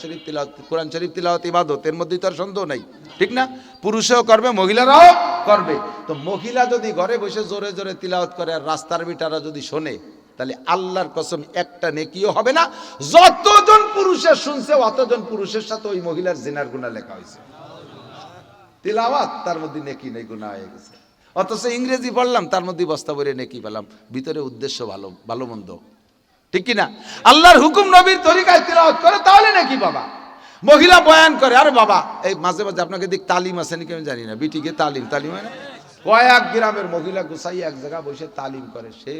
শরীফ তিলাওয়াত, কোরআন শরীফ তিলাওয়াত ইবাদত, এর মধ্যে তো আর সন্দেহ নাই, ঠিক না? পুরুষও করবে, মহিলারাও করবে। তো মহিলা যদি ঘরে বসে জোরে জোরে তিলাওয়াত করে আর রাস্তার বিটারা যদি শোনে, তাহলে আল্লাহর কসম একটা নেকিও হবে না। যতজন পুরুষের শুনছে অতজন পুরুষের সাথে ওই মহিলার জিনার গুনাহ লেখা হয়েছে। তিলাওয়াত তার মধ্যে নেকি নেই, গুনাহ হয়ে গেছে। অথচ ইংরেজি পড়লাম, তার মধ্যে বস্তা ভরে নেকি পেলাম, ভিতরে উদ্দেশ্য ভালো, ভালো মন্দ, ঠিক কিনা? আল্লাহর হুকুম নবীর তরিকায় তিলাওয়াত করে তাহলে নাকি বাবা। মহিলা বয়ান করে, আরে বাবা এই মাঝে মাঝে আপনাকে দিক তালিম আছে নাকি আমি জানি না, বিটিকে তালিম হয় না, কয়েক গ্রামের মহিলা গুছাই এক জায়গা বসে তালিম করে। সে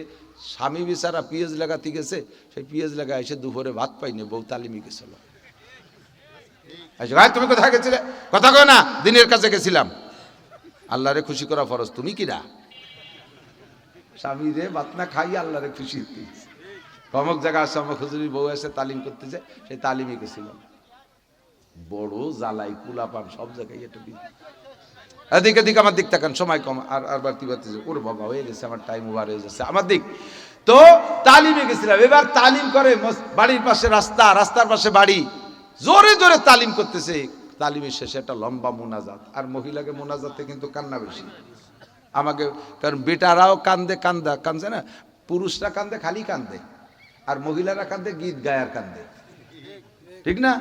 স্বামী বিচারা পিএজ লাগাতে গেছে, সেই পিএজ লাগা এসে দুপুরে ভাত পাইনি, বউ তালিমই গেছিল। তুমি কোথায় গেছিলে? কথা কয় না, দিনের কাছে গেছিলাম। আল্লাহরে খুশি করা ফরজ, তুমি কিরা স্বামী রে ভাত না খাই আল্লাহরে খুশি দিয়েছে। অমুক জায়গা আসে, আমার হুজুরির বউ এসে তালিম করতে যায়, সেই তালিমে গেছিলাম। বড় জ্বালাই, কুলাপান সব জায়গায় এটা দিন। এদিকে দিক আমার দিক তাকান, সময় কম, আর বাড়তি বাড়তি ওর বাবা হয়ে গেছে, আমার টাইম ওভার হয়ে যাচ্ছে, আমার দিক। তো তালিমে গেছিলাম, এবার তালিম করে বাড়ির পাশে রাস্তা, রাস্তার পাশে বাড়ি, জোরে জোরে তালিম করতেছে। তালিমের শেষে একটা লম্বা মোনাজাত, আর মহিলাকে মোনাজাতে কিন্তু কান্না বেশি আমাকে, কারণ বেটারাও কান্দে, কান্দে না, পুরুষরা কান্দে খালি কান্দে, আর মহিলারা কান্দে গীত গায় আর কান্দে, ঠিক না?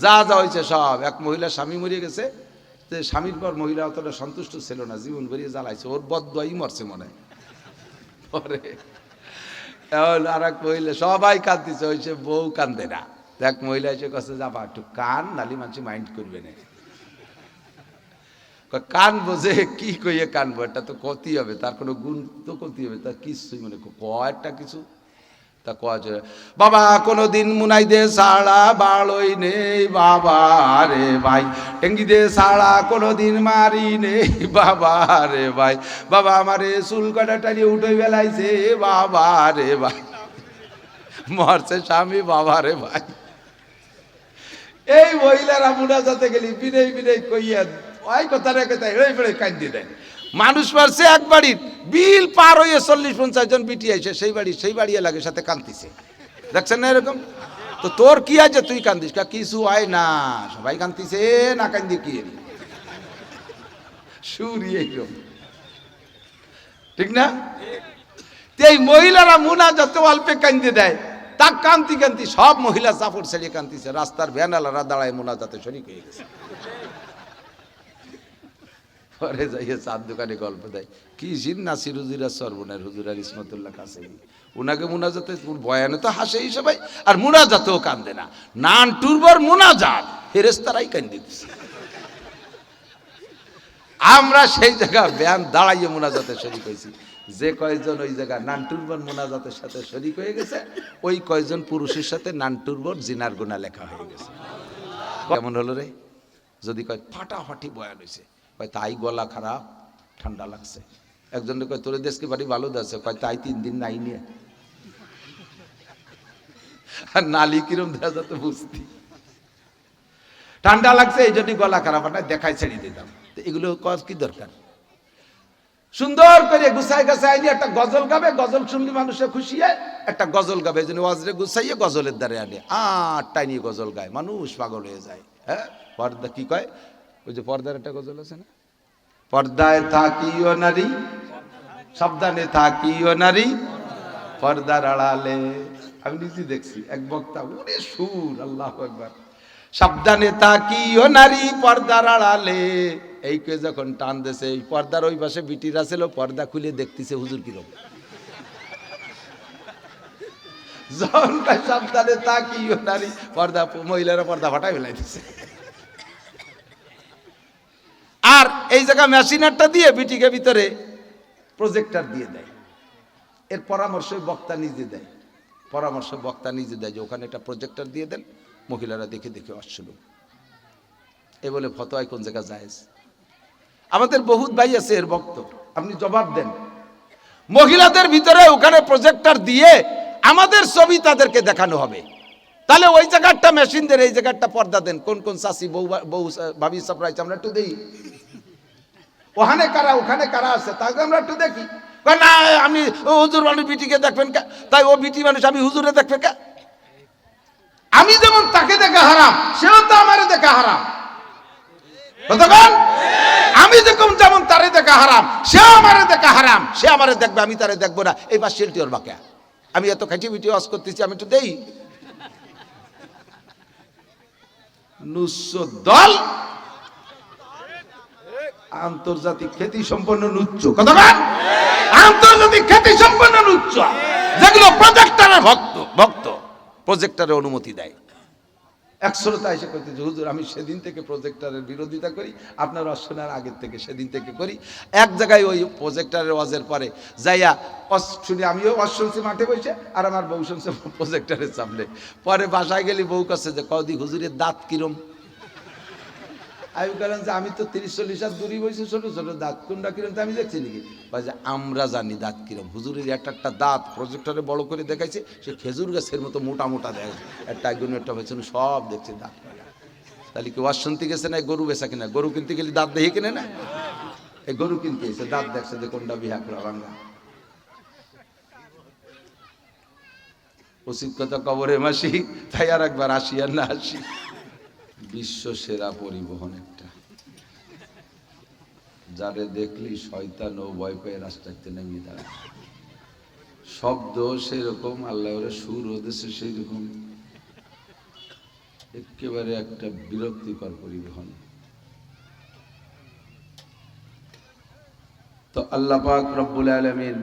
যা যা হয়েছে সব। এক মহিলা স্বামী মরিয়ে গেছে, যে স্বামীর পর মহিলা অতটা সন্তুষ্ট ছিল না, জীবন ভরিয়ে জ্বালাইছে, ওর বদদোয়াই মরছে মনে হয়। পরে আর এক মহিলা, সবাই কাঁদতেছে, হয়েছে বউ কান্দে না। এক মহিলা এসে কাছে যাবা একটু কান, নালি মানুষ মাইন্ড করবে না। কান বোঝে কি কইয়ে কানবো, এটা তো ক্ষতি হবে, তার কোনো গুণ তো ক্ষতি হবে, তার কিছুই মনে কয়েকটা কিছু তা কয়, বাবা কোনোদিন মুনাই দে সাড়া বাড়ই নেই বাবা রে ভাই, টেঙ্গি দে সাড়া কোনোদিন মারি নেই বাবা রে ভাই, বাবা আমারে চুল কাটা টানিয়ে উঠে বেলাইছে বাবা রে ভাই, মরছে স্বামী বাবা রে ভাই। এই মহিলারা মুনাজাতে গেলি বিনয় বিনয় কইয়া ওই কথা রেখে তাই ওই বেড়ে কান্দি দেয়। মানুষ মারছে এক বাড়ির, বিল পার হয়ে 40-50 জন বিটি আইসে, সেই বাড়ি লাগে সাথে কান্দিছে, দেখছেন না এরকম? তো তোর কি আছে তুই কান্দিস? কিছু হয় না, সবাই কান্দিছে, না কান্দি কি সুরি এইরকম, ঠিক না? এই মহিলারা মুনাজাতে অল্পে কান্দে দেয়, তা কান্তি কান্তি সব মহিলা চাপড় ছেড়ে কান্দিছে, রাস্তার ভ্যানালারা দাঁড়ায় মোনাজাতে শরীক হয়ে গেছে। পরে যাইয়ে চার দোকানে গল্প দেয়, কি জিন নাসির হুজুরা সর্বনের হুজুরার ইসমতুল্লাহ কাছে, উনাকে মুনাজাতে বয়ানে তো হাসেই সবাই, আর মুনাজাতেও কান্দে না, নান টুরবর মুনাজাত ফেরেশতারাই কান্দে দিচ্ছে। আমরা সেই জায়গা ব্যান দাঁড়াইয়ে মুনাজাতে শরীক হয়েছি। যে কয়জন ওই জায়গা নানটুরবর মোনাজাতের সাথে শরীক হয়ে গেছে, ওই কয়জন পুরুষের সাথে নানটুরবর জিনার গুনাহ লেখা হয়ে গেছে। কেমন হলো রে? যদি কয় ফাটাফাটি বয়ান হয়েছে, কয় তাই গলা খারাপ, ঠান্ডা লাগছে। একজন কয় তোর দেশকে বাড়ি ভালো যাচ্ছে, কয় তাই 3 দিন নাই নিয়ে, আর নালি কিরম দেখা যেত বুঝতি, ঠান্ডা লাগছে এই জন্য গলা খারাপ, দেখাই ছেড়ে দিতাম। এগুলো কজ কি দরকার? সুন্দর করে গুছাই গাছাই নিয়ে একটা গজল গাবে, গজল শুনলে মানুষের খুশি হয়, একটা গজল গাবে, এই জন্য ওয়াজরে গুছাইয়ে গজলের দ্বারে আনে, টাইনি গজল গায়, মানুষ পাগল হয়ে যায়। হ্যাঁ, পর্দা কি কয়, ওই যে পর্দার একটা গজল আছে না, পর্দায় থাকিও নারী সাবধানে থাকিও নারী পর্দার আড়ালে। আমি নিজে দেখছি এক বক্তা, ওরে সুর, আল্লাহু আকবার, সাবধানে তাকিও নারী পর্দার আড়ালে। এই কে যখন টান দেছে, এই পর্দার ওই পাশে বিটিরা ছিল, পর্দা খুলে দেখতেছে হুজুর কিরকম, যখন সাবধানে তাকিও নারী, পর্দা মহিলারা পর্দা ফাটাই ফেলাইতেছে। আর এই জায়গা মেশিনারটা দিয়ে বিটিকে ভিতরে প্রজেক্টর দিয়ে দেয়, এর পরামর্শ বক্তা নিজে দেয়, যে ওখানে একটা প্রজেক্টর দিয়ে দেন, মহিলারা দেখে দেখে আসছিল। এ বলে ফতোয়ায় কোন জায়গা জায়েজ? আমাদের বহুত ভাই আছে এর ভক্ত, আপনি জবাব দেন। মহিলাদের ভিতরে ওখানে প্রজেক্টর দিয়ে আমাদের ছবি তাদেরকে দেখানো হবে, তাহলে ওই জায়গাটা মেশিন দেন, এই জায়গাটা পর্দা দেন। কোন কোন চাষি বউ ভাবি সাপ্রাইজ আমরা একটু দেই, ওখানে কারা আছে তাকে আমরা একটু দেখি। না আমি হুজুর মানুষ বিটিকে দেখবেন কে, তাই ও বিটি মানুষ আমি হুজুরে দেখবে কে? আমি যেমন তাকে দেখা হারাম, সেও তো আমারে দেখা হারাম। কতক্ষণ? আমি যেমন তারে দেখা হারাম, সেও আমারে দেখা হারাম। সে আমারে দেখবে, আমি তারে দেখবো না। এই বা শিলটি ওর বাঁকা। আমি এত খাইটি ভিডিও ওয়াজ করতেছি, আমি একটু দেই নুচ্ছ দল আন্তর্জাতিক খ্যাতি সম্পন্ন নুচ্চ। কতক্ষণ? আন্তর্জাতিক খ্যাতি সম্পন্ন নুচ্চ, যেগুলো প্রজেক্টরের ভক্ত প্রজেক্টরের অনুমতি দেয়। এক শ্রোতা এসে কইতেছে, হুজুর আমি সেদিন থেকে প্রজেক্টরের বিরোধিতা করি, আপনার অশোনার আগের থেকে সেদিন থেকে করি। এক জায়গায় ওই প্রজেক্টরের ওয়াজের পরে যাইয়া শুনি, আমিও ওয়াজ শুনছি মাঠে বসে, আর আমার বউ শুনছে প্রজেক্টরের সামনে। পরে বাসায় গেলি বউ কাছে যে কদি হুজুরের দাঁত কিরম। আমি বললাম যে আমি তো 30-40 হাত দূরে বসে, ছোট ছোট দাঁত, কোনটা কিরম আমি দেখছি নাকি? যে আমরা জানি দাঁত কিরম। হুজুরের একটা দাঁত প্রজেক্টরে বড় করে দেখাইছে, সে খেজুর গাছের মতো মোটা মোটা দেখাচ্ছে, একটা একজন একটা পেছনে সব দেখছে দাঁত। তাহলে কি ওয়াজ শুনতে গেছে না গরু বেচা কিনা? গরু কিনতে গেলে দাঁত দেখে কিনে না? এই গরু কিনতে এসে দাঁত দেখছে যে কোনটা বিহা করা ভাঙ্গা। উচিত কথা কবরে মাসি, তাই আর একবার আসি আর না আসি। বিশ্ব সেরা পরিবহন একটা, যারে দেখলি শয়তান ও ভয় পেয়ে রাস্তাতে নেমে দাঁড়ায়। শব্দ সেরকম, আল্লাহ ওরা সুর ওদেশে সেই রকম, একেবারে একটা বিরক্তিকর পরিবহন। তো আল্লাহ পাক রব্বুল আলামিন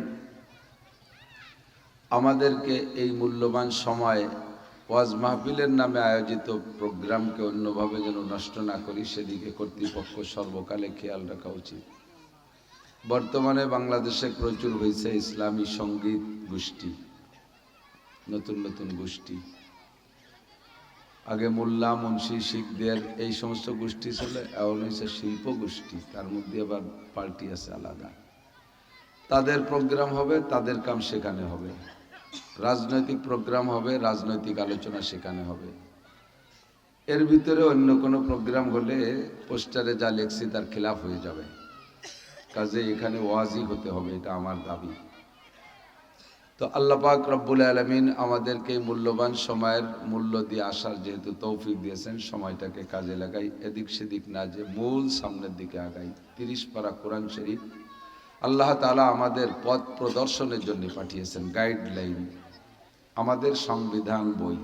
আমাদেরকে এই মূল্যবান সময় ওয়াজ মাহফিলের নামে আয়োজিত প্রোগ্রামকে অন্যভাবে যেন নষ্ট না করি, সেদিকে কর্তৃপক্ষ সর্বকালে খেয়াল রাখা উচিত। বর্তমানে বাংলাদেশে প্রচুর হয়েছে ইসলামী সঙ্গীত গোষ্ঠী, নতুন নতুন গোষ্ঠী। আগে মোল্লা মুন্সি শিখদের এই সমস্ত গোষ্ঠী ছিল, এখন হয়েছে শিল্প গোষ্ঠী। তার মধ্যে আবার পার্টি আছে আলাদা, তাদের প্রোগ্রাম হবে, তাদের কাম সেখানে হবে। রাজনৈতিক প্রোগ্রাম হবে, রাজনৈতিক আলোচনা সেখানে হবে। এর ভিতরে অন্য কোনো প্রোগ্রাম হলে পোস্টারে যা লেখছি তার খেলাফ হয়ে যাবে। কাজে এখানে ওয়াজি হতে হবে, এটা আমার দাবি। তো আল্লাহ পাক রব্বুল আলামিন আমাদেরকে মূল্যবান সময়ের মূল্য দিয়ে আসার যেহেতু তৌফিক দিয়েছেন, সময়টাকে কাজে লাগাই, এদিক সেদিক না যে মূল সামনের দিকে আগাই। 30 পারা কোরআন শরীফ আল্লাহ তাআলা আমাদের পথ প্রদর্শনের জন্য পাঠিয়েছেন, গাইডলাইন, আমাদের সংবিধান বই।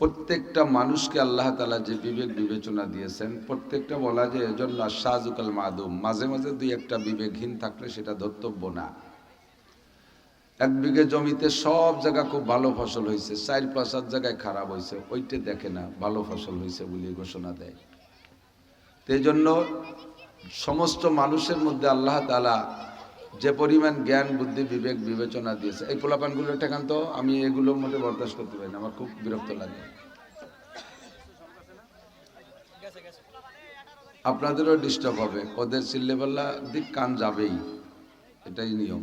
প্রত্যেকটা মানুষকে আল্লাহ তাআলা যে বিবেক বিবেচনা দিয়েছেন, প্রত্যেকটা বলা যায় এজন্য শাযুকাল মাদুম, মাঝে মাঝে দুই একটা বিবেকহীন থাকলে সেটা ধর্তব্য না। 1 বিঘে জমিতে সব জায়গা খুব ভালো ফসল হয়েছে, 4-5 জায়গায় খারাপ হয়েছে, ওইটা দেখে না, ভালো ফসল হয়েছে বলে ঘোষণা দেয়। এই জন্য সমস্ত মানুষের মধ্যে আল্লাহ তাআলা যে পরিমাণ জ্ঞান বুদ্ধি বিবেক বিবেচনা দিয়েছে, এই পোলাপানগুলো ঠেকান তো, আমি এগুলোর মধ্যে বরদাস্ত করতে পারি না, আমার খুব বিরক্ত লাগে। আপনাদেরও ডিস্টার্ব হবে, ওদের চিল্লেপাল্লা দিক কান যাবেই, এটাই নিয়ম।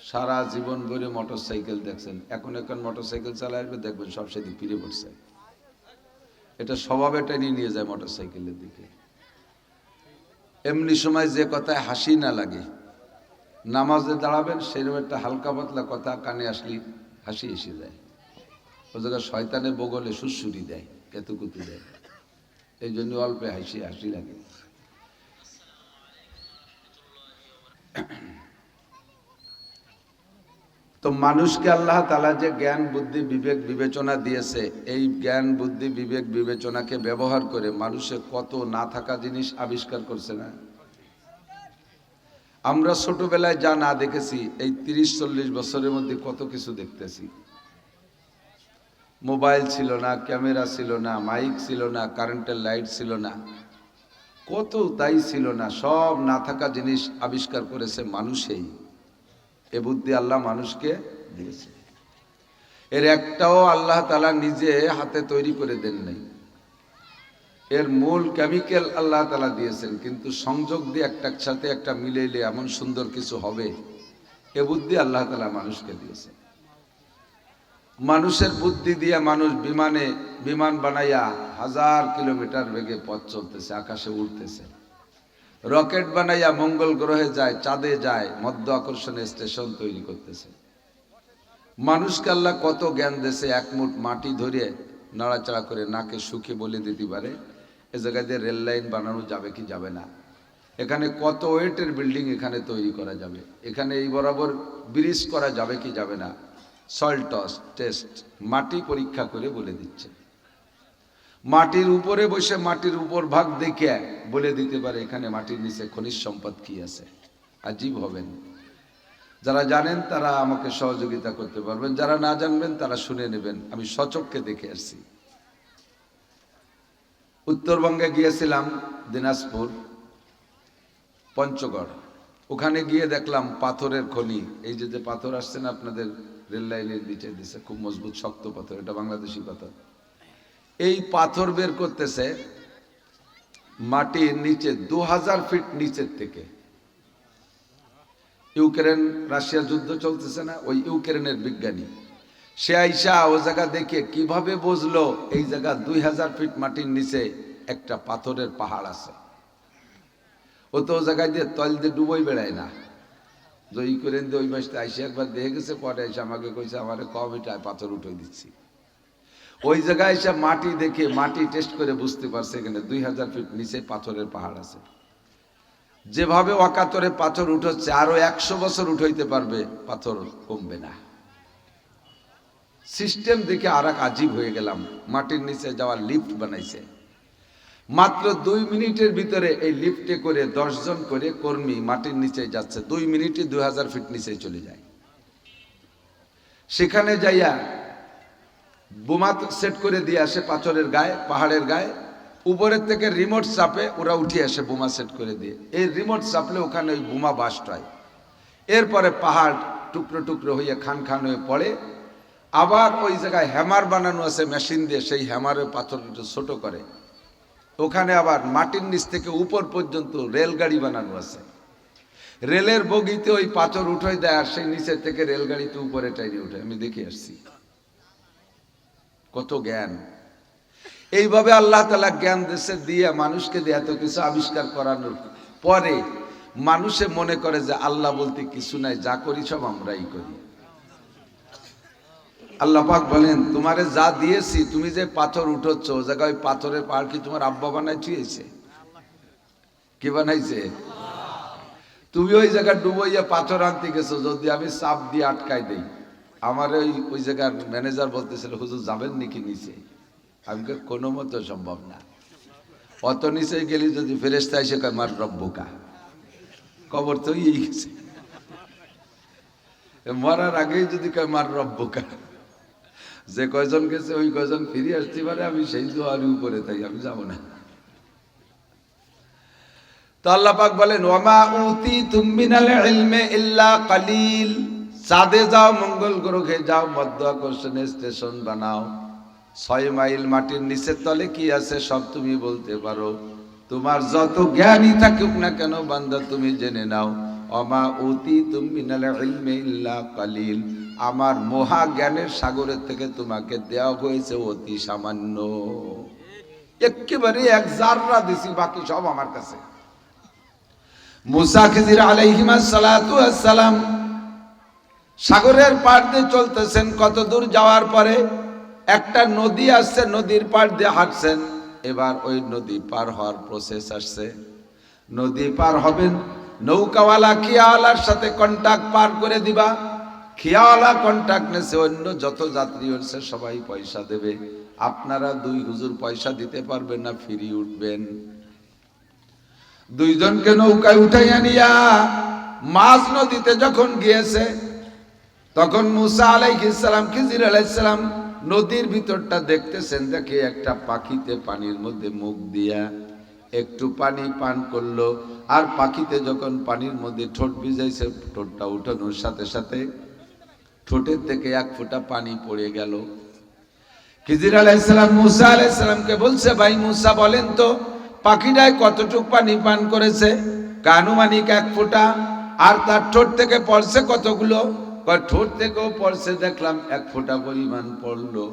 সারা জীবন ধরে মোটর সাইকেল দেখছেন, এখন মোটর সাইকেল চালায় আসবে, দেখবেন সব সেদিক ফিরে পড়ছে। এটা স্বভাব, এটা নিয়ে যায় মোটর সাইকেলের দিকে। এমনি সময় যে কথায় হাসি না লাগে, নামাজে দাঁড়াবেন সেরকম একটা হালকা পাতলা কথা কানে আসলে হাসি এসে যায়। ও জায়গায় শয়তানের বগলে সুরসুরি দেয়, কেতুকুতু দেয়, এই জন্য অল্পে হাসি লাগে। তো মানুষকে আল্লাহ তাআলা যে জ্ঞান বুদ্ধি বিবেক বিবেচনা দিয়েছে, এই জ্ঞান বুদ্ধি বিবেক বিবেচনাকে ব্যবহার করে মানুষে কত না থাকা জিনিস আবিষ্কার করছে না? আমরা ছোটবেলায় যা না দেখেছি, এই 30-40 বছরের মধ্যে কত কিছু দেখতেছি। মোবাইল ছিল না, ক্যামেরা ছিল না, মাইক ছিল না, কারেন্টের লাইট ছিল না, কত তাই ছিল না। সব না থাকা জিনিস আবিষ্কার করেছে মানুষেই। এ বুদ্ধি আল্লাহ মানুষকে দিয়েছে। এর একটাও আল্লাহ তাআলা নিজে হাতে তৈরি করে দেন নাই। এর মূল কেমিক্যাল আল্লাহ তাআলা দিয়েছেন, কিন্তু সংযোগ দিয়ে একটার সাথে একটা মিলাইলে এমন সুন্দর কিছু হবে, এ বুদ্ধি আল্লাহ তাআলা মানুষকে দিয়েছে। মানুষের বুদ্ধি দিয়ে মানুষ বিমান বানাইয়া 1000 কিলোমিটার বেগে পথ চলতেছে, আকাশে উড়তেছে। রকেট বানাইয়া মঙ্গল গ্রহে যায়, চাঁদে যায়, মধ্য আকর্ষণের স্টেশন তৈরি করতেছে। মানুষকে আল্লাহ কত জ্ঞান দেশে, এক মুঠ মাটি ধরে নাড়াচাড়া করে নাকে সুখে বলে দিতে পারে এ জায়গায় দিয়ে রেল লাইন বানানো যাবে কি যাবে না। এখানে কত ওয়েটের বিল্ডিং এখানে তৈরি করা যাবে, এখানে এই বরাবর ব্রিজ করা যাবে কি যাবে না। সয়েল টেস্ট, মাটি পরীক্ষা করে বলে দিচ্ছে। মাটির উপরে বসে মাটির উপর ভাগ দেখে বলে দিতে পারে এখানে মাটির নিচে খনিজ সম্পদ কি আছে। আজীব হবেন। যারা জানেন তারা আমাকে সহযোগিতা করতে পারবেন, যারা না জানবেন তারা শুনে নেবেন। আমি সচক্ষে দেখে আসছি। উত্তরবঙ্গে গিয়েছিলাম, দিনাজপুর, পঞ্চগড়। ওখানে গিয়ে দেখলাম পাথরের খনি। এই যে পাথর আসছে না আপনাদের রেল লাইনের নিচে দিছে, খুব মজবুত শক্ত পাথর, এটা বাংলাদেশি পাথর। এই পাথর বের করতেছে মাটির নিচে 2000 ফিট নিচের থেকে। ইউক্রেন রাশিয়া যুদ্ধ চলতেছে না, ওই ইউক্রেনের বিজ্ঞানী সে আইসা ও জায়গা দেখে কিভাবে বুঝলো এই জায়গা 2000 ফিট মাটির নিচে একটা পাথরের পাহাড় আছে। ও তো ও জায়গায় দিয়ে তল দিয়ে ডুবোই বেড়ায় না। যে ইউক্রেন দিয়ে ওই মাসটা আইসে একবার দেখে গেছে, পরে এসে আমাকে কইছে আমার কম এটায় পাথর উঠে দিচ্ছি। ওই জায়গায় এসে মাটি দেখে মাটি টেস্ট করে বুঝতে পারছে এখানে 2000 ফিট নিচে পাথরের পাহাড় আছে। যেভাবে অকাতরে পাথর উঠছে আরো 100 বছর উঠাইতে পারবে, পাথর কমবে না। সিস্টেম দেখে আর এক আজীব হয়ে গেলাম। মাটির নিচে যাওয়ার লিফট বানাইছে। মাত্র 2 মিনিটের ভিতরে এই লিফটে করে 10 জন করে কর্মী মাটির নিচে যাচ্ছে। 2 মিনিটে 2000 ফিট নিচে চলে যায়। সেখানে যাইয়া বোমা সেট করে দিয়ে আসে পাথরের গায়ে, পাহাড়ের গায়ে। উপরের থেকে রিমোট চাপে ওরা উঠে আসে বোমা সেট করে দিয়ে। এই রিমোট চাপলে ওখানে ওই বোমা বাস্ট হয়। এরপরে পাহাড় টুকরো টুকরো হয়ে খান খান হয়ে পড়ে। আবার ওই জায়গায় হ্যামার বানানো আছে মেশিন দিয়ে, সেই হ্যামারের পাথর একটু ছোট করে ওখানে আবার মাটির নিচ থেকে উপর পর্যন্ত রেলগাড়ি বানানো আছে। রেলের বগিতে ওই পাথর উঠে দেয় আর সেই নিচের থেকে রেলগাড়িতে উপরে টাইনে উঠে। আমি দেখে আসছি। কত জ্ঞান! এইভাবে আল্লাহ তাআলা জ্ঞান দেশে দিয়ে মানুষকে দিয়ে এত কিছু আবিষ্কার করানোর পরে মানুষে মনে করে যে আল্লাহ বলতে কিছু নাই, যা করি সব আমরাই করি। আল্লাহ পাক বলেন তোমারে যা দিয়েছি, তুমি যে পাথর উঠোচ্ছ ও জায়গায় ওই পাথরের পাহাড় কি তোমার আব্বা বানাইছে? কি বানাইছে? তুমি ওই জায়গায় ডুবাইয়া পাথর আনতে গেছো, যদি আমি চাপ দিয়ে আটকাই দেই। আমার ওই জায়গার ম্যানেজার বলতেছিল হুজুর যাবেন নাকি নিচে? আমি কোনো মতো সম্ভব না। অত নিচে গেলি যদি ফেরেশতা এসে কয় মার রব্বুকা, কবর তো ইয়ে গেছে। মরার আগেই যদি কয় মার রব্বুকা, যে কয়জন গেছে ওই কয়জন ফিরে আসতে পারে, আমি সেই দোয়ার উপরে তাই আমি যাব না। তো আল্লাহ পাক বলেন ওয়ামা উতিতুম মিনাল ইলমি ইল্লা কালিল। চাঁদে যাও, মঙ্গল গ্রহে যাও, মধ্যাকর্ষণে স্টেশন বানাও, 6 মাইল মাটির নিচের তলে কি আছে সব তুমি বলতে পারো। তোমার যত জ্ঞানই থাকুক না কেন বান্দা তুমি জেনে নাও ওয়ামা উতিতুম মিনাল ইলমি ইল্লা কালিল। আমার মহা জ্ঞানের সাগরের থেকে তোমাকে দেওয়া হয়েছে অতি সামান্য, একেবারে 1 জাররা দিছি, বাকি সব আমার কাছে। মুসা খিজির আলাইহিমা সালাতু ওয়াস সালাম সাগরের পাড় দিয়ে চলতেছেন। কত দূর যাওয়ার পরে একটা নদী আসছে, নদীর পাড় দিয়ে হাঁটছেন। এবার ওই নদী পার হওয়ার প্রসেস আসছে। নদী পার হবেন, নৌকাওয়ালা খিয়াওয়ালার সাথে কন্টাক্ট পার করে দিবা। খিয়াওয়ালা কন্টাক্ট নেছে, অন্য যত যাত্রী হচ্ছে সবাই পয়সা দেবে। আপনারা 2 হুজুর পয়সা দিতে পারবেন না, ফিরি উঠবেন। 2 জনকে নৌকায় উঠাইয়া নিয়া মাঝ নদীতে যখন গিয়েছে, তখন মুসা আলাইহিস সালাম, খিজির আলাইহিস সালাম নদীর ভিতরটা দেখতেছেন। দেখে একটা পাখিতে পানির মধ্যে মুখ দিয়া একটু পানি পান করলো। আর পাখিতে যখন পানির মধ্যে ঠোঁট ভিজাইছে, ঠোঁটটা উঠানোর সাথে সাথে ঠোঁটের থেকে 1 ফোঁটা পানি পড়ে গেল। খিজির আলাইহিস সালাম মুসা আলাইহিস সালামকে বলছে, ভাই মুসা বলেন তো পাখিটায় কতটুক পানি পান করেছে? আনুমানিক 1 ফোঁটা। আর তার ঠোঁট থেকে পড়ছে কতগুলো? ঠোঁট থেকেও পড়ছে দেখলাম 1 ফোঁটা পরিমাণ পড়লো।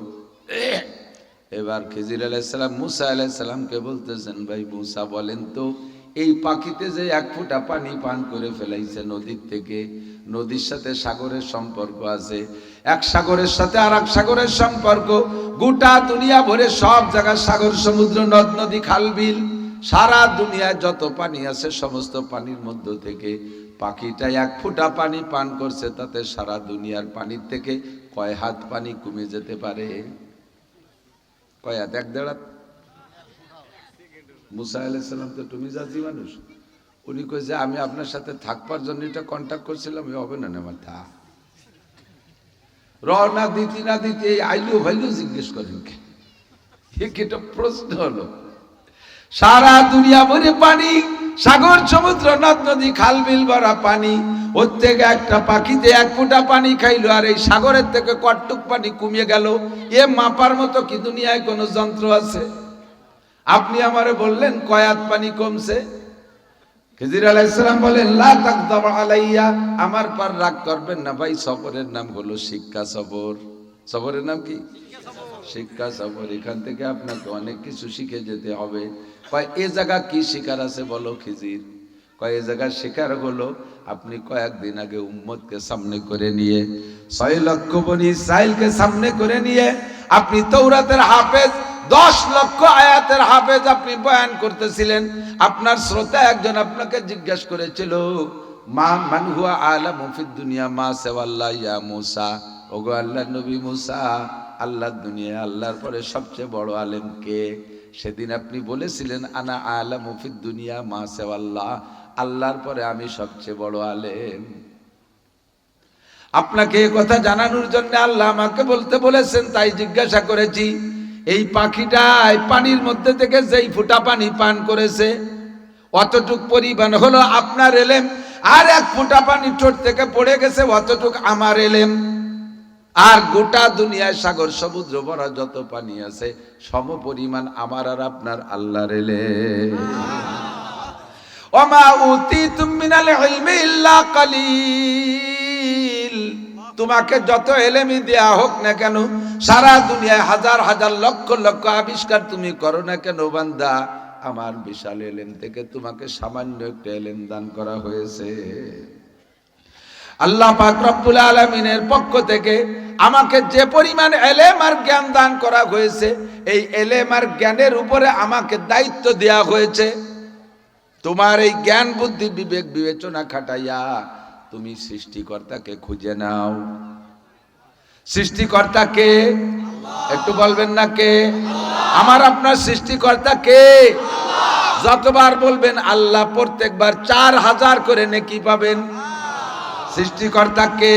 এবার খিজির আলাইহিস সালাম মুসা আলাইহিস সালামকে বলতেছেন, ভাই মুসা বলেন তো এই পাখিতে যে এক ফোঁটা পানি পান করে ফেলাইছে নদীর থেকে, নদীর সাথে সাগরের সম্পর্ক আছে, এক সাগরের সাথে আর এক সাগরের সম্পর্ক, গোটা দুনিয়া ভরে সব জায়গায় সাগর সমুদ্র নদ নদী খাল বিল, সারা দুনিয়ায় যত পানি আছে সমস্ত পানির মধ্য থেকে পাখিটা এক ফোঁটা পানি পান করছে, তাতে সারা দুনিয়ার পানির থেকে কয় হাত পানি কমে যেতে পারে? কয় হাত? এক দেড় হাত? মুসা আলাইহিস সালাম তো তুমি জাতি মানুষ, উনি কই যে আমি আপনার সাথে থাকবার জন্য এটা কন্ট্যাক্ট করছিলাম, হবে না আমার থা রওনা দিতি না দিতে আইলু ভাইলু জিজ্ঞেস করেন কেটা প্রশ্ন হলো। সারা দুনিয়া ভরে পানি, সাগর সমুদ্র নদ নদী খাল বিল ভরা পানি, ওর থেকে একটা পাখিতে এক ফোঁটা পানি খাইলো, আর এই সাগরের থেকে কটটুক পানি কমিয়ে গেল, এ মাপার মতো কি দুনিয়ায় কোনো যন্ত্র আছে? আপনি আমারে বললেন কয়াত পানি কমছে। খিজির আলাইহিস সালাম বলেন লা তাকদাব আলাইয়া, আমার পর রাগ করবেন না ভাই, সফরের নাম হলো শিক্ষা সফর। সফরের নাম কি? শিক্ষা সফর। এখান থেকে আপনাকে অনেক কিছু শিখে যেতে হবে। কয় এ জায়গা কি শিকার আছে বলো খিজির? কয় এ জায়গা শিকার হলো আপনি কয়েকদিন আগে উম্মতকে সামনে করে নিয়ে 6 লক্ষ বনি ইসরাইলকে সামনে করে নিয়ে আপনি তাওরাতের হাফেজ, 10 লক্ষ আয়াতের হাফেজ আপনি বয়ান করতেছিলেন। আপনার শ্রোতা একজন আপনাকে জিজ্ঞাসা করেছিল মা মান হুয়া আলামু ফিদ দুনিয়া মা সাওয়াল্লাহ ইয়া মুসা, ওগো আল্লাহর নবী মুসা, আল্লাহর দুনিয়া আল্লাহর পরে সবচেয়ে বড় আলেম কে? সেদিন আপনি বলেছিলেন আনা আলামু ফিদ দুনিয়া মা সাওয়াল্লাহ, আল্লাহর পরে আমি সবচেয়ে বড় আলেম। আপনাকে এই কথা জানানোর জন্য আল্লাহ আমাকে বলতে বলেছেন, তাই জিজ্ঞাসা করেছি। এই পাখিটা পানির মধ্যে থেকে যেই ফোঁটা পানি পান করেছে অতটুক পরিমাণ হলো আপনার এলেম, আর এক ফোঁটা পানি ঠোঁট থেকে পড়ে গেছে অতটুক আমার এলেম। আর গোটা দুনিয়ায় সাগর সমুদ্র ভরা যত পানি আছে সম পরিমাণ আমার আর আপনার আল্লাহর এলেম। ওমা উতিতুম মিনাল ইলমি ইল্লা কালিল, তোমাকে যত এলেমই দেয়া হোক না কেন, সারা দুনিয়ায় হাজার হাজার লক্ষ লক্ষ আবিষ্কার তুমি করো না কেন বান্দা, আমার বিশাল এলেম থেকে তোমাকে সামান্য একটা এলেম দান করা হয়েছে। আল্লাহ পাক রব্বুল আলামিনের পক্ষ থেকে আমাকে যে পরিমাণ এলেম আর জ্ঞান দান করা হয়েছে, এই এলেম আর জ্ঞানের উপরে আমাকে দায়িত্ব দেয়া হয়েছে। তোমার এই জ্ঞান বুদ্ধি বিবেক বিবেচনা খাটাইয়া তুমি সৃষ্টিকর্তাকে খুঁজে নাও। সৃষ্টিকর্তা কে? একটু বলবেন না কে? আমার আপনার সৃষ্টিকর্তা কে? যতবার বলবেন আল্লাহ, প্রত্যেকবার 4000 করে নেকি পাবেন। সৃষ্টিকর্তা কে?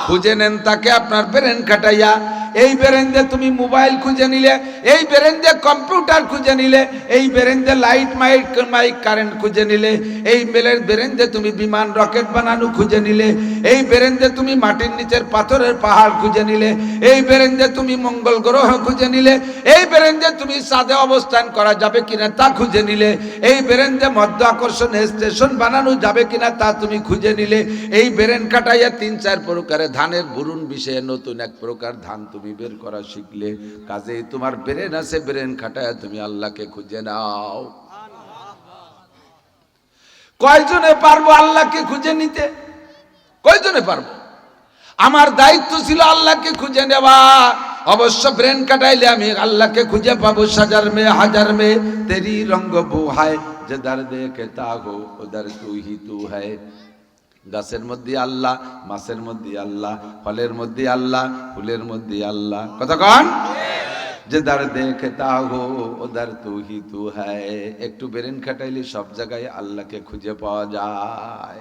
খুঁজে নেন তাকে আপনার ব্রেন খাটাইয়া। এই ব্রেন দিয়ে তুমি মোবাইল খুঁজে নিলে, এই ব্রেন দিয়ে কম্পিউটার খুঁজে নিলে, এই ব্রেন দিয়ে লাইট মাইক কারেন্ট খুঁজে নিলে, এই ব্রেন দিয়ে তুমি বিমান রকেট বানানো খুঁজে নিলে, এই ব্রেন দিয়ে তুমি মাটির নিচের পাথরের পাহাড় খুঁজে নিলে, এই ব্রেন দিয়ে তুমি মঙ্গল গ্রহ খুঁজে নিলে, এই ব্রেন দিয়ে তুমি চাঁদে অবস্থান করা যাবে কিনা তা খুঁজে নিলে, এই ব্রেন দিয়ে মধ্য আকর্ষণ স্টেশন বানানো যাবে কিনা তা তুমি খুঁজে নিলে, এই ব্রেন কাটাইয়া 3-4 প্রকারের ধানের বুরুন বিষয়ে নতুন এক প্রকার ধান তুমি বের করা শিখলে। কাজেই তোমার ব্রেন আছে, ব্রেন খাটায় তুমি আল্লাহকে খুঁজে নাও। কয়জনে পারবো আল্লাহকে খুঁজে নিতে? কয়জনে পারবো? আমার দায়িত্ব ছিল আল্লাহকে খুঁজে নেওয়া। অবশ্য ব্রেন কাটাইলে আমি আল্লাহকে খুঁজে পাবো। সাজার মে হাজার মে তেরি রঙ্গ বো হায়, যেদার দেখতা হো উদার তু হি তু হ্যায়। গাছের মধ্যে আল্লাহ, মাছের মধ্যে আল্লাহ, ফলের মধ্যে আল্লাহ, ফুলের মধ্যে আল্লাহ। কথা কন? যেদার দেখতা হো উদার তু হি তু হ্যায়। একটু ব্রেন খাটাইলে সব জায়গায় আল্লাহকে খুঁজে পাওয়া যায়।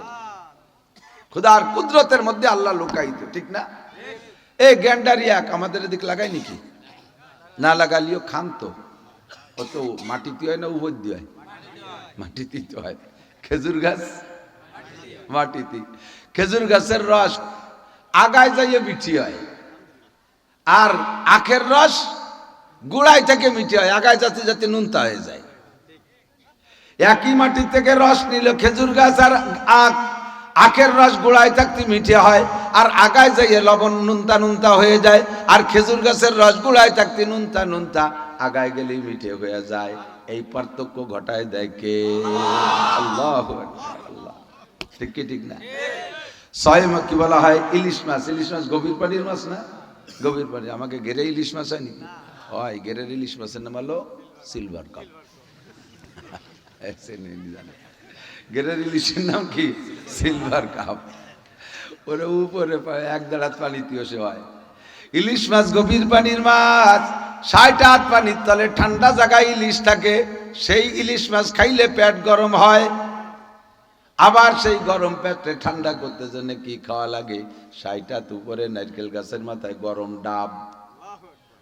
খুদার কুদরতের মধ্যে আল্লাহ লুকায়িত, ঠিক না? এই গ্যান্ডারিয়াক আমাদের এদিক লাগাই নাকি? না লাগালিও খান তো। ও তো মাটিতে হয় না উপর দিয়ে হয়? মাটিতেই তো হয়। খেজুর গাছ মাটিতে, খেজুর গাছের রস আগায় যাইয়ে মিঠি হয়, আর আখের রস গুড়াই থেকে মিঠি হয়, আগায় যাতে যাতে নুনতা হয়ে যায়। একই মাটি থেকে রস নিল খেজুর গাছ আর আখ, আখের রস গুড়ায় থাকতে মিঠে হয়, আর আগায় যাইয়ে লবণ নুনতা নুনতা হয়ে যায়, আর খেজুর গাছের রস গুড়ায় থাকতে নুনতা নুনতা, আগায় গেলেই মিঠে হয়ে যায়। এই পার্থক্য ঘটায় দেয় কে? আল্লাহু আকবার, আল্লাহ। ঠিক কি ঠিক না? ছয় কি বলা হয়? ইলিশ মাছ। ইলিশ মাছ গভীর পানির মাছ না? গভীর পানি। আমাকে গেরে ইলিশ মাছ হয় নাকি? হয়, গেরের ইলিশ মাছের নাম হলো সিলভার কাপ। গেরের ইলিশের নাম কি? Silver cup. ওরে উপরে এক দাঁড়াত পানিতেও সে হয়। ইলিশ মাছ গভীর পানির মাছ, ৬০ হাত পানির তলে ঠান্ডা জায়গায় ইলিশ থাকে। সেই ইলিশ মাছ খাইলে পেট গরম হয়। আবার সেই গরম পেটে ঠান্ডা করতে জন্য কি খাওয়া লাগে? ৬০ হাত উপরে নারকেল গাছের মাথায় গরম ডাব,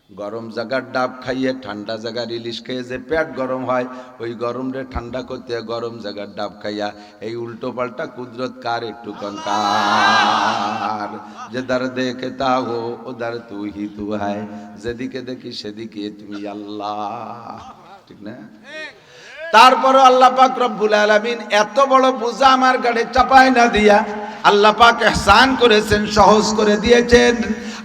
গরম জায়গার ডাব খাইয়ে ঠান্ডা জায়গার ইলিশ খেয়ে যে পেট গরম হয়, ওই গরম রে ঠান্ডা করতে গরম জায়গার ডাব খাইয়া। এই উল্টো পাল্টা কুদরত কার একটু কঙ্কার। যে দার দেখে তা হো ওদার তু হি তু হায়, যেদিকে দেখি সেদিকে তুমি আল্লাহ। ঠিক না? তারপরও আল্লাহ পাক রব্বুল আলামিন এত বড় বোঝা আমার গাড়ি চাপায় না দিয়া আল্লাহ পাক ইহসান করেছেন, সহজ করে দিয়েছেন।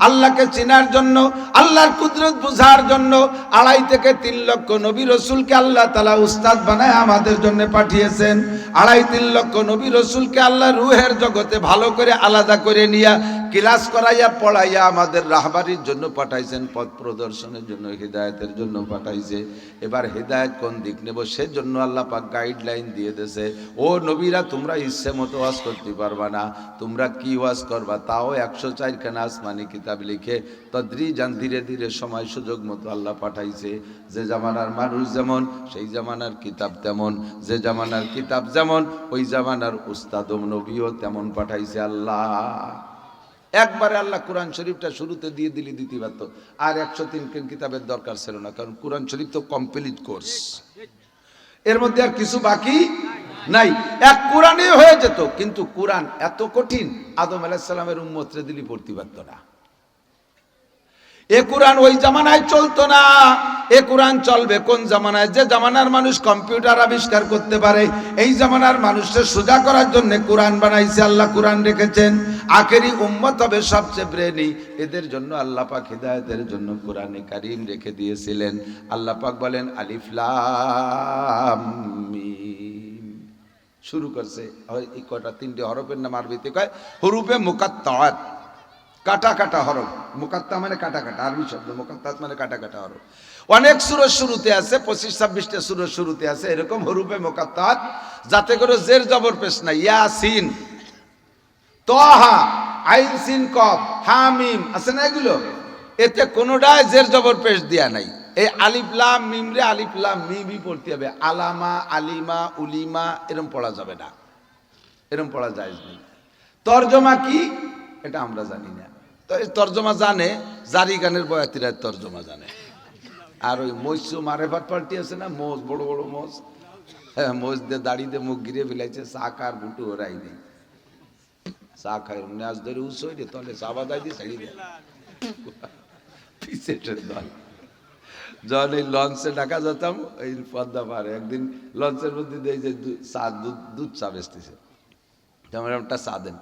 আল্লাহকে চেনার জন্য, আল্লাহর কুদরত বুঝার জন্য ২.৫ থেকে ৩ লক্ষ নবী রসুলকে আল্লাহ তাআলা উস্তাদ বানায় আমাদের জন্য পাঠিয়েছেন। ২.৫-৩ লক্ষ নবী রসুলকে আল্লাহ রুহের জগতে ভালো করে আলাদা করে নিয়া ক্লাস করাইয়া পড়াইয়া আমাদের রাহবারির জন্য পাঠাইছেন, পথ প্রদর্শনের জন্য, হিদায়তের জন্য পাঠাইছে। এবার হিদায়ত কোন দিক নেব সেজন্য আল্লাহ পাক গাইডলাইন দিয়ে দিয়েছে। ও নবীরা, তোমরা ইচ্ছে মতো ওয়াজ করতে পারবা না, তোমরা কি ওয়াজ করবা তাও ১০৪ খানা আসমানি কিতাব লিখে তদ্রিজান ধীরে ধীরে সময় সুযোগ মতো আল্লাহ পাঠাইছে। যে জামানার মানুষ যেমন সেই জামানার কিতাব তেমন, যে জামানার কিতাব যেমন ওই জামানার উস্তাদ ও নবীও তেমন পাঠাইছে আল্লাহ। একবারে আল্লাহ কোরআন শরীফটা শুরুতে দিয়ে দিলে দিতে পারত, আর ১০৩ কিতাবের দরকার ছিল না, কারণ কোরআন শরীফ তো কমপ্লিট কোর্স, এর মধ্যে আর কিছু বাকি নাই, এক কোরআনে হয়ে যেত। কিন্তু কোরআন এত কঠিন, আদম আলাইহিস সালামের উম্মতরে দিলি পড়তে পারত না। এ কোরআন ওই জামানায় চলতো না। এ কোরআন চলবে কোন জামানায়? যে জামানার মানুষ কম্পিউটার আবিষ্কার করতে পারে। এই জামানার মানুষকে সোজা করার জন্য কোরআন বানাইছে আল্লাহ, কোরআন রেখেছেন। আখেরি উম্মত হবে সবচেয়ে ব্রেনি, এদের জন্য আল্লাহ পাক হিদায়াতের জন্য কোরআনে কারীম রেখে দিয়েছিলেন। আল্লাহ পাক বলেন আলিফ লাম মিম। শুরু করছে এই কয়টা ৩টে হরফের নাম আরবিতে কয় হুরুফে মুকাত্তাআত, কাটা কাটা হরফ। মুকাত্তা মানে কাটা কাটা, আরবি শব্দ। মুকাত্তাত মানে কাটা কাটা হরফ। অনেক সূরার শুরুতে আছে, ২৫-২৬টা সূরার শুরুতে আছে এরকম হুরুফে মুকাত্তাত, যাতে করে জের জবর পেশ নাই। ইয়াসিন, তাহা, আইন সিন কফ, হামিম আছে না এগুলো? এতে কোনোটাই জের জবর পেশ দেয়া নাই। এই আলিফ লাম মিম রে আলিফ লাম মিমই পড়তে হবে। আলামা, আলিমা, উলিমা এরকম পড়া যাবে না, এরকম পড়া জায়েজ নেই। তরজমা কি এটা আমরা জানি না। তো এই তরজমা জানে জারি গানের বয়াতিরা তরজমা জানে। আর ওই মৈসু মারেফাত পাল্টি আছে না, মোজ, বড় বড় মোজ, হ্যাঁ, মোজ দিয়ে দাড়িতে মুখ গিরিয়ে ফেলাইছে, চা কার বুটু ওরাই নেই। চা খাই নাচ ধরে উৎসই রে তলে চা বাদাই দিয়ে ছাড়িয়ে দেয় পিছের দল। যখন এই লঞ্চে ঢাকা যেতাম এই পদ্মা পারে, একদিন লঞ্চের মধ্যে দিয়ে যে চা দুধ চা বেচতেছে, তেমন একটা চা দেন।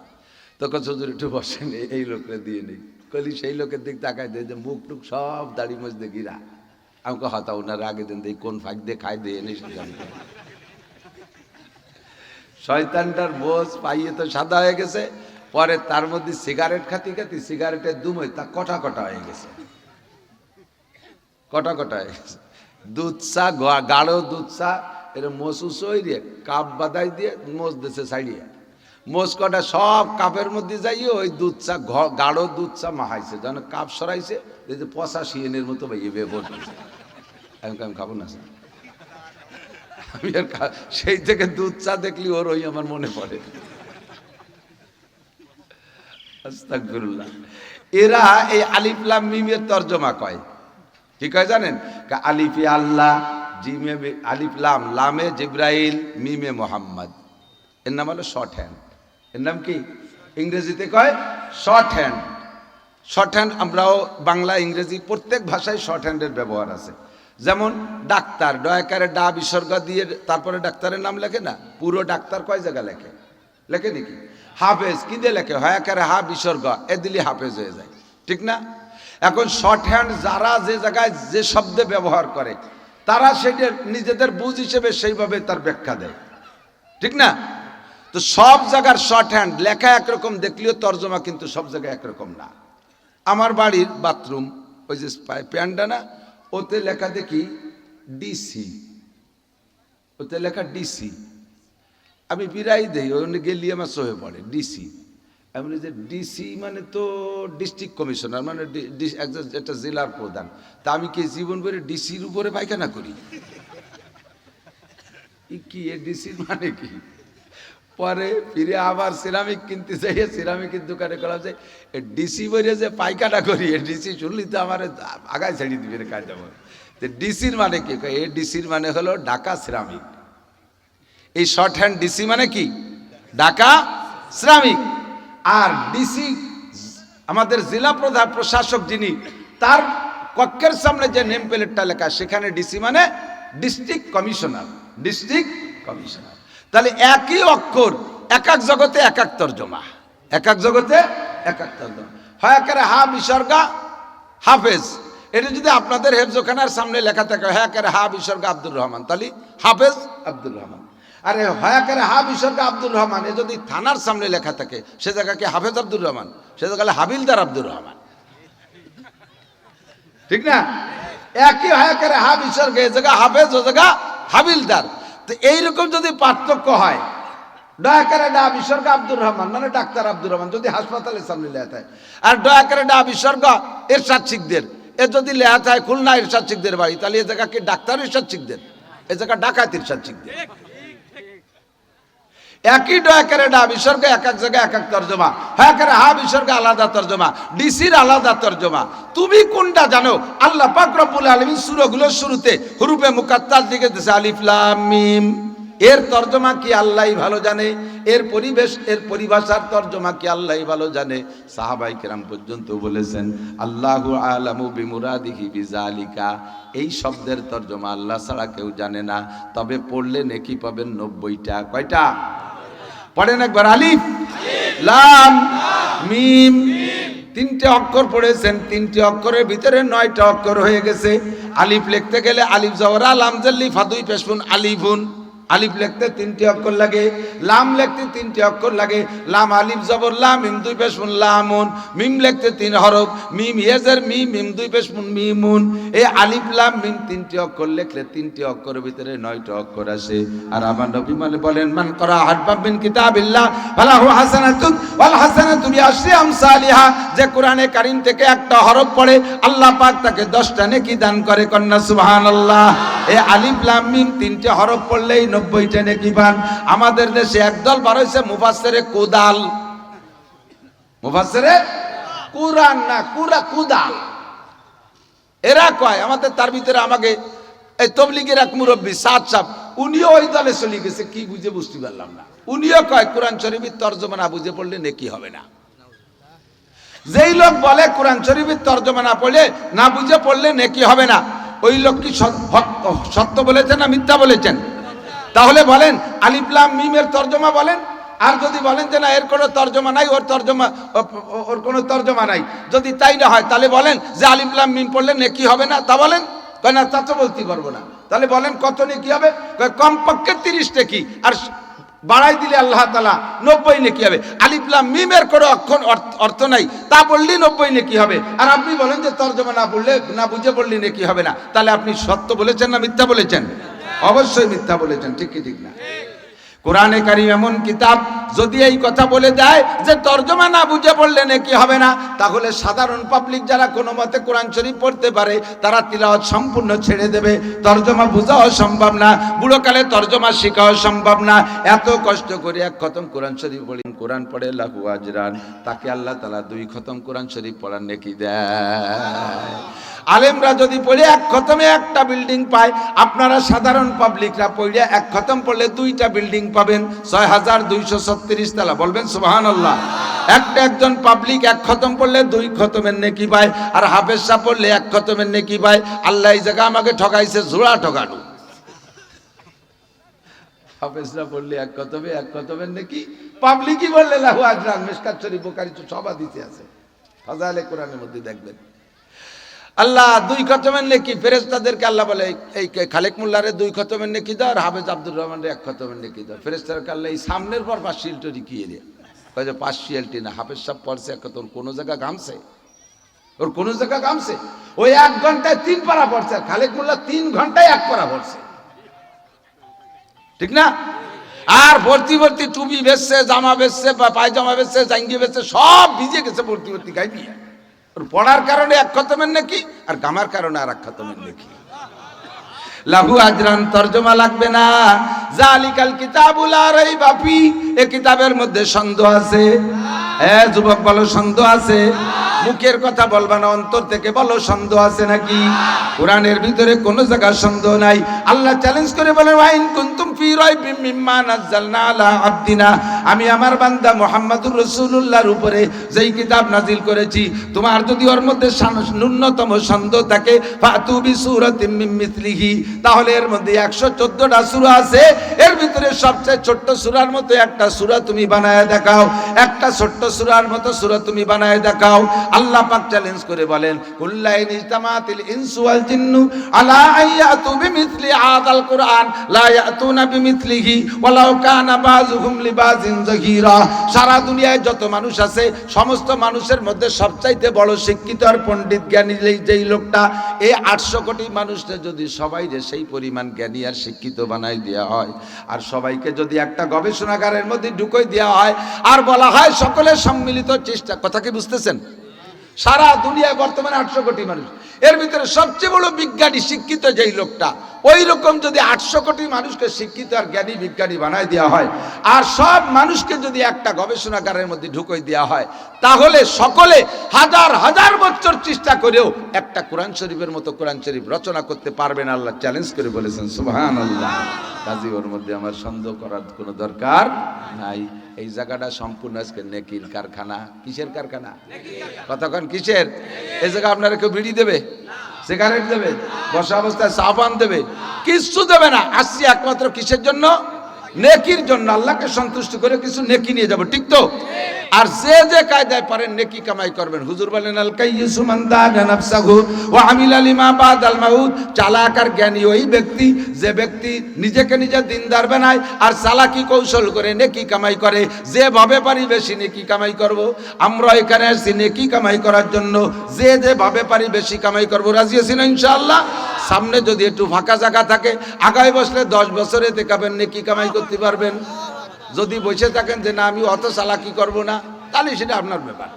তখন হুজুর একটু বসেন, এই লোকরে দিয়ে নেই। কলি সেই লোকের দিক তাকাই দেয় যে মুখ টুক সব দাড়ি মোজ দিয়ে গিরা। আমাকে হতা ওনার আগে দেন দিয়ে কোন ফাঁক দিয়ে খাই দিয়ে এনে শয়তানটার বোঝ পাইয়ে তো সাদা হয়ে গেছে। পরে তার মধ্যে সিগারেট খাতি খাতি সিগারেটের দুমই তা কটা কটা হয়ে গেছে, কটা কটা হয়ে গেছে। দুধ চা, গাঢ় দুধ চা এর মসুস দিয়ে কাপ বাদাই দিয়ে মোজ দিয়েছে ছাড়িয়ে। মোজ কটা সব কাপের মধ্যে যাইয়ে ওই দুধ চা, গাঢ় দুধ চা মাহাইছে। যেন কাপ সরাইছে, এই যে পচা শিয়েনের মতো ভাইয়ে বেবর। আমি খাবো না স্যার। আমি আর সেই থেকে দুধ চা দেখলি ওর ওই আমার মনে পড়ে। আস্তাগফিরুল্লাহ। এরা এই আলিফ লাম মিমের তরজমা কয়, কি কয় জানেন? আলিফে আল্লাহ, জিমে আলিফ লাম, লামে জিব্রাইল, মিমে মোহাম্মদ। এর নাম হলো শর্ট হ্যান্ড। এর নাম কি? ইংরেজিতে কয় শর্ট হ্যান্ড। শর্ট হ্যান্ড আমরাও বাংলা ইংরেজি প্রত্যেক ভাষায় শর্ট হ্যান্ডের ব্যবহার আছে। যেমন ডাক্তার, দয়াকারে ডা বিসর্গ দিয়ে তারপরে ডাক্তারের নাম লেখে না, পুরো ডাক্তার কয় জায়গা লেখে, লেখে নাকি? হাফেজ কি দিয়ে লেখে? হয়াকারে হা বিসর্গ এ দিলে হাফেজ হয়ে যায়, ঠিক না? এখন শর্ট হ্যান্ড যারা যে জায়গায় যে শব্দে ব্যবহার করে তারা সেটা নিজেদের বুঝ হিসেবে সেইভাবে তার ব্যাখ্যা দেয়, ঠিক না? তো সব জায়গার শর্ট হ্যান্ড লেখা একরকম দেখলেও তর্জমা কিন্তু সব জায়গায় একরকম না। আমার বাড়ির বাথরুম ওই যে প্যান্ডা না, ওতে লেখা দেখি ডিসি, ওতে লেখা ডিসি। আমি বিরাই দেই, ওখানে গেলি আমার চোখে পড়ে ডিসি। এমনি যে ডিসি মানে তো ডিস্ট্রিক্ট কমিশনার, মানে একটা জেলার প্রধান। তা আমি কি জীবন করে ডিসির উপরে পায়খানা করি? কি এ ডিসির মানে কি? পরে ফিরে আবার সিরামিক কিনতে যাই, সিরামিকের দোকানে করা যায় ডিসি বলে যে পায়খানা করি, এ ডিসি শুনলি তো আমার আগায় ছেড়ে দিবে কাজটা। ডিসির মানে কি? এ ডিসির মানে হলো ঢাকা সিরামিক। এই শর্ট হ্যান্ড ডিসি মানে কি? ঢাকা সিরামিক। আর ডিসি আমাদের জেলা প্রধান প্রশাসক যিনি, তার কক্ষের সামনে যে নেম প্লেটটা লেখা সেখানে ডিসি মানে ডিস্ট্রিক্ট কমিশনার, ডিস্ট্রিক্ট কমিশনার। তাহলে একই অক্ষর এক এক জগতে এক এক তর্জমা, এক এক জগতে এক এক তর্জমা হয়। একেবারে হা বিসর্গা হাফেজ, এটা যদি আপনাদের হেফজখানার সামনে লেখা থাকে হয় একেবারে হা বিসর্গা আব্দুর রহমান, তাহলে হাফেজ আব্দুর রহমান। আরে হয় একেবারে হা বিসর্গা আব্দুর রহমান, এ যদি থানার সামনে লেখা থাকে সে জায়গাকে হাফেজ আব্দুর রহমান, সে জায়গায় হাবিলদার আব্দুর রহমান, ঠিক না? একই হয় একেবারে হা বিসর্গা, এ জায়গা হাফেজ, ও জায়গা হাবিলদার। তো এইরকম যদি পার্থক্য হয়, ডয়াকারে ডা বিসর্গ আব্দুর রহমান মানে ডাক্তার আব্দুর রহমান যদি হাসপাতালের সামনে লেখা থাকে, আর ডয়াকারে ডা বিসর্গ এরশাদ শিকদের, এ যদি লেখা থাকে খুলনা এরশাদ শিকদের বাড়ি, তাহলে এ জায়গা কি ডাক্তার এরশাদ শিকদের, এ জায়গা ডাকাত এরশাদ শিকদের। একই ডয়াকারে ডা বিসর্গ এক এক জায়গায় এক এক তর্জমা, হ্যাকারে হা বিসর্গ আলাদা তর্জমা, ডিসির আলাদা তর্জমা। তুমি কোনটা জানো? আল্লাহ পাক রব্বুল আলামিন সূরাগুলোর শুরুতে হুরুফে মুকাত্তার দিকে দিয়েছে আলিফ লাম মিম। এর তর্জমা কি আল্লাহই ভালো জানে, এর পরিবেশ এর পরিভাষার তর্জমা কি আল্লাহই ভালো জানে। সাহাবায়ে কেরাম পর্যন্ত বলেছেন আল্লাহু আলামু বিমুরাদিহি বিযালিকা, এই শব্দের তর্জমা আল্লাহ ছাড়া কেউ জানে না, তবে পড়লে নেকি পাবেন 90টা। কয়টা পড়েন একবার? আলিফ লাম মিম, তিনটে অক্ষর পড়েছেন, তিনটে অক্ষরের ভিতরে 9টা অক্ষর হয়ে গেছে। আলিফ লিখতে গেলে আলিফ জবর লাম জাল্লি ফাদুই পেশফুন আলিফুন, আলিফ লিখতে 3টে অক্ষর লাগে, লাম লিখতে 3টে অক্ষর লাগে, লাম আলিফ জবর লাম মিম দুই পেশ মুন লামুন, মিম লিখতে 3 হরফ, মিম ইয়াজের মিম মিম দুই পেশ মুন মিমুন। এই আলিফ লাম মিম 3টে অক্ষর লিখলে 3টে অক্ষরের ভিতরে 9টা অক্ষর আসে। আর আমার নবী মানে বলেন মান করা হারফাম মিন কিতাবিল্লাহ ফালাহু হাসানাতুন ওয়াল হাসানাতু বিআশরি আমসালিহা, যে কোরআনে কারীম থেকে একটা হরফ পড়ে আল্লাহ পাক তাকে 10টা নেকি দান করে। কন্যা সুবহানাল্লাহ। এই আলিফ লাম মিম 3টে হরফ পড়লেই 90টা নেকি পান। আমাদের দেশে একদল বার হইছে মুফাসসিরে কোদাল, মুফাসসিরে কুরআন না কুদাল, এরা কয় আমাদের, তার ভিতরে আমাকে এই তবলিগের এক মুরব্বী সাদ সাহেব, উনিও ওই দলে চলে গেছে, কি বুঝে বুঝতে পারলাম না। উনিও কয় কোরআন শরীফের তর্জমা না বুঝে পড়লে নেকি হবে না। যেই লোক বলে কোরআন শরীফের তর্জমা না পড়লে না বুঝে পড়লে নেকি হবে না, ওই লোক কি সত্য বলেছেন না মিথ্যা বলেছেন? তাহলে বলেন আলিফ লাম মিমের তর্জমা বলেন। আর যদি বলেন যে না এর কোনো তর্জমা নাই, ওর কোনো তর্জমা নাই, যদি তাই না হয় তাহলে বলেন যে আলিফ লাম মিম পড়লে নেকি হবে না, তা বলেন। কয় না তা তো বলতে পারবো না। তাহলে বলেন কত নেকি হবে? কমপক্ষে 30 নেকি, আর বাড়াই দিলে আল্লাহ তাআলা 90 নেকি হবে। আলিফ লাম মিমের কোনো অর্থ নাই, তা বললেই 90 নেকি হবে। আর আপনি বলেন যে তর্জমা না পড়লে না বুঝে পড়লে নেকি হবে না, তাহলে আপনি সত্য বলেছেন না মিথ্যা বলেছেন? অবশ্যই মিথ্যা বলেছেন, ঠিক কি ঠিক না? কোরআনে কারীম এমন কিতাব যদি এই কথা বলে দেয় যে তর্জমা না বুঝে পড়লে নেকি হবে না, তাহলে সাধারণ পাবলিক যারা কোনো মতে কোরআন শরীফ পড়তে পারে তারা তিলাওয়াত সম্পূর্ণ ছেড়ে দেবে। তর্জমা বোঝাও সম্ভব না, বুড়োকালে তর্জমা শেখাও সম্ভব না। এত কষ্ট করে এক খতম কোরআন শরীফ পড়ি, কোরআন পড়ে লাহু আজরান, তাকে আল্লাহ তাআলা 2 খতম কোরআন শরীফ পড়ার নেকি দেয়। আলেমরা যদি পড়ে এক খতমে একটা বিল্ডিং পায়, আপনারা সাধারণ পাবলিকরা পড়ে এক খতম পড়লে 2টা বিল্ডিং পাবেন, 6236 তালা। বলবেন সুবহানাল্লাহ। একজন পাবলিক এক খতম পড়লে 2 খতমের নেকি পায়, আর হাফেজ সাহেব পড়লে 1 খতমের নেকি পায়। আল্লাহ এই জায়গা আমাকে ঠকাইছে, জোড়া ঠকানো। হাফেজরা পড়লে 1 খতমের নেকি, পাবলিকই বললে লাহু আজরান। মিশকাত শরীফ, বুখারী সব হাদিসে আছে, ফাজাইলে কোরআনের মধ্যে দেখবেন। আল্লাহ 2 খতমের নেকি ফেরেশতাদেরকে আল্লাহ বলে এই খালেক মোল্লারে 2 খতমের নেকি দাও আর হাফেজ আব্দুর রহমানের 1 খতমের নেকি দাও। ফেরেশতাদেরকে আল্লাহ এই সামনের পর 5 শিলটরি কি এর কয় যে 5 শিলটি না, হাফেজ সাহেব পড়ছে 1 খতম, কোন জায়গা গামছে ওর, কোন জায়গা গামছে ওই 1 ঘন্টায় 3 পারা পড়ছে, আর খালেক মোল্লা 3 ঘন্টায় 1 পারা পড়ছে, ঠিক না? আর ভর্তি ভর্তি টুপি বেচছে, জামা বেচছে, পায়জামা বেচছে, জাঙ্গি বেচছে, সব ভিজে গেছে ভর্তি ভর্তি গাই দিয়ে। ওর পড়ার কারণে 1 খতমের নাকি আর গামার কারণে আর 1 খতমের নাকি। লাহু আজরান তরজমা লাগবে না। জালিকাল কিতাবুল লা রাইবা ফি, এই কিতাবের মধ্যে সন্দেহ আছে। যুবক বলো সন্দেহ আছে। মুখের কথা বলবা না, অন্তর থেকে বলো সন্দেহ আছে নাকি? কোরআনের ভিতরে কোন জায়গা সন্দেহ নাই। আল্লাহ চ্যালেঞ্জ করে বলেন ওয়াইন কুনতুম ফি রাইবিম মিম্মা নাযালনা আলা আবদিনা, আমি আমার বান্দা মুহাম্মদুর রাসূলুল্লাহর উপরে যেই কিতাব নাজিল করেছি, তোমার যদি ওর মধ্যে ন্যূনতম সন্দেহ থাকে, ফাতু বিসূরাতিম মিন মিসলিহি, তাহলে এর মধ্যে 114টা সূরা আছে, এর ভিতরে সবচেয়ে ছোট্ট সূরার মতো একটা সূরা তুমি বানায় দেখাও, একটা ছোট্ট সূরার মতো সূরা তুমি বানায় দেখাও। আল্লাহ পাক চ্যালেঞ্জ করে বলেন কুল্লাইন ইজতামাতিল ইনসু ওয়াল জিন্নু আলা আইয়াতু বিমিসলি হাযাল কুরআন লা ইয়াতুনা বিমিসলিহি ওয়ালাউ কানা বাযুহুম লিবাযিন যাহিরা। সারা দুনিয়ায় যত মানুষ আছে, সমস্ত মানুষের মধ্যে সবচাইতে বড় শিক্ষিত আর পণ্ডিত জ্ঞানী যেই লোকটা, এই 800 কোটি মানুষকে যদি সবাই সেই পরিমাণ জ্ঞানী আর শিক্ষিত বানাই দেওয়া হয়, আর সবাইকে যদি একটা গবেষণাগারের মধ্যে ঢুকিয়ে দেওয়া হয়, আর বলা হয় সকলের সম্মিলিত চেষ্টা, কথা কি বুঝতেছেন? সারা দুনিয়ায় বর্তমানে 800 কোটি মানুষ, এর ভিতরে সবচেয়ে বড় বিজ্ঞানী শিক্ষিত যেই লোকটা, ওই রকম যদি 800 কোটি মানুষকে শিক্ষিত আর জ্ঞানী বিজ্ঞানী বানায় দেওয়া হয়, আর সব মানুষকে যদি একটা গবেষণাগারের মধ্যে ঢুকিয়ে দেওয়া হয়, তাহলে সকলে হাজার হাজার বছর চেষ্টা করেও একটা কোরআন শরীফের মতো কোরআন শরীফ রচনা করতে পারবেন। আল্লাহ চ্যালেঞ্জ করে বলেছেন সুবহানাল্লাহ। কাজী ওর মধ্যে আমার সন্দেহ করার কোনো দরকার নাই। এই জায়গাটা সম্পূর্ণ আজকে নেকির কারখানা। কিসের কারখানা? কতক্ষণ কিসের? এই জায়গা আপনারা কেউ বিড়ি দেবে, সিগারেট দেবে, বসা অবস্থায় চা পান দেবে? কিচ্ছু দেবে না। আসছি একমাত্র কিসের জন্য? নেকির জন্য। আল্লাহকে সন্তুষ্ট করে কিছু নেকি নিয়ে যাব, ঠিক তো? আর যে যে কায়দায় পারেন নেকি কামাই করবেন। হুজুর বলেন আল কাইয়িসু মান দানা নাফসাহু ওয়া আমিলা লিমা বাদাল মাউত। চালাক আর জ্ঞানী ওই ব্যক্তি যে ব্যক্তি নিজেকে নিজে দিনদার বানায় আর চালাকি কৌশল করে নেকি কামাই করে। যেভাবে পারি বেশি নেকি কামাই করব। আমরা এখানে আসছি নেকি কামাই করার জন্য। যে যেভাবে পারি বেশি কামাই করব। রাজি আছি না ইনশাআল্লাহ? সামনে যদি একটু ফাঁকা জায়গা থাকে, আগায় বসলে 10 বছরে দেখাবেন নেকি কামাই করতে পারবেন। যদি বসে থাকেন যে না আমি অত চালাকি করব না, তাহলে সেটা আপনার ব্যাপার।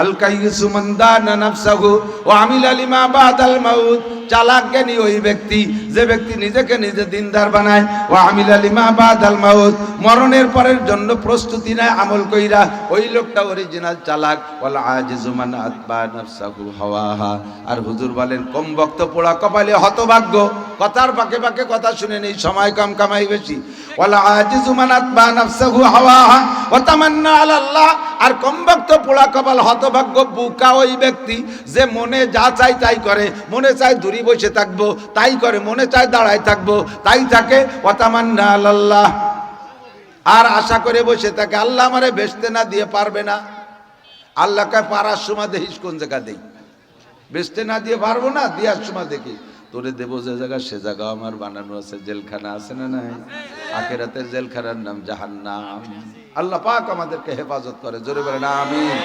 আল কাইয়িসু মান দানা নাফসাহু ওয়া আমিলা লিমা বাদাল মাউত। চালাক জ্ঞানী ওই ব্যক্তি যে ব্যক্তি নিজেকে নিজে দিনদার বানায়, ওয়া আমিলা লিমা বাদাল মাউত, মরণের পরের জন্য প্রস্তুতি নেয় আমল কইরা, ওই লোকটা অরিজিনাল চালাক। ওয়াল আজিজু মান আতবা নাফসাহু হাওয়াহা। আর হুজুর বলেন কম বক্ত পোড়া কপালে হতভাগ্য। কথার পাকে পাকে কথা শুনে নেই, সময় কম কামাই বেশি। ওয়াল আজিজু মান আতবা নাফসাহু হাওয়াহা ওয়া তামান্না আলাল্লাহ। আর কম বক্ত পোড়া কপাল হতভাগ্য বুকা ওই ব্যক্তি যে মনে যা চাই তাই করে। মনে চায় দূরে বসে থাকবো তাই করে, মনে চায় দাঁড়ায় থাকবো তাই থাকে। ওয়া তামান্না আলাল্লাহ। আর আশা করে বসে থাকে আল্লাহ আমারে বেচতে না দিয়ে পারবে না। আল্লাহকে পারার সময় দেখিস কোন জায়গা দেই, বেচতে না দিয়ে পারবো না, দেওয়ার সময় দেখি তোরে দেবো যে জায়গা, সে জায়গা আমার বানানো আছে, জেলখানা আছে না নাই? আখিরাতের জেলখানার নাম জাহান্নাম। আল্লাহ পাক আমাদেরকে হেফাজত করে, জোরে বলেন আমিন।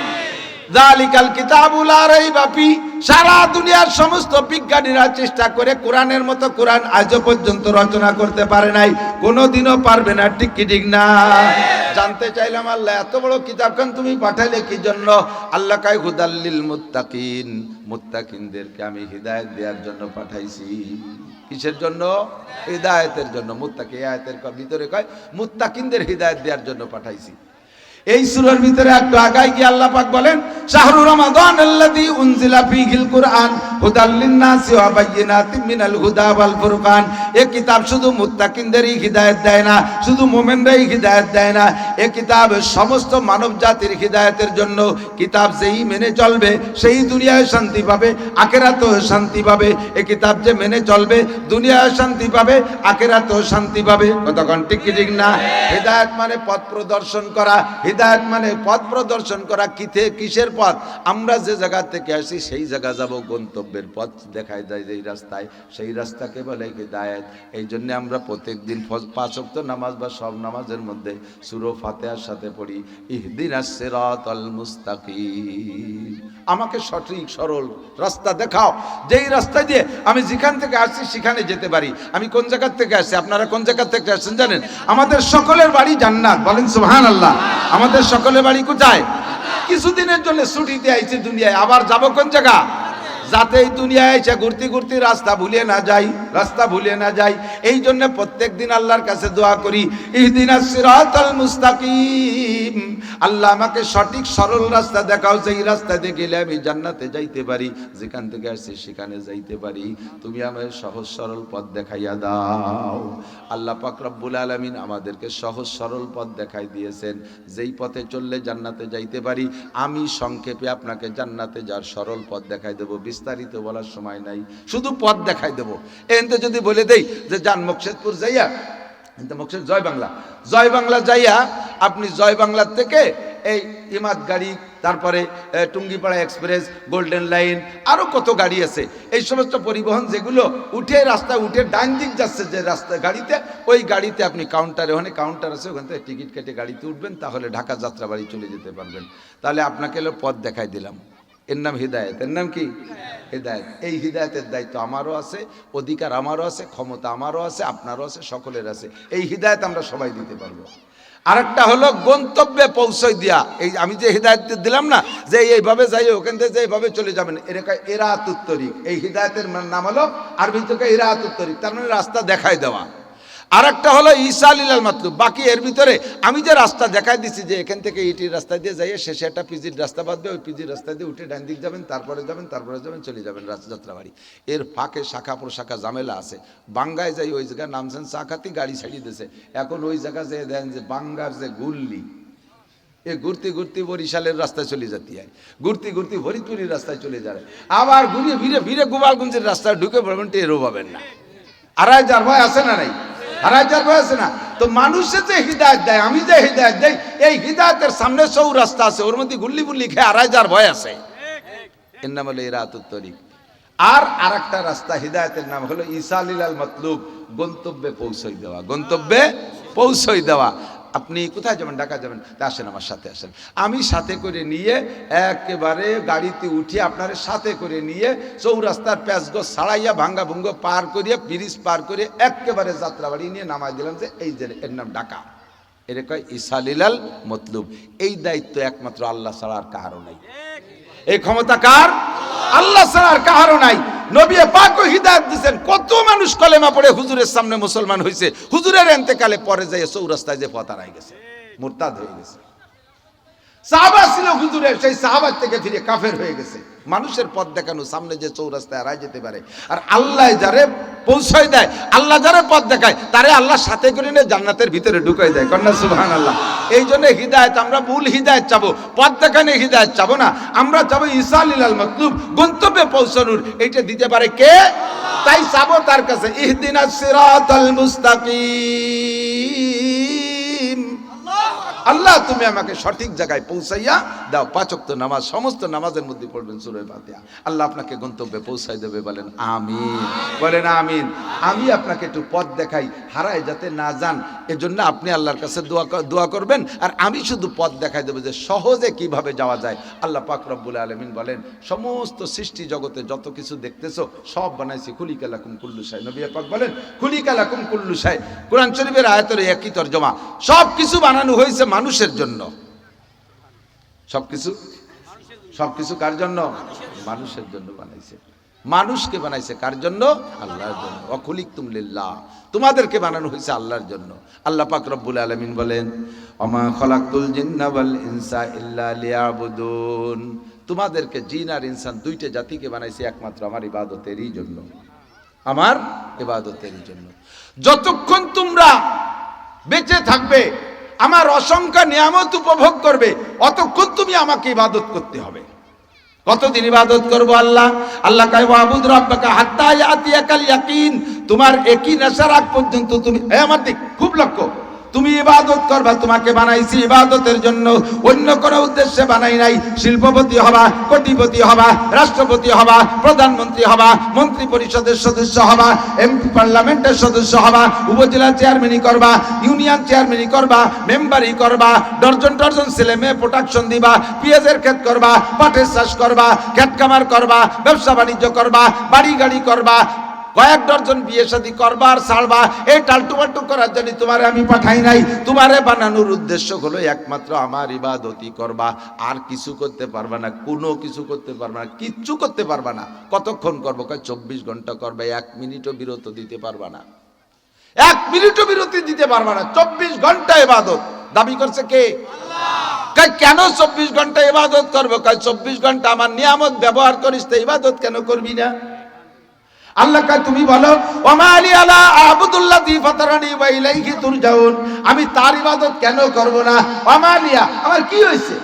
যালিকাল কিতাবু লা রাইবা ফি। সারা দুনিয়ার সমস্ত বিজ্ঞানীরা চেষ্টা করে কোরআনের মতো কোরআন আজও পর্যন্ত রচনা করতে পারে নাই, কোনোদিনও পারবে না, ঠিক কি ঠিক না? জানতে চাইলাম আল্লাহ এত বড় কিতাবখান তুমি পাঠাইলে কি জন্য? আল্লাহ কয় হুদাল্লিল মুত্তাকিন, মুত্তাকিনদেরকে আমি হিদায়াত দেওয়ার জন্য পাঠাইছি। কিসের জন্য? হিদায়াতের জন্য। মুত্তাকি আয়াতের ভিতরে কয় মুত্তাকিনদের হিদায়াত দেওয়ার জন্য পাঠাইছি। এই সূরার ভিতরে একটু আগায় গিয়ে আল্লাহ পাক বলেন শাহরু রমাদান আল্লাযী উনজিলা ফীহিল কুরআন হুদাল লিন-নাসি ওয়া বায়্যিনাতিম মিনাল হুদা ওয়াল ফুরকান। এই কিতাব শুধু মুত্তাকিনদেরই হিদায়াত দেয় না, শুধু মুমিনদেরই হিদায়াত দেয় না, এ কিতাব সমস্ত মানব জাতির হিদায়াতের জন্য। কিতাব যেই মেনে চলবে সেই দুনিয়ায় শান্তি পাবে, আখিরাতেও শান্তি পাবে। এ কিতাব যে মেনে চলবে দুনিয়ায় শান্তি পাবে, আখিরাতেও শান্তি পাবে। কতক্ষণ ঠিক কি ঠিক না? হিদায়াত মানে পথ প্রদর্শন করা। হিদায়াত মানে পথ প্রদর্শন করা। কিসের পথ? আমরা যে জায়গা থেকে আসি সেই জায়গা যাব, গন্তব্যের পথ দেখায় যায় যেই রাস্তায়, সেই রাস্তাকে বলে হিদায়াত। এই জন্য আমরা প্রত্যেকদিন 5 ওয়াক্ত নামাজ বা সব নামাজের মধ্যে সূরা ফাতিহার সাথে পড়ি ইহদিনাস সিরাতাল মুস্তাকিম। আমাকে সঠিক সরল রাস্তা দেখাও, যেই রাস্তা দিয়ে আমি যেখান থেকে আসছি সেখানে যেতে পারি। আমি কোন জায়গা থেকে আসছি, আপনারা কোন জায়গা থেকে আসছেন জানেন? আমাদের সকলের বাড়ি জান্নাত, বলেন সুবহানাল্লাহ। আমাদের সকলের বাড়ি কোথায়? কিছুদিনের জন্য ছুটিতে আইছি দুনিয়ায়, আবার যাব কোন জায়গা? যাতে এই দুনিয়ায় এসে ঘুরতে ঘুরতে রাস্তা ভুলে না যাই, রাস্তা ভুলে না যাই। এই জন্য প্রত্যেক দিন আল্লাহর কাছে দোয়া করি ইহদিনাস সিরাতাল মুস্তাকিম। আল্লাহ আমাকে সঠিক সরল রাস্তা দেখাও, যেই রাস্তা দিয়ে গেলে আমি জান্নাতে যাইতে পারি, যেখান থেকে আসছি সেখানে যাইতে পারি। তুমি আমাকে সহজ সরল পথ দেখাইয়া দাও। আল্লাহ পাক রব্বুল আলামিন আমাদেরকে সহজ সরল পথ দেখাই দিয়েছেন, যেই পথে চললে জান্নাতে যাইতে পারি। আমি সংক্ষেপে আপনাকে জান্নাতে যাওয়ার সরল পথ দেখাই দেবো, বিস্তারিত বলার সময় নাই, শুধু পথ দেখাই দেবো। এতে যদি বলে দেই যে যান মকসেদপুর যাইয়া, মকসেদ জয় বাংলা, জয় বাংলা যাইয়া আপনি জয় বাংলার থেকে এই ইমাদ গাড়ি, তারপরে টুঙ্গিপাড়া এক্সপ্রেস, গোল্ডেন লাইন, আরও কত গাড়ি আছে, এই সমস্ত পরিবহন যেগুলো উঠে রাস্তায় উঠে ডান দিক যাচ্ছে যে রাস্তা গাড়িতে, ওই গাড়িতে আপনি কাউন্টারে, ওখানে কাউন্টার আছে, ওখান থেকে টিকিট কেটে গাড়িতে উঠবেন, তাহলে ঢাকা যাত্রাবাড়ি চলে যেতে পারবেন। তাহলে আপনাকে হলো পথ দেখাই দিলাম। এর নাম হিদায়াত। এর নাম কি? হিদায়াত। এই হিদায়াতের দায়িত্ব আমারও আছে, অধিকার আমারও আছে, ক্ষমতা আমারও আছে, আপনারও আছে, সকলের আছে। এই হিদায়াত আমরা সবাই দিতে পারবো। আরেকটা হলো গন্তব্যে পৌঁছাই দেওয়া। এই আমি যে হিদায়াত দিলাম না যে এইভাবে যাই, ওখান থেকে যে এইভাবে চলে যাবেন, এরকম ইরাতুত তরিক। এই হিদায়াতের নাম হলো আরবি থেকে ইরাতুত তরিক, তার মানে রাস্তা দেখাই দেওয়া। আর একটা হলো ইসালিলাল মাতলুব। বাকি এর ভিতরে আমি যে রাস্তা দেখাই দিচ্ছি যে এখান থেকে ইটির রাস্তা দিয়ে যাইয়ে শেষে একটা পিজির রাস্তা বাঁধবে, ওই পিজির রাস্তা দিয়ে উঠে ডান দিক যাবেন, তারপরে যাবেন, চলে যাবেন যাত্রাবাড়ি। এর ফাঁকে শাখা প্রশাখা ঝামেলা আছে। বাঙ্গায় যাই, ওই জায়গায় নামছেন চা খাতি, গাড়ি ছাড়িয়ে দিয়েছে। এখন ওই জায়গা যে দেন যে বাঙ্গার যে গুল্লি, এ ঘুরতে ঘুরতে বরিশালের রাস্তায় চলে যেতে হয়, ঘুরতে ঘুরতে ফরিদপুরের রাস্তায় চলে যায়, আবার ঘুরে ফিরে ফিরে গোপালগঞ্জের রাস্তায় ঢুকে পড়বেন, টেরও পাবেন না। আড়াই যার ভয় আছে না নাই? হারাইজার হয়েছে না? তো মানুষের যে হিদায়ত দেয়, আমি যে হিদায়ত দেই, এই হিদায়তের সামনে সৌ রাস্তা আছে, ওর মধ্যে গুল্লি গুল্লি খেয়ে হারাইজার ভয় আছে। এর নাম হলো ইরাতুত তরিক। আর আরেকটা রাস্তা হিদায়তের নাম হলো ইসালিলাল মাতলুব, গন্তব্যে পৌঁছাই দেওয়া। গন্তব্যে পৌঁছাই দেওয়া। আপনি কোথায় যাবেন? ঢাকা যাবেন, তা আসেন আমার সাথে আসেন। আমি সাথে করে নিয়ে একেবারে গাড়িতে উঠিয়ে আপনার সাথে করে নিয়ে চৌরাস্তার প্যাঁচগো ছাড়াইয়া ভাঙ্গা ভুঙ্গ পার করিয়ে ব্রিজ পার করে একেবারে যাত্রাবাড়ি নিয়ে নামাই দিলাম যে এই যে এর নাম ঢাকা। এর কয় ইসালিলাল মতলুব। এই দায়িত্ব একমাত্র আল্লাহ ছাড়া আর কারও নাই। এই ক্ষমতা কার? আল্লাহ ছাড়া আর কারও নাই। নবী পাকও হিদায়াত দিয়েছেন। কত মানুষ কলেমা পড়ে হুজুরের সামনে মুসলমান হয়েছে, হুজুরের এন্তেকালে পরে যায় চৌরাস্তায় যে পথ হারাই গেছে, মুরতাদ হয়ে গেছে। সাহাবা ছিল হুজুরের, সেই সাহাবার থেকে ফিরে কাফের হয়ে গেছে। মানুষের পথ দেখানো সামনে যে চৌরাস্তায় হারাই যেতে পারে, আর আল্লাহ যারে পৌঁছায় দেয়, আল্লাহ যারে পথ দেখায়, তারে আল্লাহ সাথে করে নিয়ে জান্নাতের ভিতরে ঢুকাই দেয়। কন্যা সুবহানাল্লাহ। এই জন্য হিদায়ত, আমরা ভুল হিদায়ত চাবো, পথ দেখানো হিদায়ত চাবো না। আমরা চাবো ইসালিলাল মাতলুব, গন্তব্যে পৌঁছানোর। এইটা দিতে পারে কে? তাই চাবো তার কাছে ইহদিনাস সিরাতাল মুস্তাকিম। আল্লাহ তুমি আমাকে সঠিক জায়গায় পৌঁছাইয়া দাও। 5 ওয়াক্ত নামাজ সমস্ত নামাজের মধ্যে পড়বেন সূরা ফাতিহা। আল্লাহ আপনাকে গন্তব্যে পৌঁছাই দেবে, বলেন আমিন, বলেন আমিন। আমি আপনাকে একটু পথ দেখাই, হারায় যাতে না যান, এজন্য আপনি আল্লাহর কাছে দোয়া করবেন, আর আমি শুধু পথ দেখাই দেবো যে সহজে কিভাবে যাওয়া যায়। আল্লাহ পাক রব্বুল আলামিন বলেন, সমস্ত সৃষ্টি জগতে যত কিছু দেখতেছো সব বানাইছি খুলিকা লাকুম কুল্লু শাই। নবী পাক বলেন খুলিকা লাকুম কুল্লু শাই। কোরআন শরীফের আয়াতের একই তরজমা। সব কিছু বানানো হয়েছে মানুষের জন্য। সবকিছু কার জন্য? মানুষের জন্য বানাইছে। মানুষকে বানাইছে কার জন্য? আল্লাহর জন্য। ওয়াখুলিকতুম লিল্লাহ, তোমাদেরকে বানানো হয়েছে আল্লাহর জন্য। আল্লাহ পাক রব্বুল আলামিন বলেন ওমা খলাকতুল জিন্না ওয়াল ইনসা ইল্লা লিয়াবুদুন, তোমাদেরকে জিন আর ইনসান দুইটা জাতিকে বানাইছে একমাত্র আমার ইবাদতেরই জন্য, আমার ইবাদতেরই জন্য। যতক্ষণ তোমরা বেঁচে থাকবে আমার অসংখ্য নিয়ামত উপভোগ করবে, অতক্ষণ তুমি আমাকে ইবাদত করতে হবে। কতদিন ইবাদত করবো? আল্লাহ আল্লাহ কয় ওয়াবুদ রাব্বাকা হাত্তা ইয়াতিয়াকাল ইয়াকিন, তোমার ইয়াকিন আসার আগ পর্যন্ত তুমি, আমার দিক খুব লক্ষ্য, তুমি ইবাদত করবা। তোমাকে বানাইছি ইবাদতের জন্য, অন্য কোনো উদ্দেশ্যে বানাই নাই। শিল্পপতি হবা, কোটিপতি হবা, রাষ্ট্রপতি হবা, প্রধানমন্ত্রী হবা, মন্ত্রী পরিষদের সদস্য হবা, এমপি পার্লামেন্টের সদস্য হবা, উপজেলা চেয়ারম্যানই করবা, ইউনিয়ন চেয়ারম্যানই করবা, মেম্বারই করবা, ডর্জন ডর্জন ছেলে মেয়ে প্রোটেকশন দিবা, পেঁয়াজের ক্ষেত করবা, পাটের চাষ করবা, ক্ষেত কামার করবা, ব্যবসা বাণিজ্য করবা, বাড়ি গাড়ি করবা, কয়েক ডজন বিয়ে শাদী করবার ছাড়বা। এই টালটুমাটু করার জন্য তোমারে আমি পাঠাই নাই। তোমারে বানানোর উদ্দেশ্য হলো একমাত্র আমার ইবাদতই করবা, আর কিছু করতে পারবা না, কোনো কিছু করতে পারবা না, কিচ্ছু করতে পারবা না। কতক্ষণ করবো? 24 ঘন্টা করবে, 1 মিনিটও বিরত দিতে পারবা না, 1 মিনিটও বিরতি দিতে পারবা না। 24 ঘন্টা ইবাদত দাবি করছে কে? আল্লাহ। কেন 24 ঘন্টা ইবাদত করবো? 24 ঘন্টা আমার নিয়ামত ব্যবহার করিস, তো ইবাদত কেন করবি না? আল্লাহ কয় তুমি বলো ওমা আলি আলা আবুদুল্লাযী ফাতারানি ওয়া ইলাইহি তুরজাউন, আমি তার ইবাদত কেন করব না? ওমা আলিয়া, আমার কি হয়েছে?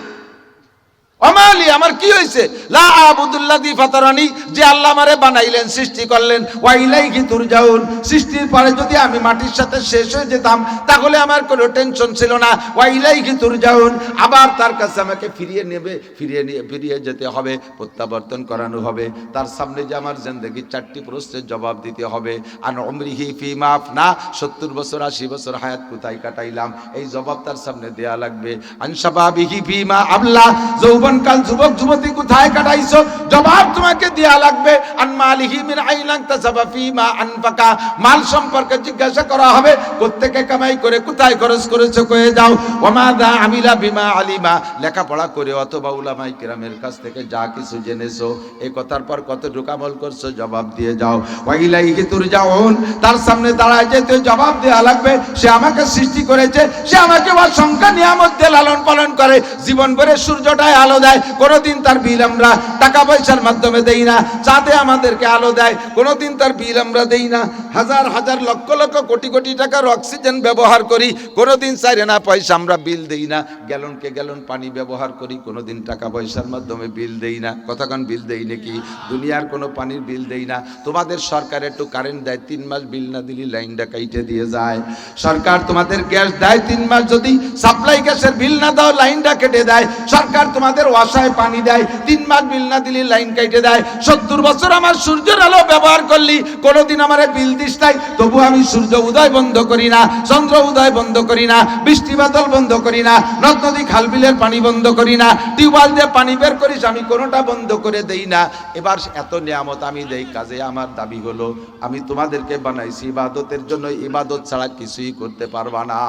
ওমালি, আমার কি হয়েছে? লা আবুদুল্লাযী ফাতারানি, যে আল্লাহ আমারে বানাইলেন, সৃষ্টি করলেন, ওয়া ইলাইহি তুরজাউন, সৃষ্টির পরে যদি আমি মাটির সাথে শেষ হয়ে যেতাম তাহলে আমার কোনো টেনশন ছিল না। ওয়া ইলাইহি তুরজাউন, আবার তার কাছে আমাকে ফিরিয়ে যেতে হবে, প্রত্যাবর্তন করানো হবে। তার সামনে যে আমার জিন্দেগি 4টি প্রশ্নের জবাব দিতে হবে। আন উমরিহি ফিমা আফনা, 70 বছর 80 বছর হায়াত কোথায় কাটাইলাম, এই জবাব তার সামনে দেয়া লাগবে। আন শাবাবিহি ফিমা আবলা, যৌবনকাল যুবক যুবতী কোথায় কাটাইছো, জবাব তোমাকে দেয়া লাগবে। আন মালিহি মিন আইনান তাসাবা ফিমা আনফাকা, মাল সম্পর্কে জিজ্ঞাসা করা হবে, কোত্থেকে কামাই করে কোথায় খরচ করেছো, কয়ে যাও। ওয়ামাদা আমিলা বিমা আলিমা, লেখাপড়া করে অথবা উলামায়ে কেরামের কাছ থেকে যা কিছু জেনেছো, এই কথার পর কতটুকু আমল করছো, জবাব দিয়ে যাও। ওয়া ইলাইহি তুরজাউন, তার সামনে দাঁড়ায় যেতে জবাব দেয়া লাগবে। সে আমাকে সৃষ্টি করেছে, সে আমাকে অসংখ্য নিয়ামত দিয়ে লালন পালন করে, জীবন ভরে সূর্যটায় আলো দেয়, কোনোদিন তার বিল আমরা টাকা পয়সার মাধ্যমে দেই না। চাঁদে আমাদেরকে আলো দেয়, কোনোদিন তার বিল আমরা দেই না। হাজার হাজার লক্ষ লক্ষ কোটি কোটি টাকার অক্সিজেন ব্যবহার করি, কোনোদিন চাই না পয়সা আমরা বিল দেই না। গ্যালনকে গ্যালন পানি ব্যবহার করি, কোনোদিন টাকা পয়সার মাধ্যমে বিল দেই না। কতক্ষণ বিল দেই নাকি? দুনিয়ার কোনো পানির বিল দেই না। তোমাদের সরকার একটু কারেন্ট দেয়, 3 মাস বিল না দিলে লাইনটা কাইটে দিয়ে যায়। সরকার তোমাদের গ্যাস দেয়, 3 মাস যদি সাপ্লাই গ্যাসের বিল না দাও লাইনটা কেটে দেয়। সরকার তোমাদের ওয়াসায় পানি দেয়, 3 মাস বিল না দিলে লাইন কেটে দেয়। 70 বছর আমার সূর্যের আলো ব্যবহার করলি, কোনোদিন আমারে বিল দিস নাই, তবু আমি সূর্য উদয় বন্ধ করি না, চন্দ্র উদয় বন্ধ করি না, বৃষ্টি বাদল বন্ধ করি না, নদ নদী খাল বিলের পানি বন্ধ করি না, টিউবওয়েল দিয়ে পানি বের করিস, আমি কোনোটা বন্ধ করে দেই না। এবার এত নিয়ামত আমি দেই, কাজে আমার দাবি হলো আমি তোমাদেরকে বানাইছি ইবাদতের জন্য, ইবাদত ছাড়া কিছুই করতে পারবা না।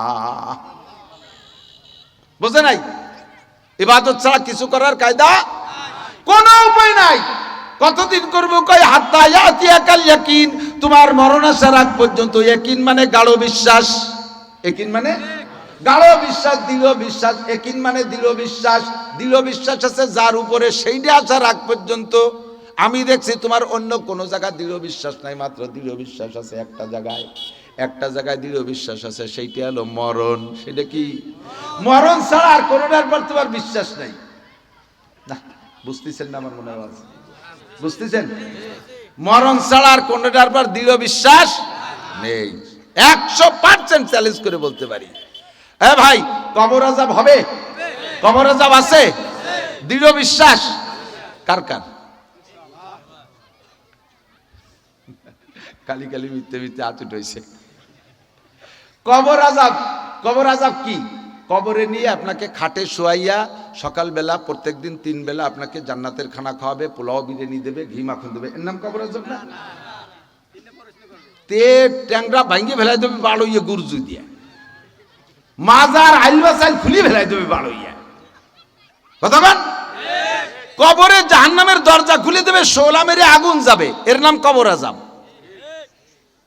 বুঝে নাই? ইবাদত ছাড়া কিছু করার কায়দা কোনো উপায় নাই। কতদিন করবো? কয় হাত্তা ইয়াতিয়াকাল ইয়াকিন, তোমার মরণ আসার আগ পর্যন্ত। ইয়াকিন মানে গাঢ় বিশ্বাস, ইয়াকিন মানে গাঢ় বিশ্বাস, দৃঢ় বিশ্বাস। ইয়াকিন মানে দৃঢ় বিশ্বাস। দৃঢ় বিশ্বাস আছে যার উপরে, সেইটা আসার আগ পর্যন্ত। আমি দেখছি তোমার অন্য কোনো জায়গায় দৃঢ় বিশ্বাস নাই, মাত্র দৃঢ় বিশ্বাস আছে একটা জায়গায় দৃঢ় বিশ্বাস আছে, সেইটা হলো মরণ। সেটা কি? মরণ ছাড়া আর কোনোটার পর তোমার বিশ্বাস নাই। না, বুঝতেছেন না? আমার মনে হয় বুঝতেছেন। মরণ ছাড়া আর কোনোটার পর দৃঢ় বিশ্বাস নেই। 100% চ্যালেঞ্জ করে বলতে পারি। হ্যাঁ ভাই, কবর আযাব হবে? কবর আযাব আছে? দৃঢ় বিশ্বাস কার কার? কালি কালি মিথ্যে মিথ্যে আতুট হয়েছে। কবর আযাব, কবর আযাব কি? কবরে নিয়ে আপনাকে খাটে শোয়াইয়া সকালবেলা প্রত্যেকদিন 3 বেলা আপনাকে জান্নাতের খানা খাওয়াবে, পোলাও বিরিয়ানি দেবে, ঘি মাখন দেবে, এর নাম কবর আযাব না? তে ট্যাংরা ভাঙ্গে ফেলাই দেবে বাড়ইয়া গুরজু দিয়ে, মাজার আইলবা চাইল খুলি ফেলাই দেবে বাড়ইয়া। কথা বল। কবরে জাহান্নামের দরজা খুলে দেবে, শোলা মেরে আগুন যাবে, এর নাম কবর আযাব।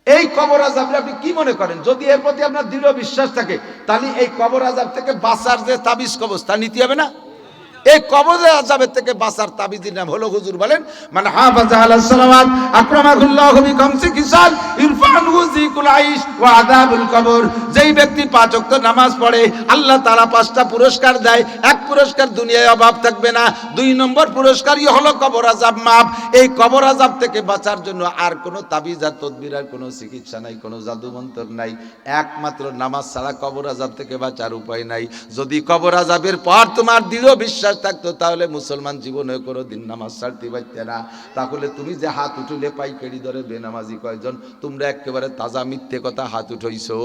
এই কবর আযাব আপনি কি মনে করেন? যদি এর প্রতি আপনার দৃঢ় বিশ্বাস থাকে, তাহলে এই কবর আযাব থেকে বাঁচার যে তাবিজ কবজ তা নিতে হবে না? এই কবরের আযাবের থেকে বাঁচার তাবিজের নাম হলো, হুজুর বলেন, মান হাফাযা আলাস সালাওয়াত আকরামাহুল্লাহু বিখামসি খিসাল ইরফানহু যিকুল আইশ ওয়া আযাবুল কবর। যেই ব্যক্তি 5 ওয়াক্ত নামাজ পড়ে আল্লাহ তাআলা 5টা পুরস্কার দেয়। এক পুরস্কার দুনিয়ায় অভাব থাকবে না, 2 নম্বর পুরস্কারই হলো কবর আযাব মাফ। এই কবর আযাব থেকে বাঁচার জন্য আর কোনো তাবিজ আর তদবির আর কোনো চিকিৎসা নাই, কোনো জাদু মন্ত্র নাই, একমাত্র নামাজ ছাড়া কবর আযাব থেকে বাঁচার উপায় নাই। যদি কবর আযাবের পর তোমার দৃঢ় বিশ্বাস থাকতো তাহলে মুসলমান জীবনে কোনোদিন নামাজ ছাড়তে পারতে না। তাহলে তুমি যে হাত উঠলে পাইকারি ধরে বেনামাজি কয়জন, তোমরা একেবারে তাজা মিথ্যে কথা হাত উঠাইছো।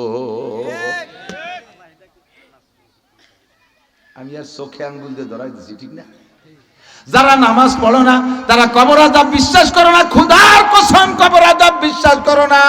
আমি আর চোখে আঙ্গুল দিয়ে ধরাই দিচ্ছি, ঠিক না? যারা নামাজ পড়ো না তারা কবর আযাব বিশ্বাস করো না, খোদার কসম কবর আযাব বিশ্বাস করো না,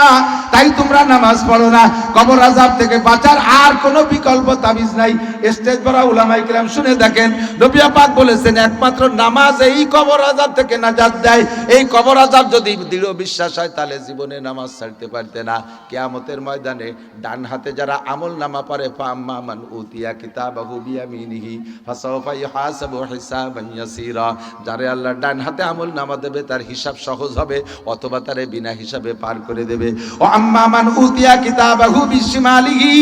তাই তোমরা নামাজ পড়ো না। কবর আযাব থেকে বাঁচার আর কোনো বিকল্প তাবিজ নাই। স্টেজ ভরা উলামায়ে কেরাম শুনে দেখেন, নবী পাক বলেছেন একমাত্র নামাজ এই কবর আযাব থেকে নাজাত দেয়। এই কবর আযাব যদি দৃঢ় বিশ্বাস হয় তাহলে জীবনে নামাজ ছাড়তে পারতে না। কিয়ামতের ময়দানে ডান হাতে যারা আমল নামা পারে, ফাম্মা মান উতিয়া কিতাবাহু বিয়ামিনিহি ফাসাওফা ইউহাসাবু হিসাবান ইয়াসীরা, যারে আল্লাহ ডান হাতে আমল নামা দেবে তার হিসাব সহজ হবে অথবা তারে বিনা হিসাবে পার করে দেবে। ও আম্মা মান উতিয়া কিতাবাহু বিশিমালিহি,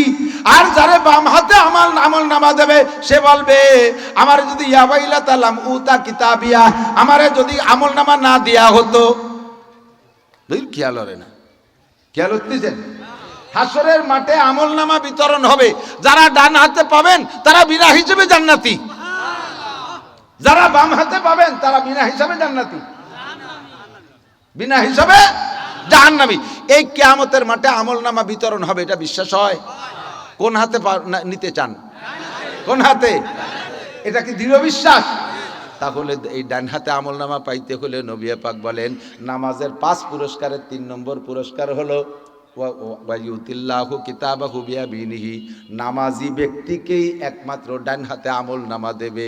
আর যারে বাম হাতে আমল নামা দেবে সে বলবে আমার যদি ইয়া ওয়াইলা তালাম উতা কিতাবিয়া, আমারে যদি আমল নামা না দেয়া হতো। দুই খেয়াল হবে না, খেয়াল হচ্ছেন? হাসরের মাঠে আমল নামা বিতরণ হবে, যারা ডান হাতে পাবেন তারা বিনা হিসেবে জান্নাতি, যারা বাম হাতে পাবেন তারা বিনা হিসাবে জান্নাতি, বিনা হিসাবে জাহান্নামী। এই কিয়ামতের মাঠে আমলনামা বিতরণ হবে, এটা বিশ্বাস হয়? কোন হাতে নিতে চান? কোন হাতে? এটা কি দৃঢ় বিশ্বাস? তাহলে এই ডান হাতে আমলনামা পাইতে হলে নবী পাক বলেন নামাজের 5 পুরস্কারের 3 নম্বর পুরস্কার হলো ওয়ায়ুতিল্লাহু কিতাবাহু বিয়ামিনিহি, নামাজি ব্যক্তিকেই একমাত্র ডান হাতে আমল নামা দেবে,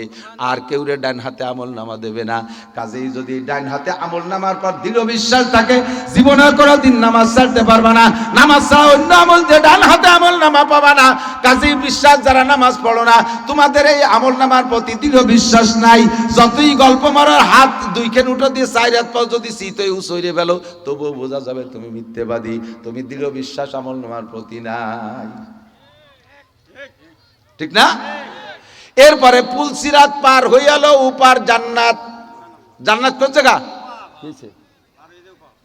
আর কেউ রে ডান হাতে আমল নামা দেবে না। কাজেই যদি ডান হাতে আমল নামার পর দৃঢ় বিশ্বাস থাকে জীবনে কোনোদিন নামাজ ছাড়তে পারবে না। নামাজ ছাড়া অন্য আমল দিয়ে ডান হাতে আমল নামা পাবা না। কাজেই বিশ্বাস যারা নামাজ পড়ো না, তোমাদের এই আমল নামার প্রতি দৃঢ় বিশ্বাস নাই, যতই গল্প মারার হাত 2 খান উঠো দিয়ে 4 হাত পাও যদি চিতই উছইরে ফেলো তবুও বোঝা যাবে তুমি মিথ্যেবাদী, তুমি দৃঢ় বিশ্বাস আমল নামার প্রতি নাই, ঠিক না? এরপরে পুলসিরাত পার হয়ে গেল, উপার জান্নাত। জান্নাত কোন জায়গা?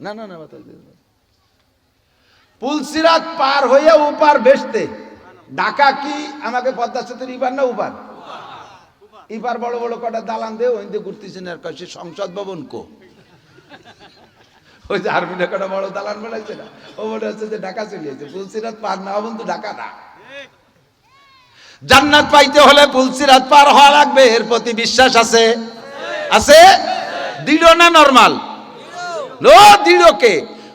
না না না, পুলসিরাত পার হয়ে উপার বেসতে। ঢাকা কি আমাকে পদ্মা সেতুর ইপার না উপার? ইপার বড় বড় কটা দালান দিয়ে ওই দিয়ে ঘুরতেছেন, আর কাছে সংসদ ভবন কো, ওই যে আর্মিনে কটা বড় দালান বানাইছে না, ও মনে হচ্ছে যে ঢাকা চলে যাচ্ছে। পুলসিরাত পার না হবেন তো ঢাকা না। জান্নাত পাইতে হলে পুলসিরাত পার হওয়া লাগবে, এর প্রতি বিশ্বাস আছে? আছে? দৃঢ় না নরমাল? নো, দৃঢ়। কে?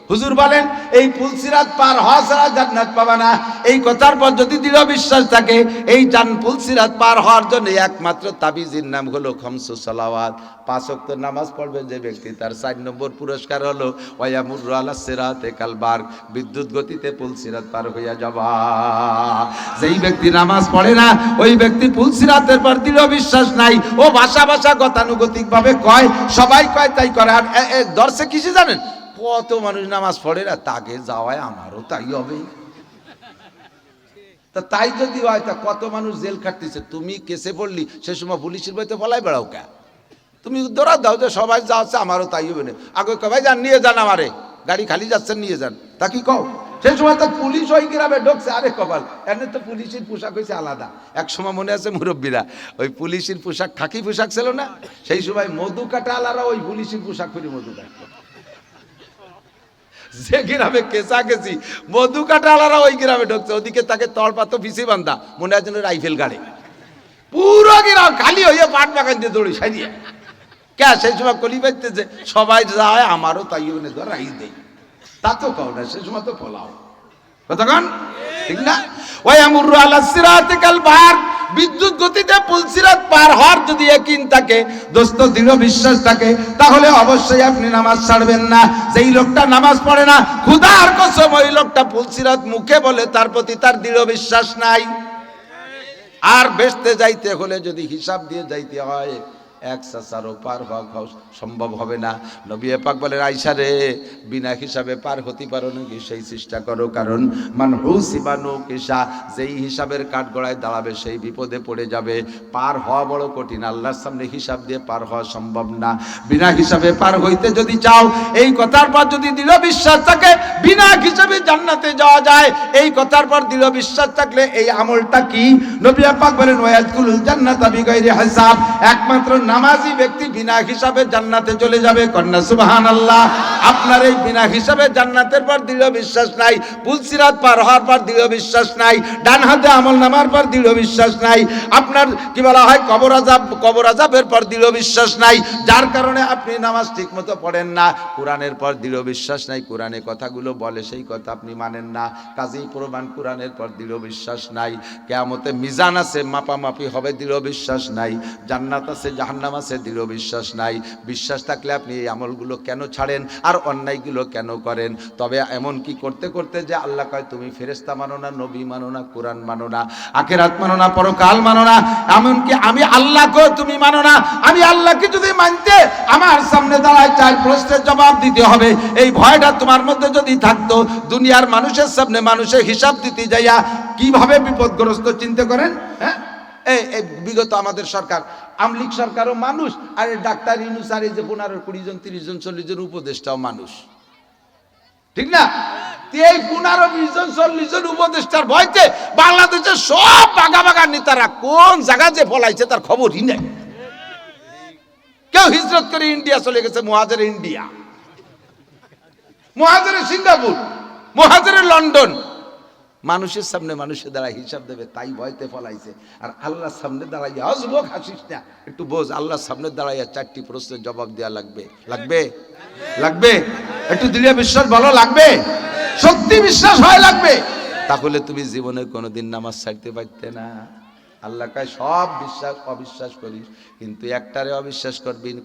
হুজুর বলেন এই পুলসিরাত পার হওয়া ছাড়া জান্নাত পাবা না। এই কথার পর যদি দৃঢ় বিশ্বাস থাকে, এই পুলসিরাত পার হওয়ার জন্য একমাত্র তাবিজের নাম হলো খামসু সালাওয়াত। 5 ওয়াক্ত নামাজ পড়বেন যে ব্যক্তি, তার 4 নম্বর পুরস্কার হলো ওয়ায়ামুরু আলাস সিরাতে কাল বারক, বিদ্যুৎ গতিতে পুলসিরাত পার হইয়া যাবা। যেই ব্যক্তি নামাজ পড়ে না ওই ব্যক্তি পুলসিরাতের পর দৃঢ় বিশ্বাস নাই, ও ভাষা গতানুগতিক ভাবে কয়, সবাই কয় তাই করে। আর দর্শে কিসে জানেন, কত মানুষ নামাজ পড়ে না, তাকে যাওয়ায় আমারও তাই হবে। তা তাই যদি হয় তা কত মানুষ জেল খাটতেছে। তুমি কেসে পড়লি সে সময় পুলিশের বাড়িতে ফলাই বেড়াও কে? তুমি দৌড়া দাও যে সবাই যাচ্ছে আমারও তাই হবে না। আগে কবাই যান, নিয়ে যান, আমারে গাড়ি খালি যাচ্ছেন নিয়ে যান, তা কি কও? সেই সময় তো পুলিশ ওই গ্রামে ঢুকছে। আরে কপাল, এমনি তো পুলিশের পোশাক হয়েছে আলাদা। এক সময় মনে আছে মুরব্বীরা ওই পুলিশের পোশাক, খাকি পোশাক ছিল না, সেই সময় মধু কাটা আলারা ওই পুলিশের পোশাক করে মধু কাটত। যে গ্রামে কেঁচা গেছি মধু কাটালারা ওই গ্রামে ঢুকছে, ওদিকে তাকে তলপাত পিছি বান্ধা, মনে হয় যেন রাইফেল গাড়ে। পুরো গ্রাম খালি হইয়া পাট বাগান দিয়ে দৌড়ি সারিয়ে কে। সেই সময় কলি পাইতে যে সবাই যায় আমারও তাই রাইস দেয়, তা তো কও না, সেই সময় তো ফলাও কতক্ষণ, ঠিক না? ওয়ায়ামুরু আলাস সিরাতি কাল বারক, বিদ্যুৎ গতিতে পুলসিরাত পার হওয়ার যদি ইয়াকিন থাকে, দোস্ত দৃঢ় বিশ্বাস থাকে, তাহলে অবশ্যই আপনি নামাজ ছাড়বেন না। যেই লোকটা নামাজ পড়ে না, খোদার কসম ওই লোকটা পুলসিরাত মুখে বলে তার প্রতি তার দৃঢ় বিশ্বাস নাই। আর বেচতে যাইতে হলে যদি হিসাব দিয়ে যাইতে হয়, এক চাচারও পার হওয়া সম্ভব হবে না। নবী পাক বলেন, আয়েশা রে, বিনা হিসাবে পার হতে পারো নাকি সেই চেষ্টা করো, কারণ মান হুসিবানু কিসা, যেই হিসাবের কাঠগড়ায় দাঁড়াবে সেই বিপদে পড়ে যাবে। পার হওয়া বড় কঠিন, আল্লাহর সামনে হিসাব দিয়ে পার হওয়া সম্ভব না। বিনা হিসাবে পার হইতে যদি চাও, এই কথার পর যদি দৃঢ় বিশ্বাস থাকে বিনা হিসাবে জান্নাতে যাওয়া যায়, এই কথার পর দৃঢ় বিশ্বাস থাকলে এই আমলটা কি? নবী পাক বলেন, ওয়ায়াদখুলুল জান্নাতা বিগাইরি হিসাব, একমাত্র নামাজি ব্যক্তি বিনা হিসাবে জান্নাতে চলে যাবে। কন্যা সুবহানাল্লাহ। আপনার এই বিনা হিসাবে জান্নাতের পর দৃঢ় বিশ্বাস নাই, পুলসিরাত পার হওয়ার পর দৃঢ় বিশ্বাস নাই, ডান হাতে আমল নামার পর দৃঢ় বিশ্বাস নাই, আপনার কি বলা হয় কবর আযাবের পর দৃঢ় বিশ্বাস নাই, যার কারণে আপনি নামাজ ঠিক মতো পড়েন না। কোরআনের পর দৃঢ় বিশ্বাস নাই, কোরআনে কথাগুলো বলে সেই কথা আপনি মানেন না, কাজেই প্রমাণ কোরআনের পর দৃঢ় বিশ্বাস নাই। কিয়ামতে মিজান আছে, মাপামাপি হবে, দৃঢ় বিশ্বাস নাই। জান্নাত আছে, জাহান্নাম আছে, দৃঢ় বিশ্বাস নাই। বিশ্বাস থাকলে আপনি এই আমলগুলো কেন ছাড়েন আর অন্যায়গুলো কেন করেন? তবে এমন কি করতে করতে যে আল্লাহ কয় তুমি ফেরেশতা মানো না, নবী মানো না, কোরআন মানো না, আখিরাত মানো না, পরকাল মানো না, এমনকি আমি আল্লাহকে তুমি মানো না। আমি আল্লাহকে যদি মানতে আমার সামনে দাঁড়ায় 4 প্রশ্নের জবাব দিতে হবে, এই ভয়টা তোমার মধ্যে যদি থাকতো, দুনিয়ার মানুষের সামনে মানুষের হিসাব দিতে যাইয়া কিভাবে বিপদগ্রস্ত চিন্তা করেন। হ্যাঁ, এই বিগত আমাদের সরকার, আমলিক সরকারও মানুষ, আর ডাক্তার ইউনূস আর এই যে 15-20 জন 30 জন 40 জন উপদেষ্টাও মানুষ, ঠিক না? এই 15-20 জন 40 জন উপদেষ্টার ভয়তে বাংলাদেশের সব বাগা নেতারা কোন জায়গা যে পলাইছে তার খবরই নেই। কেউ হিজরত করে ইন্ডিয়া চলে গেছে, মুহাজিরে ইন্ডিয়া, মুহাজিরে সিঙ্গাপুর, মুহাজিরে লন্ডন। মানুষের সামনে মানুষের দ্বারা হিসাব দেবে তাই ভয়তে ফলাইছে। আর আল্লাহর সামনে দাঁড়াইয়া অযুবক হাসিস না, একটু বোঝ, আল্লাহর সামনে দাঁড়াইয়া 4টি প্রশ্নের জবাব দেওয়া লাগবে, লাগবে লাগবে একটু দৃঢ় বিশ্বাস ভালো লাগবে, সত্যি বিশ্বাস হয় লাগবে, তাহলে তুমি জীবনে কোনোদিন নামাজ ছাড়তে পারতে না। আল্লাহ কয় সব বিশ্বাস অবিশ্বাস করিস, কিন্তু একটারে অবিশ্বাস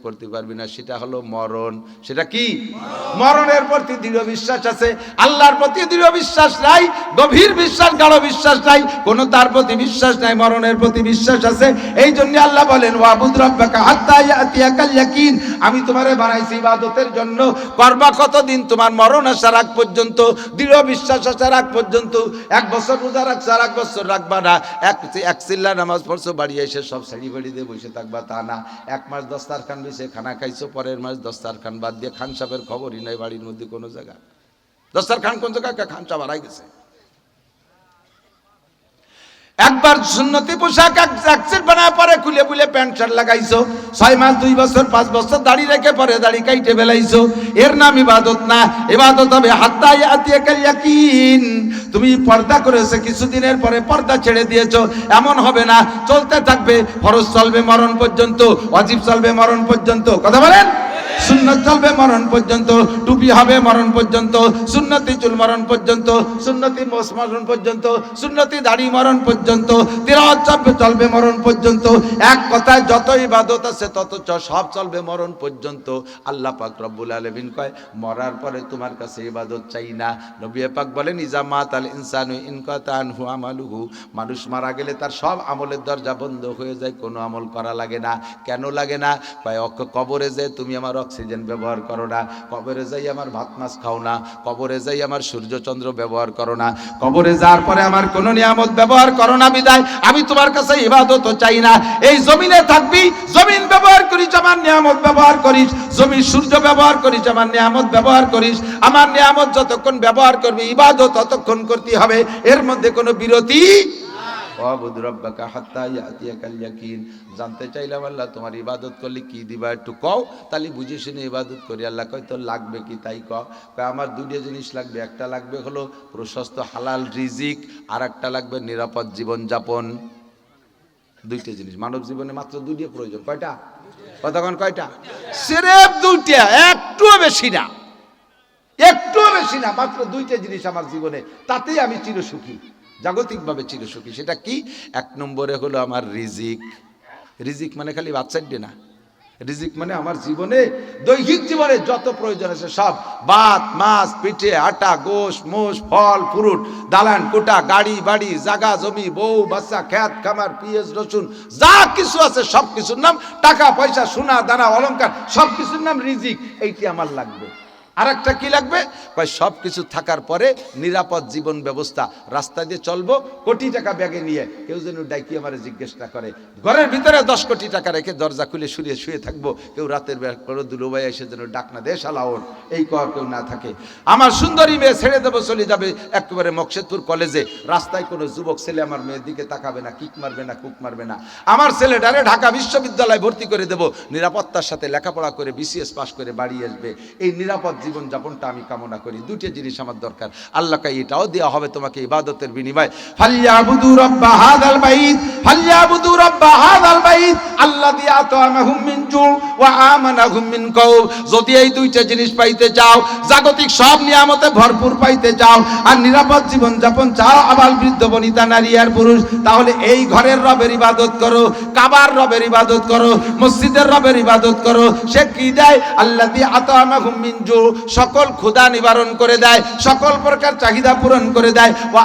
করতে পারবি না, সেটা হলো মরণ। সেটা কি? মরণের প্রতি দৃঢ় বিশ্বাস আছে, আল্লাহর প্রতি দৃঢ় বিশ্বাস নাই, গভীর বিশ্বাস, গাঢ় বিশ্বাস নাই, কোনো তার প্রতি বিশ্বাস নাই, মরণের প্রতি বিশ্বাস আছে। এই জন্য আল্লাহ বলেন, ওয়াবুদ রাব্বাকা হাত্তা ইয়াতিয়াকাল ইয়াকিন, আমি তোমারে বানাইছি ইবাদতের জন্য, করবা কতদিন? তোমার মরণ আসার আগ পর্যন্ত, দৃঢ় বিশ্বাস আসার আগ পর্যন্ত। 1 বছর রোজা রাখছো আর 1 বছর রাখবা না, এক চিল্লা নামাজ পড়ছো, বাড়ি এসে সব শাড়ি বাড়ি দিয়ে বসে থাকবা তা না। 1 মাস দস্তারখান বেছে খানা খাইছো, পরের মাস দস্তারখান বাদ দিয়ে খান সাহেবের খবরই নাই বাড়ির মধ্যে কোনো জায়গা। দস্তারখান কোন জায়গায়? খান সাহেব হারাই গেছে। একবার সুন্নতি পোশাক এক সেট বানায় পরে খুলে খুলে প্যান্ট শার্ট লাগাইছো, 6 মাস 2 বছর 5 বছর দাড়ি রেখে পরে দাড়ি কাইটে ফেলাইছো, এর নাম ইবাদত না। ইবাদত হবে হাত্তা ইয়াতিয়াকাল ইয়াকিন। তুমি পর্দা করেছো, কিছুদিনের পরে পর্দা ছেড়ে দিয়েছো, এমন হবে না, চলতে থাকবে। ফরজ চলবে মরণ পর্যন্ত, ওয়াজিব চলবে মরণ পর্যন্ত, কথা বলেন। সুন্নাত চলবে মরণ পর্যন্ত, টুপি হবে মরণ পর্যন্ত, সুন্নতি চুল মরণ পর্যন্ত, সুন্নতি মোছ মরণ পর্যন্ত, সুন্নতি দাড়ি মরণ পর্যন্ত, তিলাওয়াত চলবে মরণ পর্যন্ত। এক কথায় যত ইবাদত আছে তত সব চলবে মরণ পর্যন্ত। আল্লাহ পাক রব্বুল আলামিন কয়, মরার পরে তোমার কাছে ইবাদত চাই না। নবী পাক বলেন, ইজা মাতাল ইনসানু ইনকাতা আনহু আমালুহু, মানুষ মারা গেলে তার সব আমলের দরজা বন্ধ হয়ে যায়, কোনো আমল করা লাগে না। কেন লাগে না? কয়, কবরে যে তুমি আমার অক্সিজেন ব্যবহার করো না, কবরে যাই আমার ভাত মাছ খাও না, কবরে যাই আমার সূর্যচন্দ্র ব্যবহার করো না, কবরে যাওয়ার পরে আমার কোন নিয়ামত ব্যবহার করো না, বিদায় আমি তোমার কাছে ইবাদত চাই না। এই জমিনে থাকবি, জমিন ব্যবহার করিস, আমার নিয়ামত ব্যবহার করিস, জমির সূর্য ব্যবহার করিস, আমার নিয়ামত ব্যবহার করিস, আমার নিয়ামত যতক্ষণ ব্যবহার করবি ইবাদত ততক্ষণ করতে হবে, এর মধ্যে কোনো বিরতি। ওয়াবুদ রাব্বাকা হাত্তা ইয়াতিয়াকাল ইয়াকিন। জানতে চাইলাম আল্লাহ তোমার ইবাদত করলে কি দিবা একটু কও, তাহলে বুঝে শুনে ইবাদত করি। আল্লাহ কয় তোর লাগবে কি তাই কয় আমার 2টা জিনিস লাগবে, একটা লাগবে হলো প্রশস্ত হালাল রিজিক, আর একটা লাগবে নিরাপদ জীবনযাপন। 2টা জিনিস মানব জীবনে মাত্র 2টা প্রয়োজন। কয়টা? কতক্ষণ? কয়টা? সিরেফ 2টা, একটুও বেশি না, একটুও বেশি না, মাত্র 2টা জিনিস আমার জীবনে, তাতেই আমি চিরসুখী, জাগতিকভাবে চিরসুখী। সেটা কি? 1 নম্বরে হলো আমার রিজিক। রিজিক মানে খালি বাচ্চার ডে না, রিজিক মানে আমার জীবনে দৈহিক জীবনে যত প্রয়োজন আছে সব, ভাত মাছ পিঠে আটা গোশ মোষ ফল ফ্রুট দালান কোটা গাড়ি বাড়ি জাগা জমি বউ বাচ্চা খ্যাত খামার পিঁয়াজ রসুন যা কিছু আছে সব কিছুর নাম টাকা পয়সা সোনা দানা অলংকার সব কিছুর নাম রিজিক। এইটি আমার লাগবে। আর একটা কি লাগবে? কয় সব কিছু থাকার পরে নিরাপদ জীবন ব্যবস্থা, রাস্তা দিয়ে চলবো, কোটি টাকা ব্যাগে নিয়ে কেউ যেন ডাকি আমার জিজ্ঞেস না করে। ঘরের ভিতরে 10 কোটি টাকা রেখে দরজা খুলে শুয়ে থাকবো, কেউ রাতের বেলা করে দুলোভাই এসে যেন ডাক না দেয় শালাওন, এই কর কেউ না থাকে। আমার সুন্দরী মেয়ে ছেড়ে দেবো, চলে যাবে একেবারে মকসেদপুর কলেজে, রাস্তায় কোনো যুবক ছেলে আমার মেয়ের দিকে তাকাবে না, কিক মারবে না, কুক মারবে না। আমার ছেলেটারে ঢাকা বিশ্ববিদ্যালয়ে ভর্তি করে দেবো, নিরাপত্তার সাথে লেখাপড়া করে বিসিএস পাস করে বাড়ি আসবে। এই নিরাপদ জীবন যাপনটা আমি কামনা করি। দুটো জিনিস আমার দরকার। আল্লাহকে এটাও দেওয়া হবে তোমাকে ইবাদতের বিনিময়ে। ফালইয়াবুদু রাব্বা হাযাল বাইত, ফালইয়াবুদু রাব্বা হাযাল বাইত আল্লাযী আত'আমাহুম মিন জু' ওয়া আমানাহুম মিন খাউফ। যদি এই দুইটা জিনিস পাইতে চাও, জাগতিক সব নিয়ামতে ভরপুর পাইতে চাও, আর নিরাপদ জীবন যাপন চাও, আবাল বৃদ্ধ বনিতা নারী আর পুরুষ, তাহলে এই ঘরের রবের ইবাদত করো, কাবার রবের ইবাদত করো, মসজিদের রবের ইবাদত করো। সে কি দেয়? আল্লাযী আত'আমাহুম মিন জু', সকল ক্ষুধা নিবারণ করে দেয়, সকল প্রকার চাহিদা পূরণ করে দেয়। ওয়া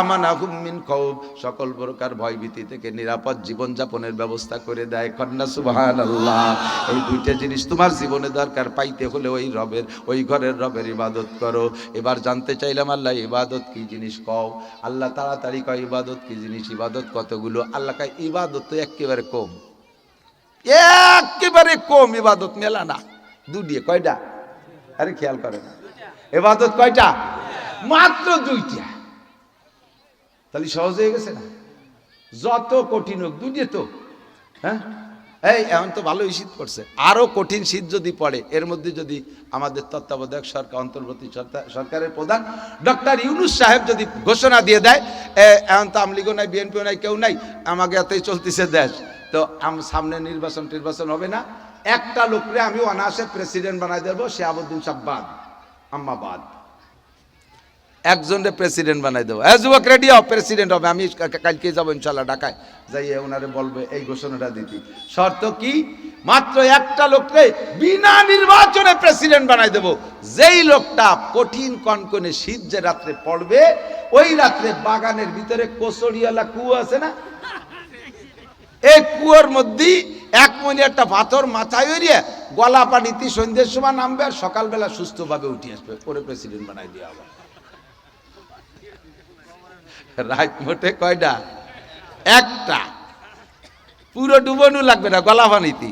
আমানাহুম মিন খাউফ, সকল প্রকার ভয়ভীতি থেকে নিরাপদ জীবন যাপনের ব্যবস্থা করে দেয়। কন্যা সুবহানাল্লাহ। এই দুইটা জিনিস তোমার জীবনে দরকার, পাইতে হলে ওই রবের, ওই ঘরের রবের ইবাদত করো। এবার জানতে চাইলাম আল্লাহ ইবাদত কি জিনিস কও। আল্লাহ তাড়াতাড়ি কয় ইবাদত কি জিনিস। ইবাদত কতগুলো? আল্লাহ কয় ইবাদত তো একেবারে কম, একেবারে কম। ইবাদত মেলা না, দুটিয়ে। কয়টা? আরে খেয়াল করে না, ইবাদত কয়টা? মাত্র 2টা। তাহলে সহজ হয়ে গেছে না? যত কঠিন হোক দুটিয়ে তো। হ্যাঁ, এই এখন তো ভালোই শীত পড়ছে, আরো কঠিন শীত যদি পড়ে, এর মধ্যে যদি আমাদের তত্ত্বাবধায়ক সরকার, অন্তর্বর্তী সরকারের প্রধান ডক্টর ইউনূস সাহেব যদি ঘোষণা দিয়ে দেয়, এখন তো আওয়ামী লীগও নাই, বিএনপিও নাই, কেউ নাই, আমাকে এতই চলতেছে দেশ, তো সামনে নির্বাচন হবে না, একটা লোকরে আমি অনায়াসে প্রেসিডেন্ট বানাই দেবো, শিহাবুদ্দিন সাব্বাদ আম্মাবাদ, একজনের প্রেসিডেন্ট বানাই দেবো। যুবক রেডি হও, প্রেসিডেন্ট হবে। আমি কালকে যাবো ইনশাল্লাহ ঢাকায়, যাই ওনারে বলবে এই ঘোষণাটা দিতে। শর্ত কি? মাত্র একটা লোককে বিনা নির্বাচনে প্রেসিডেন্ট বানাই দেবো। যেই লোকটা কঠিন কনকনে শীত যে রাত্রে পড়বে, ওই রাত্রে বাগানের ভিতরে কচড়িওয়ালা কুয়ো আছে না, এই কুয়োর মধ্যে এক মনে একটা পাথর মাথায় হইয়ে গলা পানিতে সন্ধ্যের সময় নামবে, আর সকালবেলা সুস্থভাবে উঠে আসবে, পরে প্রেসিডেন্ট বানাই দেওয়া হবে। রাত মোটে কয়টা? একটা। পুরো ডুবানো লাগবে না, গলা পানিতে।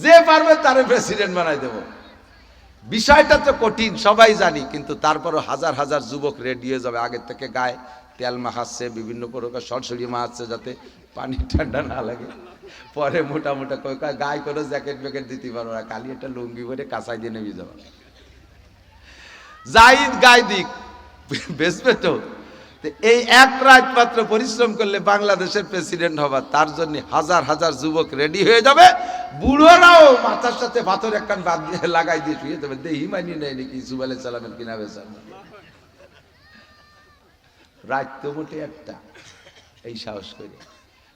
যে পারবে তারে প্রেসিডেন্ট বানাই দেব। বিষয়টা তো কঠিন, সবাই জানি, কিন্তু তারপরও হাজার হাজার যুবক রেডি হয়ে যাবে, আগের থেকে গায়ে তেল মাখাচ্ছে, বিভিন্ন প্রকার সরসরি মাখাচ্ছে যাতে পানি ঠান্ডা না লাগে। পরে মোটা মোটা গায়ে করে জ্যাকেট ব্যাকেট দিতে পারবো না, খালি একটা লুঙ্গি পরে কাঁচাই দিয়ে নেমে যাবো। জাহিদ গায়ে দিক বেসবে তো। এই এক রাত মাত্র পরিশ্রম করলে বাংলাদেশের প্রেসিডেন্ট হবার, তার জন্য হাজার হাজার যুবক রেডি হয়ে যাবে। বুড়োরাও মাথার সাথে পাথর একখান বাদ দিয়ে লাগাই দিয়ে শুয়ে যাবে, দেহি মানি নেই নাকি ইউসুফ আলাইহিস সালামের কিনা বেচার। রাত তো মোটে একটা। এই সাহস করে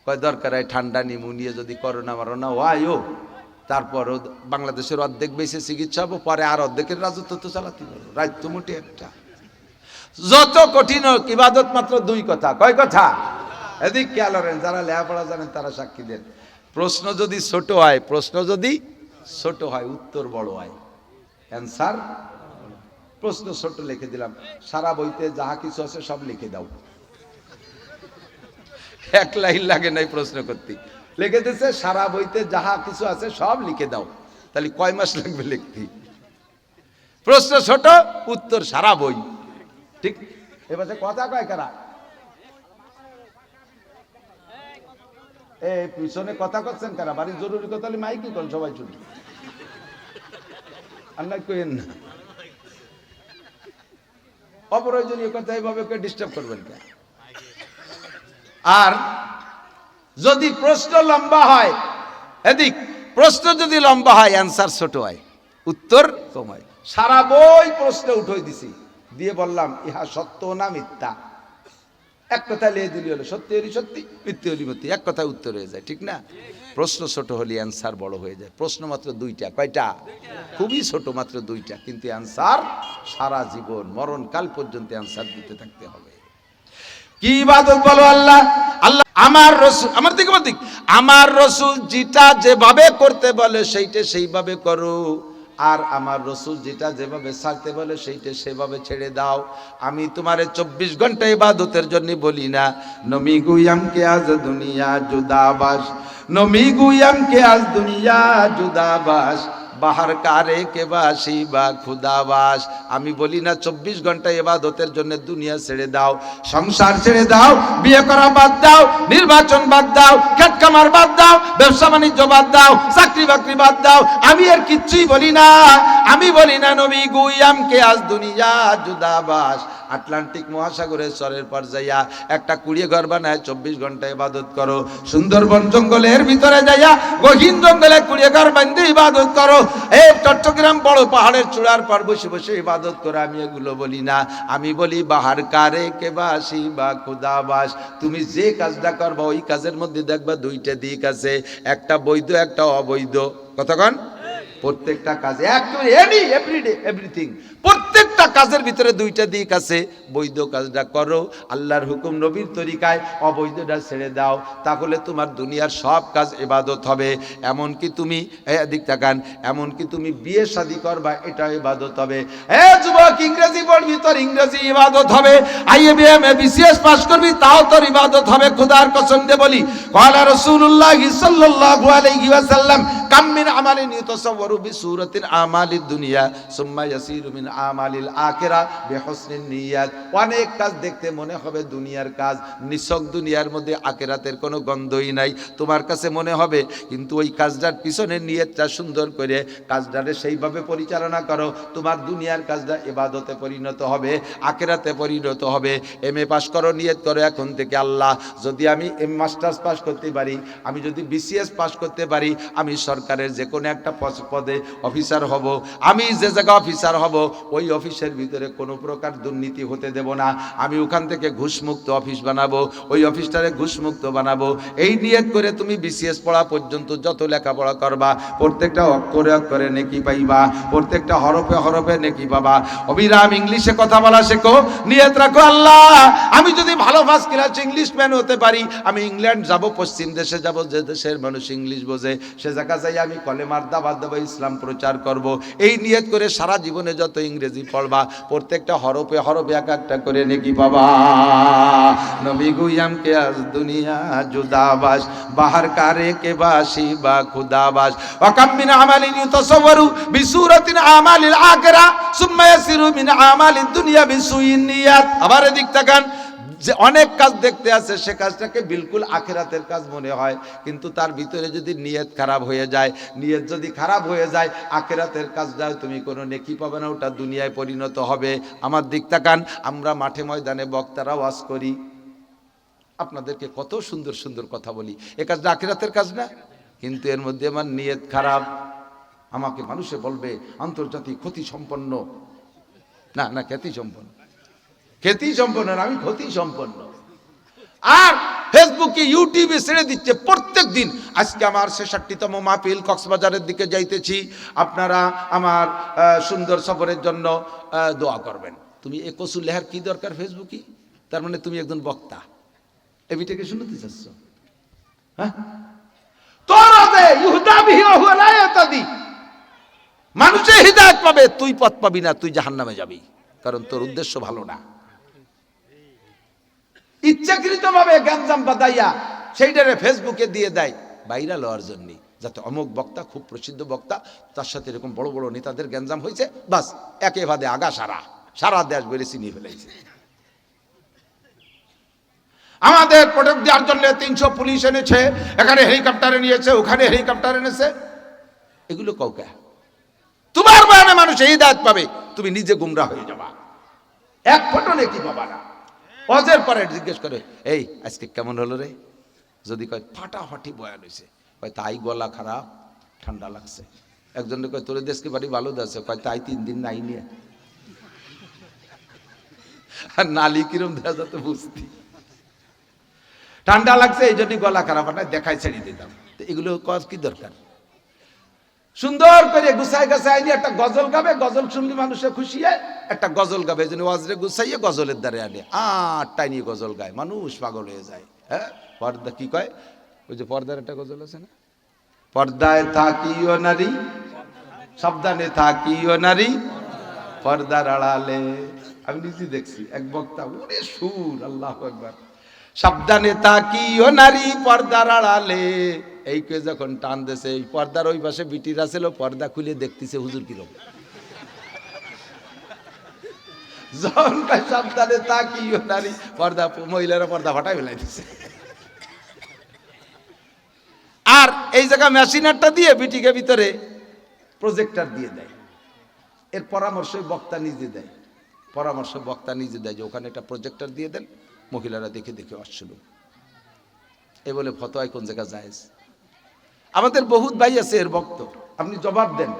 কয় দরকার হয় ঠান্ডা নিমোনিয়া যদি করোনা মারোনা হয়ও, তারপরও বাংলাদেশের অর্ধেক বেশি চিকিৎসা হবো, পরে আর অর্ধেকের রাজত্ব তো চালাতে পারবো। রাত তো মোটে একটা। যত কঠিন হোক, ইবাদত মাত্র 2 কথা। কয় কথা? এদিক খেয়াল করেন, যারা লেখাপড়া জানেন তারা সাক্ষী দেন। প্রশ্ন যদি ছোট হয়, উত্তর বড় হয়। অ্যান্সার, প্রশ্ন ছোট লিখে দিলাম, সারা বইতে যাহা কিছু আছে সব লিখে দাও। 1 লাইন লাগে নাই প্রশ্ন করতে, লিখে দিচ্ছে সারা বইতে যাহা কিছু আছে সব লিখে দাও। তাহলে কয় মাস লাগবে লিখতে? প্রশ্ন ছোট, উত্তর সারা বই। ঠিক? এবার কথা কয় কারা? এই পিছনে কথা করছেন কারা? বাড়ির জরুরি কথা হলে মাইকি করেন, সবাই ছুটি। আল্লাহ কইেন না, অপ্রয়োজনীয় কথা এইভাবে ডিস্টার্ব করবেন কেন? আর যদি প্রশ্ন লম্বা হয়, এদিক প্রশ্ন যদি লম্বা হয়, অ্যান্সার ছোট হয়, উত্তর কম হয়। সারা বই প্রশ্ন উঠে দিছি, দিয়ে বললাম ইহা সত্য না মিথ্যা। এক কথায় লেয়ে দিলি হলো, সত্যি হলি সত্যি, মিথ্যে হলি মিথ্যে, এক কথায় উত্তর হয়ে যায়, ঠিক না? প্রশ্ন ছোট হলে অ্যান্সার বড় হয়ে যায়। প্রশ্ন মাত্র দুইটা, কয়টা? খুবই ছোট, মাত্র দুইটা, কিন্তু অ্যান্সার সারা জীবন মরণকাল পর্যন্ত অ্যান্সার দিতে থাকতে হবে। কি ইবাদত বলো? আল্লাহ আল্লাহ আমার রসুল, আমার দিক আমার দিক, আমার রসুল যেটা যেভাবে করতে বলে সেইটা সেইভাবে করো, আর আমার রসুল যেটা যেভাবে ছাড়তে বলে সেইটা সেভাবে ছেড়ে দাও। আমি তোমারে 24 ঘন্টা ইবাদতের জন্য বলি না, নমি গুয়াম কে আজ দুনিয়া জুদাবাস, নমি গুয়াম কে আজ দুনিয়া জুদাবাস, বাহার কারে কে বাসি বা খুদাবাস। আমি বলি না 24 ঘন্টা ইবাদতের জন্য দুনিয়া ছেড়ে দাও, সংসার ছেড়ে দাও, বিয়ে করা বাদ দাও, নির্বাচন বাদ দাও, খেত খামার বাদ দাও, ব্যবসা বাণিজ্য বাদ দাও, চাকরি বাকরি বাদ দাও। আমি আর কিচ্ছুই বলি না। আমি বলি না নবী গুয়াম কে আজ দুনিয়া জুদাবাস, আটলান্টিক মহাসাগরের চরের পর যাইয়া একটা কুড়িয়ে ঘর বানায় 24 ঘন্টা ইবাদত করো। সুন্দরবন জঙ্গলের ভিতরে যাইয়া গহীন জঙ্গলে কুড়িয়ে ঘর বান্ধে ইবাদত করো। এই চট্টগ্রাম বড় পাহাড়ের চূড়ার পর বসে বসে ইবাদত করো। আমি এগুলো বলি না। আমি বলি বাহার কারে কে বাসি বা খুদাবাস, তুমি যে কাজটা করবা ওই কাজের মধ্যে দেখবা দুইটা দিক আছে, একটা বৈধ একটা অবৈধ। কতক্ষণ? প্রত্যেকটা কাজে এভরিডে এভরিথিং, প্রত্যেকটা কাজের ভিতরে দুইটা দিক আছে। বৈধ কাজটা করো আল্লাহর হুকুম নবীর তরিকায়, অবৈধটা ছেড়ে দাও, তাহলে তোমার দুনিয়ার সব কাজ ইবাদত হবে। এমনকি তুমি এদিক তাকান, এমনকি তুমি বিয়ে শাদী করবা এটা ইবাদত হবে। যুবক ইংরেজি পড়বি, তোর ইংরেজি ইবাদত হবে। IABM BCS পাস করবি তাও তোর ইবাদত হবে। খোদার কসম দিয়ে বলি, ক্বালা রাসূলুল্লাহ সাল্লাল্লাহু আলাইহি ওয়াসাল্লাম কাম মিন আমালিন ইউতাসাওয়ারু বিসূরাতিন আমালিদ দুনিয়া সুম্মা ইয়াসিরু মিন আমালিল আখিরা বিহুসনিন নিয়াত। অনেক কাজ দেখতে মনে হবে দুনিয়ার কাজ, নিছক দুনিয়ার মধ্যে আখিরাতের কোনো গন্ধই নাই তোমার কাছে মনে হবে, কিন্তু ওই কাজটার পিছনে নিয়তটা সুন্দর করে কাজটারে সেইভাবে পরিচালনা করো, তোমার দুনিয়ার কাজটা ইবাদতে পরিণত হবে, আখিরাতে পরিণত হবে। MA পাস করো, নিয়ত করো এখন থেকে, আল্লাহ যদি আমি মাস্টার্স পাস করতে পারি, আমি যদি BCS পাস করতে পারি, আমি সরকারের যে কোনো একটা পদে অফিসার হব, আমি যে জায়গায় অফিসার হব ওই অফিসের ভিতরে কোনো প্রকার দুর্নীতি হতে দেব না, আমি ওখান থেকে ঘুষমুক্ত অফিস বানাবো, ওই অফিসটারে ঘুষমুক্ত বানাবো। এই নিয়ত করে তুমি BCS পড়া পর্যন্ত যত লেখাপড়া করবা প্রত্যেকটা অক্ষরে অক্ষরে নেকি পাইবা, প্রত্যেকটা হরফে হরফে নেকি পাবা। অবিরাম ইংলিশে কথা বলা শেখো, নিয়ত রাখো আল্লাহ আমি যদি ভালো ফার্স্ট ক্লাস ইংলিশম্যান হতে পারি, আমি ইংল্যান্ড যাব, পশ্চিম দেশে যাব, যে দেশের মানুষ ইংলিশ বোঝে সে জায়গা যাই আমি কলেমার দাওয়াত দেব, ইসলাম প্রচার করব। এই নিয়ত করে সারা জীবনে যত ইংরেজি পড়বা প্রত্যেকটা হরফে হরফে এক একটা করে নেকি পাবা। নবী গুয়াম কে আজ দুনিয়া জুদাবাস, বাহার কারে কে বাসি বা খুদাবাস। ওয়া কাম মিন আমালিন ইউতাসাওয়ারু বিসূরাতিন আমালিল আখিরা সুম্মা ইয়াসিরু মিন আমালিদ দুনিয়া বিসুইন নিয়াত। আবার এদিক তাকান, যে অনেক কাজ দেখতে আছে সে কাজটাকে বিলকুল আখিরাতের কাজ মনে হয়, কিন্তু তার ভিতরে যদি নিয়ত খারাপ হয়ে যায়, নিয়ত যদি খারাপ হয়ে যায় আখিরাতের কাজটা তুমি কোনো নেকি পাবে না, ওটা দুনিয়ায় পরিণত হবে। আমার দিক তাকান, আমরা মাঠে ময়দানে বক্তারা ওয়াজ করি, আপনাদেরকে কত সুন্দর সুন্দর কথা বলি, এ কাজটা আখিরাতের কাজ না, কিন্তু এর মধ্যে আমার নিয়ত খারাপ, আমাকে মানুষে বলবে আন্তর্জাতিক ক্ষতি সম্পন্ন, না না খ্যাতি সম্পন্ন, খ্যাতি সম্পন্ন না, আমি ক্ষতি সম্পন্ন। আর ফেসবুকে ইউটিউবে ছেড়ে দিচ্ছে প্রত্যেক দিন। আজকে আমার 66তম মাহফিল, কক্সবাজারের দিকে যাইতেছি, আপনারা আমার সুন্দর সফরের জন্য দোয়া করবেন। তুমি এ কসুর লেহার কি দরকার ফেসবুকে? তার মানে তুমি একজন বক্তা, এবিটাকে শুনতে চাচ্ছ? হ্যাঁ, মানুষে হিদায়াত পাবে, তুই পথ পাবি না, তুই জাহান্নামে যাবি, কারণ তোর উদ্দেশ্য ভালো না। ইচ্ছাকৃত ভাবে গ্যাঞ্জাম বাদাইয়া সেইটারে ফেসবুকে দিয়ে দেয় ভাইরাল হওয়ার জন্য, যাতে অমুক বক্তা খুব প্রসিদ্ধ বক্তা, তার সাথে এরকম বড় বড় নেতাদের গ্যাঞ্জাম হয়েছে, বাস একেবারে আগা সারা দেশ বেড়ে চিনিয়ে ফেলেছে। আমাদের প্রোটেক্ট দেওয়ার জন্য 300 পুলিশ এনেছে, এখানে হেলিকপ্টারে নিয়েছে, ওখানে হেলিকপ্টার এনেছে, এগুলো কাউকে তোমার বয়ানে মানুষ হিদায়াত পাবে, তুমি নিজে গুমরা হয়ে যাবা, এক ফটো নেকি পাবা না। অজের পরে জিজ্ঞেস করে, এই আজকে কেমন হলো রে? যদি কয় ফাটাফাটি বয়ান হয়েছে, কয় তাই গলা খারাপ, ঠান্ডা লাগছে। একজন কয় তোর দেশকে বাড়ি ভালো যাচ্ছে, কয় তাই 3 দিন নাই নিয়ে, আর নালি কিরম দেওয়া যাতে বুঝতি। ঠান্ডা লাগছে এই জন্য গলা খারাপ না, দেখাই ছেড়ে দিতাম। তো এগুলো কাজ কি দরকার? সুন্দর করে গুছাই গাছাই নিয়ে একটা গজল গাবে, গজল শুনলে মানুষে খুশি হয়, একটা গজল গাবে এই জন্য ওয়াজরে গুছাইয়ে গজলের দ্বারে আনে, আটটাই নিয়ে গজল গায়, মানুষ পাগল হয়ে যায়। হ্যাঁ, পর্দা কি কয়, ওই যে পর্দার একটা গজল আছে না, পর্দায় থাকিও নারী সাবধানে থাকিও নারী পর্দার আড়ালে। আমি নিজে দেখছি এক বক্তা, ওরে সুর, আল্লাহু আকবার, সাবধানে তাকিও নারী পর্দার আড়ালে। এই কে যখন টান দেছে, এই পর্দার ওই পাশে বিটিরা ছিল, পর্দা খুলে দেখতেছে হুজুর কিরকম। যখন সাবধানে তাকিও নারী, পর্দা, মহিলারা পর্দা ফাটাই ফেলাই দিচ্ছে। আর এই জায়গা মেশিনারটা দিয়ে বিটিকে ভিতরে প্রজেক্টর দিয়ে দেয়। এর পরামর্শ বক্তা নিজে দেয়, পরামর্শ বক্তা নিজে দেয় যে ওখানে একটা প্রজেক্টর দিয়ে দেন, মহিলারা দেখে দেখে আসছিল। এ বলে ফতোয়ায় কোন জায়গা জায়েজ? আমাদের বহুত ভাই আছে এর ভক্ত, আপনি জবাব দেন।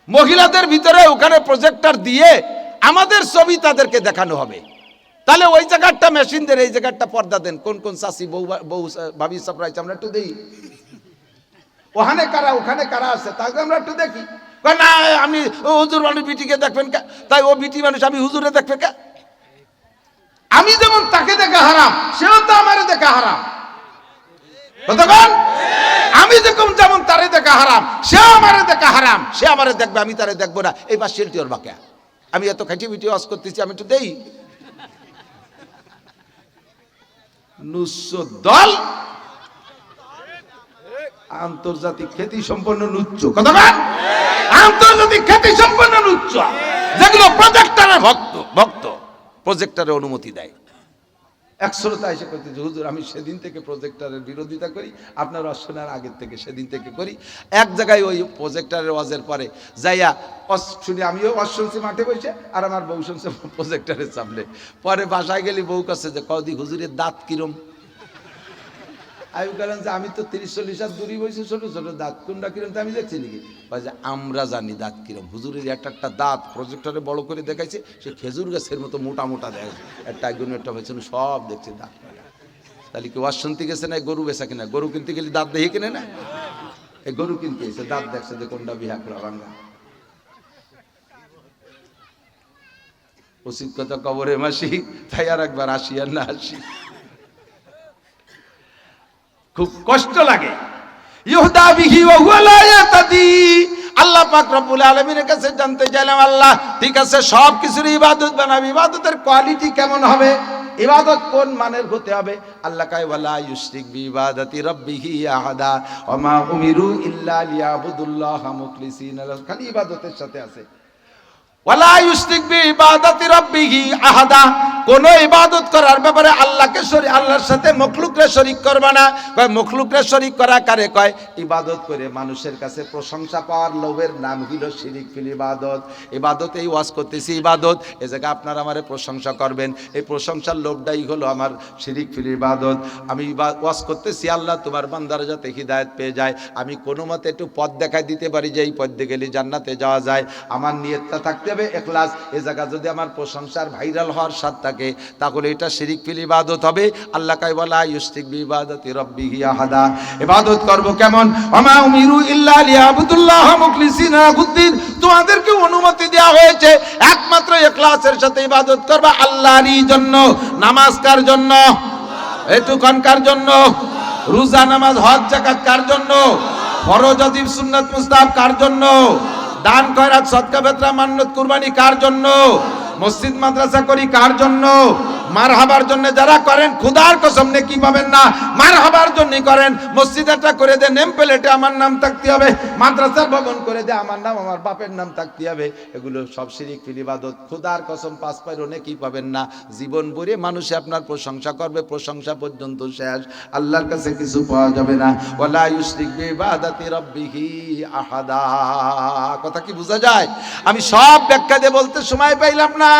মহিলাদের ভিতরে ওখানে প্রজেক্টর দিয়ে আমাদের ছবি তাদেরকে দেখানো হবে, তাহলে ওই জায়গাটা মেশিন দেন, এই জায়গাটা পর্দা দেন। কোন কোন চাষি বউ ভাবি সাপ্রাইজ আমরা একটু দেই, ওখানে কারা ওখানে কারা আছে তাকে আমরা একটু দেখি। না আমি হুজুর মানুষ বিটিকে দেখবেন কে, তাই ও বিটি মানুষ আমি হুজুরে দেখবে কে? আমি যেমন তাকে দেখা হারাম, সেও তো আমারে দেখা হারাম। কতক্ষণ আমি যেমন তারে দেখা হারাম, সেও আমারে দেখা হারাম। সে আমারে দেখবে, আমি তারে দেখবো না, এই বা শিলটি ওর বাঁকা। আমি এত খাটি বিটি ওয়াজ করতেছি, আমি একটু দেই। নুসো দল আন্তর্জাতিক খ্যাতি সম্পন্ন নুচ্চ, কতক্ষণ আন্তর্জাতিক খ্যাতি সম্পন্ন নুচ্চ, যেগুলো প্রজেক্টরের ভক্ত প্রজেক্টরের অনুমতি দেয়। এক শ্রোতা এসে করতেছে, হুজুর আমি সেদিন থেকে প্রজেক্টরের বিরোধিতা করি, আপনার অশোনার আগের থেকে সেদিন থেকে করি। এক জায়গায় ওই প্রজেক্টরের ওয়াজের পরে যাইয়া শুনি, আমিও ওয়াজ শুনছি মাঠে বসে, আর আমার বউ শুনছে প্রজেক্টরের সামনে। পরে বাসায় গেলি বউ কাছে যে কদি হুজুরের দাঁত কিরম। আমি বললাম যে আমি তো 30-40 হাত দূরে বসে, ছোট ছোট দাঁত, কোনটা কিরম তো আমি দেখছি নাকি? যে আমরা জানি দাঁত কিরম। হুজুরের একটা দাঁত প্রজেক্টরে বড় করে দেখাইছে, সে খেজুর গাছের মতো মোটা মোটা দেয়, একটা একজন একটা হয়েছে, সব দেখছে দাঁত। তাহলে কি ওয়াজ শুনতে গেছে না গরু বেচা কিনা? গরু কিনতে গেলে দাঁত দেখে কিনে না, এই গরু কিনতে এসে দাঁত দেখছে যে কোনটা বিহা করা ভাঙ্গা। উচিত কথা কবরে মাসি, তাই আর একবার আসি আর না আসি, খুব কষ্ট লাগে। ইহুদা বিহি ওয়া হুয়া লা ইয়াতাদি। আল্লাহ পাক রব্বুল আলামিনের কাছে জানতে চাইলাম, আল্লাহ ঠিক আছে সব কিছুর ইবাদত বানাবি, ইবাদতের কোয়ালিটি কেমন হবে, ইবাদত কোন মানের হতে হবে? আল্লাহ কয় ওয়ালা ইউশরিক বিইবাদাতি রাব্বিহি আহাদা ওয়া মা উমিরু ইল্লা লিয়াবুদুল্লাহা মুখলিসিনা লাহু। খালি ইবাদতের সাথে আছে ওয়ালা ইউশরিক বিইবাদাতি রাব্বিহি আহাদা, কোন ইবাদত করার ব্যাপারে আল্লাহর সাথে মখলুকরে শরীক করবে না। কয় মখলুকরে শরীক করা কারে কয়? ইবাদত করে মানুষের কাছে প্রশংসা পাওয়ার লোভের নাম হলো শিরিক ফিল ইবাদত। ইবাদত এই ওয়াজ করতেছি ইবাদত, এই জায়গা আপনারা আমারে প্রশংসা করবেন, এই প্রশংসার লোভটাই হলো আমার শিরিক ফিল ইবাদত। আমি ওয়াজ করতেছি আল্লাহ তোমার বান্দারা যাতে হিদায়াত পেয়ে যায়, আমি কোনো মতে একটু পথ দেখাই দিতে পারি যে এই পথ দিয়ে গেলে জান্নাতে যাওয়া যায়, আমার নিয়তটা থাকতে হবে ইখলাস। এই জায়গা যদি আমার প্রশংসার ভাইরাল হওয়ার সাথে থাকে, তাহলে এটা শিরিক ফিল ইবাদত হবে। আল্লাহ কয় ওয়ালা ইউশরিক বিইবাদাতি রাব্বিহি আহাদা। ইবাদত করব কেমন? ওয়ামা উমিরু ইল্লা লিয়াবুদুল্লাহা মুখলিসিনা লাহুদ্দিন। তোমাদেরকে অনুমতি দেওয়া হয়েছে একমাত্র ইখলাসের সাথে ইবাদত করবা আল্লাহরই জন্য। নামাজ কার জন্য? এতক্ষণ কার জন্য? রোজা নামাজ হজ যাকাত কার জন্য? ফরজ ওয়াজিব সুন্নাত মুস্তাহাব কার জন্য? দান খয়রাত সদকা ফিতরা মান্নত কুরবানি কার জন্য? মসজিদ মাদ্রাসা করি কার জন্য? মারহাবার জন্য যারা করেন, খোদার কসম নেকি পাবেন না, মারহাবার জন্য করেন। মসজিদ একটা করে দে, নেম প্লেটে আমার নাম থাকতে হবে, মাদ্রাসার ভবন করে দে আমার নাম আমার বাপের নাম থাকতে হবে, এগুলো সব শিরিক ফিল ইবাদত। খোদার কসম 5 পাইরও নেকি পাবেন না। জীবন ভরে মানুষে আপনার প্রশংসা করবে, প্রশংসা পর্যন্ত শেষ, আল্লাহর কাছে কিছু পাওয়া যাবে না। ওয়ালা ইউশরিক বিইবাদাতি রাব্বিহি আহাদা। কথা কি বোঝা যায়? আমি সব ব্যাখ্যা দিয়ে বলতে সময় পাইলাম না,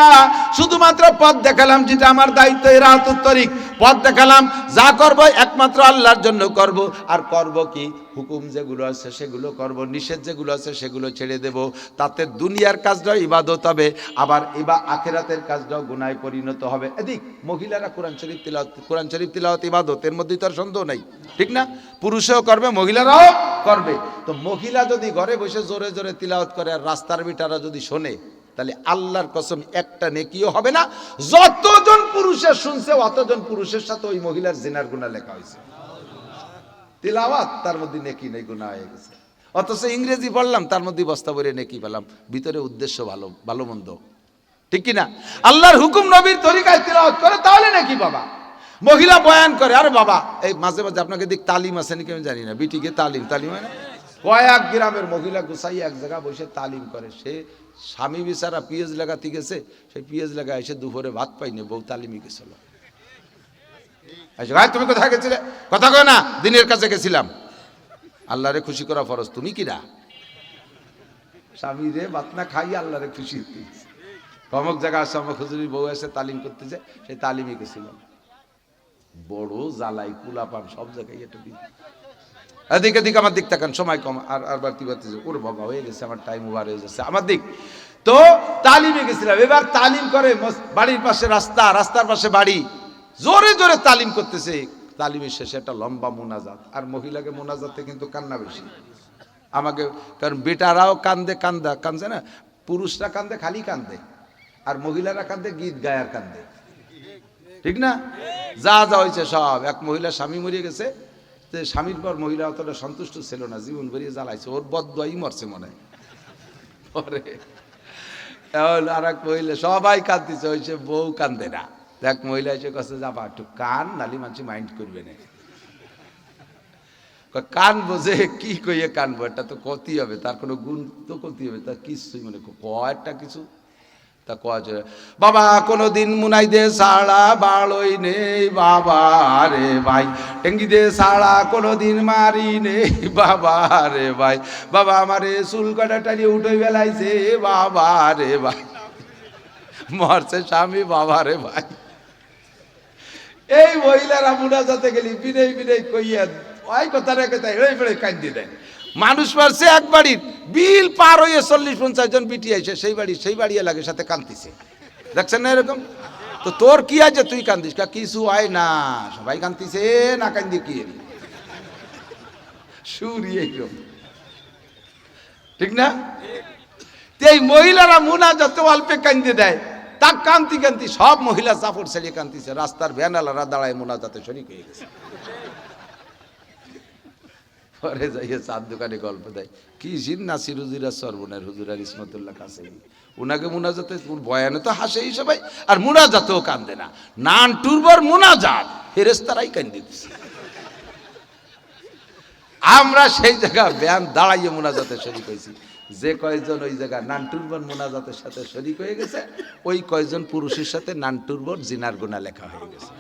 শুধুমাত্র পথ দেখালাম, যেটা আমার দায়িত্ব। রাহাতুত তরিক পথ দেখালাম, যা করব একমাত্র আল্লাহর জন্য করব। আর করব কি, হুকুম যেগুলো আছে সেগুলো করব, নিষেধ যেগুলো আছে সেগুলো ছেড়ে দেব। তাতে দুনিয়ার কাজটাও ইবাদত হবে, আবার আখিরাতের কাজটাও গুনাহে পরিণত হবে। এদিক মহিলারা কোরআন শরীফ তিলাওয়াত ইবাদতের মধ্যে তো আর সন্দেহ নাই, ঠিক না? পুরুষও করবে, মহিলারাও করবে। তো মহিলা যদি ঘরে বসে জোরে জোরে তিলাওয়াত করে আর রাস্তার বিটারা যদি শোনে, তাহলে আল্লাহর কসম একটা নেকিও হবে না। যতজন পুরুষের শুনছে অতজন পুরুষের সাথে ওই মহিলার জিনার গুনাহ লেখা হয়েছে। তিলাওয়াত তার মধ্যে নেকি নেই, গুনাহ হয়ে গেছে। অথচ ইংরেজি পড়লাম, তার মধ্যে বস্তা ভরে নেকি পেলাম, ভিতরে উদ্দেশ্য ভালো, ভালো মন্দ, ঠিক কিনা? আল্লাহর হুকুম নবীর তরিকায় তিলাওয়াত করে তাহলে নাকি বাবা। মহিলা বয়ান করে, আরে বাবা এই মাঝে মাঝে আপনাকে দিক তালিম আছে নাকি আমি জানি না, বিটিকে তালিম হয় না, কয়েক গ্রামের মহিলা গুছাই এক জায়গায় বসে তালিম করে। সে স্বামী বিচারা পিএজ লাগাতে গেছে, সেই পিএজ লাগা এসে দুপুরে ভাত পাইনি, বউ তালিমই গেছিল। ভাই তুমি কোথায় গেছিলে? কথা কয় না, দিনের কাছে গেছিলাম। আল্লাহরে খুশি করা ফরজ, তুমি কিরা? স্বামী রে ভাত না খাই আল্লাহরে খুশি দিয়েছে। অমুক জায়গায় আসে, আমার হুজুরির বউ এসে তালিম করতেছে, সেই তালিমই গেছিলাম। বড় জ্বালাই, কুলাপান সব জায়গায় এটা দিই। এদিকে দিক আমার দিক তাকান, সময় কম, আর বাড়তি বাড়তেছে, ওর বাবা হয়ে গেছে, আমার টাইম ওভার হয়ে যাচ্ছে আমার দিক। তো তালিমে গেছিলাম। এবার তালিম করে বাড়ির পাশে রাস্তা, রাস্তার পাশে বাড়ি, জোরে জোরে তালিম করতেছে। তালিমের শেষে একটা লম্বা মোনাজাত, আর মহিলাকে মোনাজাতে কিন্তু কান্না বেশি আমাকে, কারণ বেটারাও কান্দে না, পুরুষরা কান্দে, খালি কান্দে, আর মহিলারা কান্দে গীত গায় আর কান্দে, ঠিক না? যা যা হয়েছে সব। এক মহিলা স্বামী মরিয়ে গেছে, স্বামীর পর মহিলা অতটা সন্তুষ্ট ছিল না, জীবন বেরিয়ে জ্বালাইছে, ওর বদদোয়াই মরছে মনে হয়। পরে আর এক মহিলা, সবাই কাঁদতেছে, হয়েছে বউ কান্দে না। এক মহিলা এসে কাছে যাবা একটু কান, নালি মানুষ মাইন্ড করবে না। কান বোঝে কি কইয়ে কানবো, এটা তো কতি হবে, তার কোনো গুণ তো কতি হবে, তার কিছুই মানে কয়টা কিছু তা কয়। বাবা কোনোদিন মুনাই দে সাড়া বাড়ই নেই বাবা রে ভাই, টেঙ্গি দে সাড়া কোনোদিন মারি নেই বাবা রে ভাই, বাবা আমারে চুল কাটা টানিয়ে উঠে বেলাইছে বাবা রে ভাই, মরছে স্বামী বাবা রে ভাই। এই মহিলারা মুনাজাতে গেলি বিনয় বিনয় কইয়া ওই কথা রেখে দেয়, ওই বেড়ে কান্দি দেয়। মানুষ মারছে এক বাড়ির, বিল পার হয়ে 40-50 জন বিটি আইছে, সেই বাড়ি লাগে সাথে কান্দিছে, দেখছেন না এরকম? তো তোর কি আছে তুই কান্দিস? কিছু হয় না, সবাই কান্দিছে, না কান্দি কি সুরি এইরকম, ঠিক না? এই মহিলারা মুনাজাতে অল্পে কান্দি দেয়, তা কান্তি কান্তি সব মহিলা চাপড় ছেড়ে কান্দিছে, রাস্তার ভ্যানালারা দাঁড়ায় মুনাজাতে শরীক হয়ে গেছে। পরে যাইয়ে চার দোকানে গল্প দেয়, কি জিন নাসির হুজুরা সরবনের হুজুরার ইসমতুল্লাহ কাছে, উনাকে মুনাজাতে বয়ানে তো হাসেই সবাই, আর মুনাজাতেও কান্দে না, নান টুরবর মুনাজাত ফেরেশতারাই কান্দে দিছে। আমরা সেই জায়গা ব্যান দাঁড়াইয়ে মুনাজাতে শরীক হয়েছি। যে কয়জন ওই জায়গা নানটুরবর মুনাজাতের সাথে শরীক হয়ে গেছে, ওই কয়জন পুরুষের সাথে নানটুরবর জিনার গুনাহ লেখা হয়ে গেছে।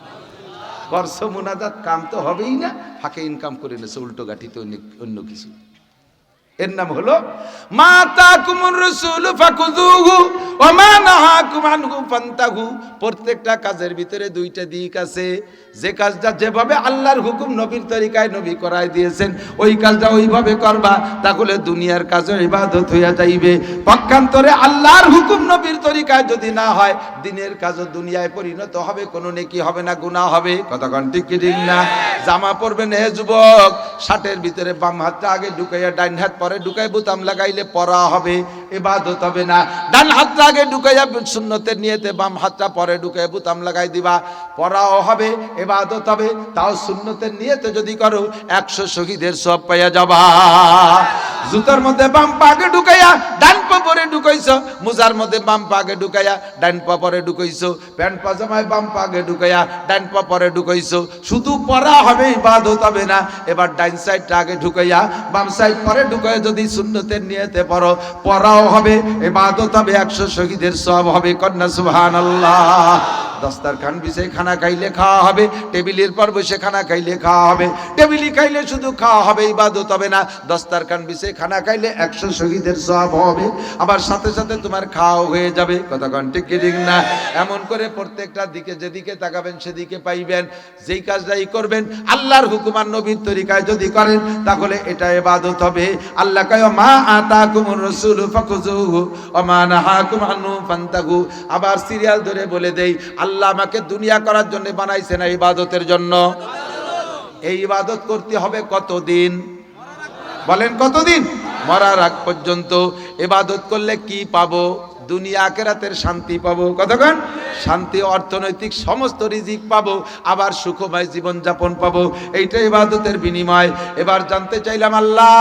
করছো মুনাজাত, কাম তো হবেই না, ফাঁকে ইনকাম করে নেছে উল্টো গাঠিতে অন্য কিছু। এর নাম হলো মা তাকুমুর রাসূল ফাকুযুহু ওয়া মা নাহাকুম আনহু ফান্তাহু। প্রত্যেকটা কাজের ভিতরে দুইটা দিক আছে। যে কাজটা যেভাবে আল্লাহর হুকুম নবীর তরিকায় নবী করায় দিয়েছেন, ওই কাজটা ওইভাবে করবা, তাহলে দুনিয়ার কাজে ইবাদত হইয়া যাইবে। পক্ষান্তরে আল্লাহর হুকুম নবীর তরিকায় যদি না হয়, দিনের কাজও দুনিয়ায় পরিণত হবে, কোনো নেকি হবে না, গুনাহ হবে। কতক্ষণ ঠিক কি ঠিক না? জামা পরবেন হে যুবক, শার্টের ভিতরে বাম হাতটা আগে ঢুকাইয়া ডান হাত পরে ঢুকাই বোতাম লাগাইলে পরা হবে, ইবাদত হবে না। ডান হাতটা আগে ঢুকাইয়া সুন্নতের নিয়তে বাম হাতটা পরে ঢুকাই বোতাম লাগাই দিবা, পরাও হবে, ইবাদত হবে। তাও সুন্নতের নিয়তে যদি করো 100 শহীদের সওয়াব পাইয়া যাবা। জুতার মধ্যে বাম পা আগে ঢুকাইয়া ডান পা পরে ঢুকাইছো, মোজার মধ্যে বাম পা আগে ঢুকাইয়া ডান পা পরে ঢুকাইছো, প্যান্ট পাজামায় বাম পা আগে ঢুকাইয়া ডান পা পরে ঢুকাইছো, শুধু পরা হবে, ইবাদত হবে না। এবার ডান সাইডটা আগে ঢুকাইয়া বাম সাইড পরে ঢুকাইয়া যদি সুন্নতের নিয়তে পড়ো, পরাও হবে, ইবাদত হবে, 100 শহীদের সওয়াব হবে। কন্যা সুবহানাল্লাহ। দস্তারখান বিছে খানা খাইলে খাওয়া হবে, টেবিলের পর বসে খানা খাইলে খাওয়া হবে। টেবিলি খাইলে শুধু খাওয়া হবে, ইবাদত হবে না। দস্তারখান বিছে খানা খাইলে 100 শহীদের সওয়াব হবে, আবার সাথে সাথে তোমার খাওয়া হয়ে যাবে। কথা কোন ঠিক কি ঠিক না? এমন করে প্রত্যেকটা দিকে যেদিকে তাকাবেন সেদিকে পাইবেন। যেই কাজটাই করবেন আল্লাহর হুকুম আর নবীর তরিকায় যদি করেন তাহলে এটা ইবাদত হবে। আল্লাহ কয় মা আতাকুমুর রাসূল ফাখুযুহু ওয়া মা নাহাকুম আনহু ফান্তাহু। আবার সিরিয়াল ধরে বলে দেই, আল্লাহ আমাকে দুনিয়া করার জন্য বানাইছে না, ইবাদতের জন্য। এই ইবাদত করতে হবে কতদিন? বলেন কতদিন? মরার আগ পর্যন্ত। ইবাদত করলে কি পাবো? দুনিয়া আখিরাতের শান্তি পাবো। কতক্ষণ? শান্তি, অর্থনৈতিক সমস্ত রিজিক পাবো, আবার সুখময় জীবন যাপন পাবো। এইটা ইবাদতের বিনিময়। এবার জানতে চাইলাম আল্লাহ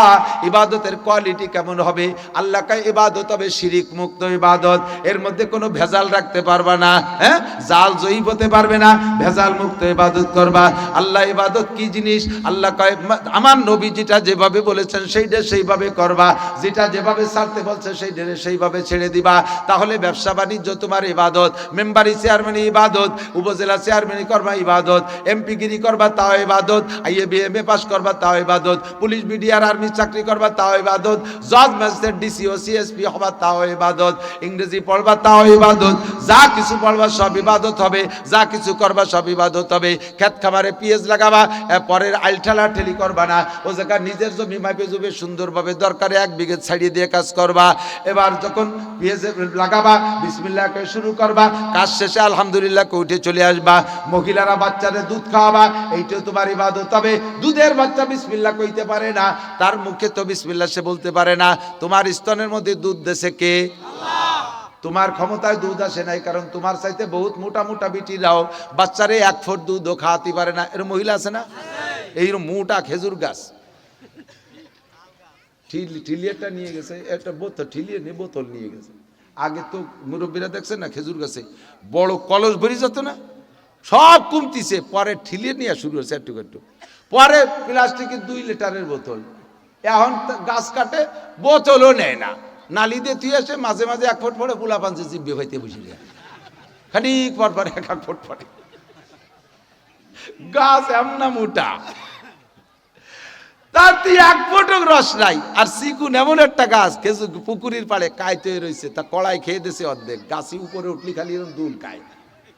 ইবাদতের কোয়ালিটি কেমন হবে? আল্লাহ কয় ইবাদত হবে শিরিক মুক্ত ইবাদত, এর মধ্যে কোনো ভেজাল রাখতে পারবা না, হ্যাঁ, জাল জয়ীব হতে পারবে না, ভেজাল মুক্ত ইবাদত করবা। আল্লাহ ইবাদত কি জিনিস? আল্লাহ কয় আমার নবী যেটা যেভাবে বলেছেন সেইটা সেইভাবে করবা, যেটা যেভাবে ছাড়তে বলছে সেইটা সেইভাবে ছেড়ে দিবা। তাহলে ব্যবসা বাণিজ্য তোমার ইবাদত, মেম্বারি চেয়ারম্যানি ইবাদত, উপজেলা চেয়ারম্যানি করবা ইবাদত, এমপি গিরি করবা তাও ইবাদত, আইএ বিএমএ পাস করবা তাও ইবাদত, পুলিশ বিডিআর আর্মি চাকরি করবা তাও ইবাদত, জজ ম্যাজিস্ট্রেট ডিসিও সিএসপি হবা তাও ইবাদত, ইংরেজি পড়বা তাও ইবাদত। যা কিছু পড়বা সব ইবাদত হবে, যা কিছু করবা সব ইবাদত হবে। ক্ষেত খামারে পিএস লাগাবা, পরের আইলঠালা ঠেলি করবা না, ও জায়গা নিজের জমি মাপে জুবে সুন্দরভাবে দরকারে 1 বিঘে ছাড়িয়ে দিয়ে কাজ করবা। এবার যখন পিএস লাগাবা বিসমিল্লাহ কে শুরু করবা, কাজ শেষে আলহামদুলিল্লাহ কে উঠে চলে আসবা। মহিলারা বাচ্চাদের দুধ খাওয়াবা, এইটাও তোমার ইবাদত হবে। দুধের বাচ্চা বিসমিল্লাহ কইতে পারে না, তার মুখে তো বিসমিল্লাহ সে বলতে পারে না, তোমার স্তনের মধ্যে দুধ দেছে কে? আল্লাহ। তোমার ক্ষমতায় দুধ আসে নাই, কারণ তোমার চাইতে বহুত মোটা মোটা বিটিরাও বাচ্চারে 1 ফুট দুধও খাওয়াতে পারে না। এর মহিলা আছে না? এইরকম মোটা খেজুর গাছ ঠিলিয়েটা নিয়ে গেছে, একটা বোতল ঠিলিয়ে নিয়ে বোতল নিয়ে গেছে। আগে তো মুরব্বীরা দেখছেন না, খেজুর গাছে বড় কলস ভরি যেত না, সব কমতিছে, পরে ঠিলিয়ে নিয়ে শুরু হয়েছে একটু একটু, পরে প্লাস্টিকের 2 লিটারের বোতল। এখন গাছ কাটে, বোতলও নেয় না, নালি দিয়ে তুই আসে, মাঝে মাঝে 1 ফুট পরে পোলা পাঞ্চে জিব্বে ভাইতে বসে যায়, খানিক পর পরে 1 ফুট পরে। গাছ এমন মোটা, তার 1 ফুটও রস নাই। আর সিকুন এমন একটা গাছ, খেজুর পুকুরির পাড়ে কাইতে রয়েছে, তা কড়াই খেয়ে দিয়েছে অর্ধেক, গাছি উপরে উঠলি খালি এরকম দুল খায়,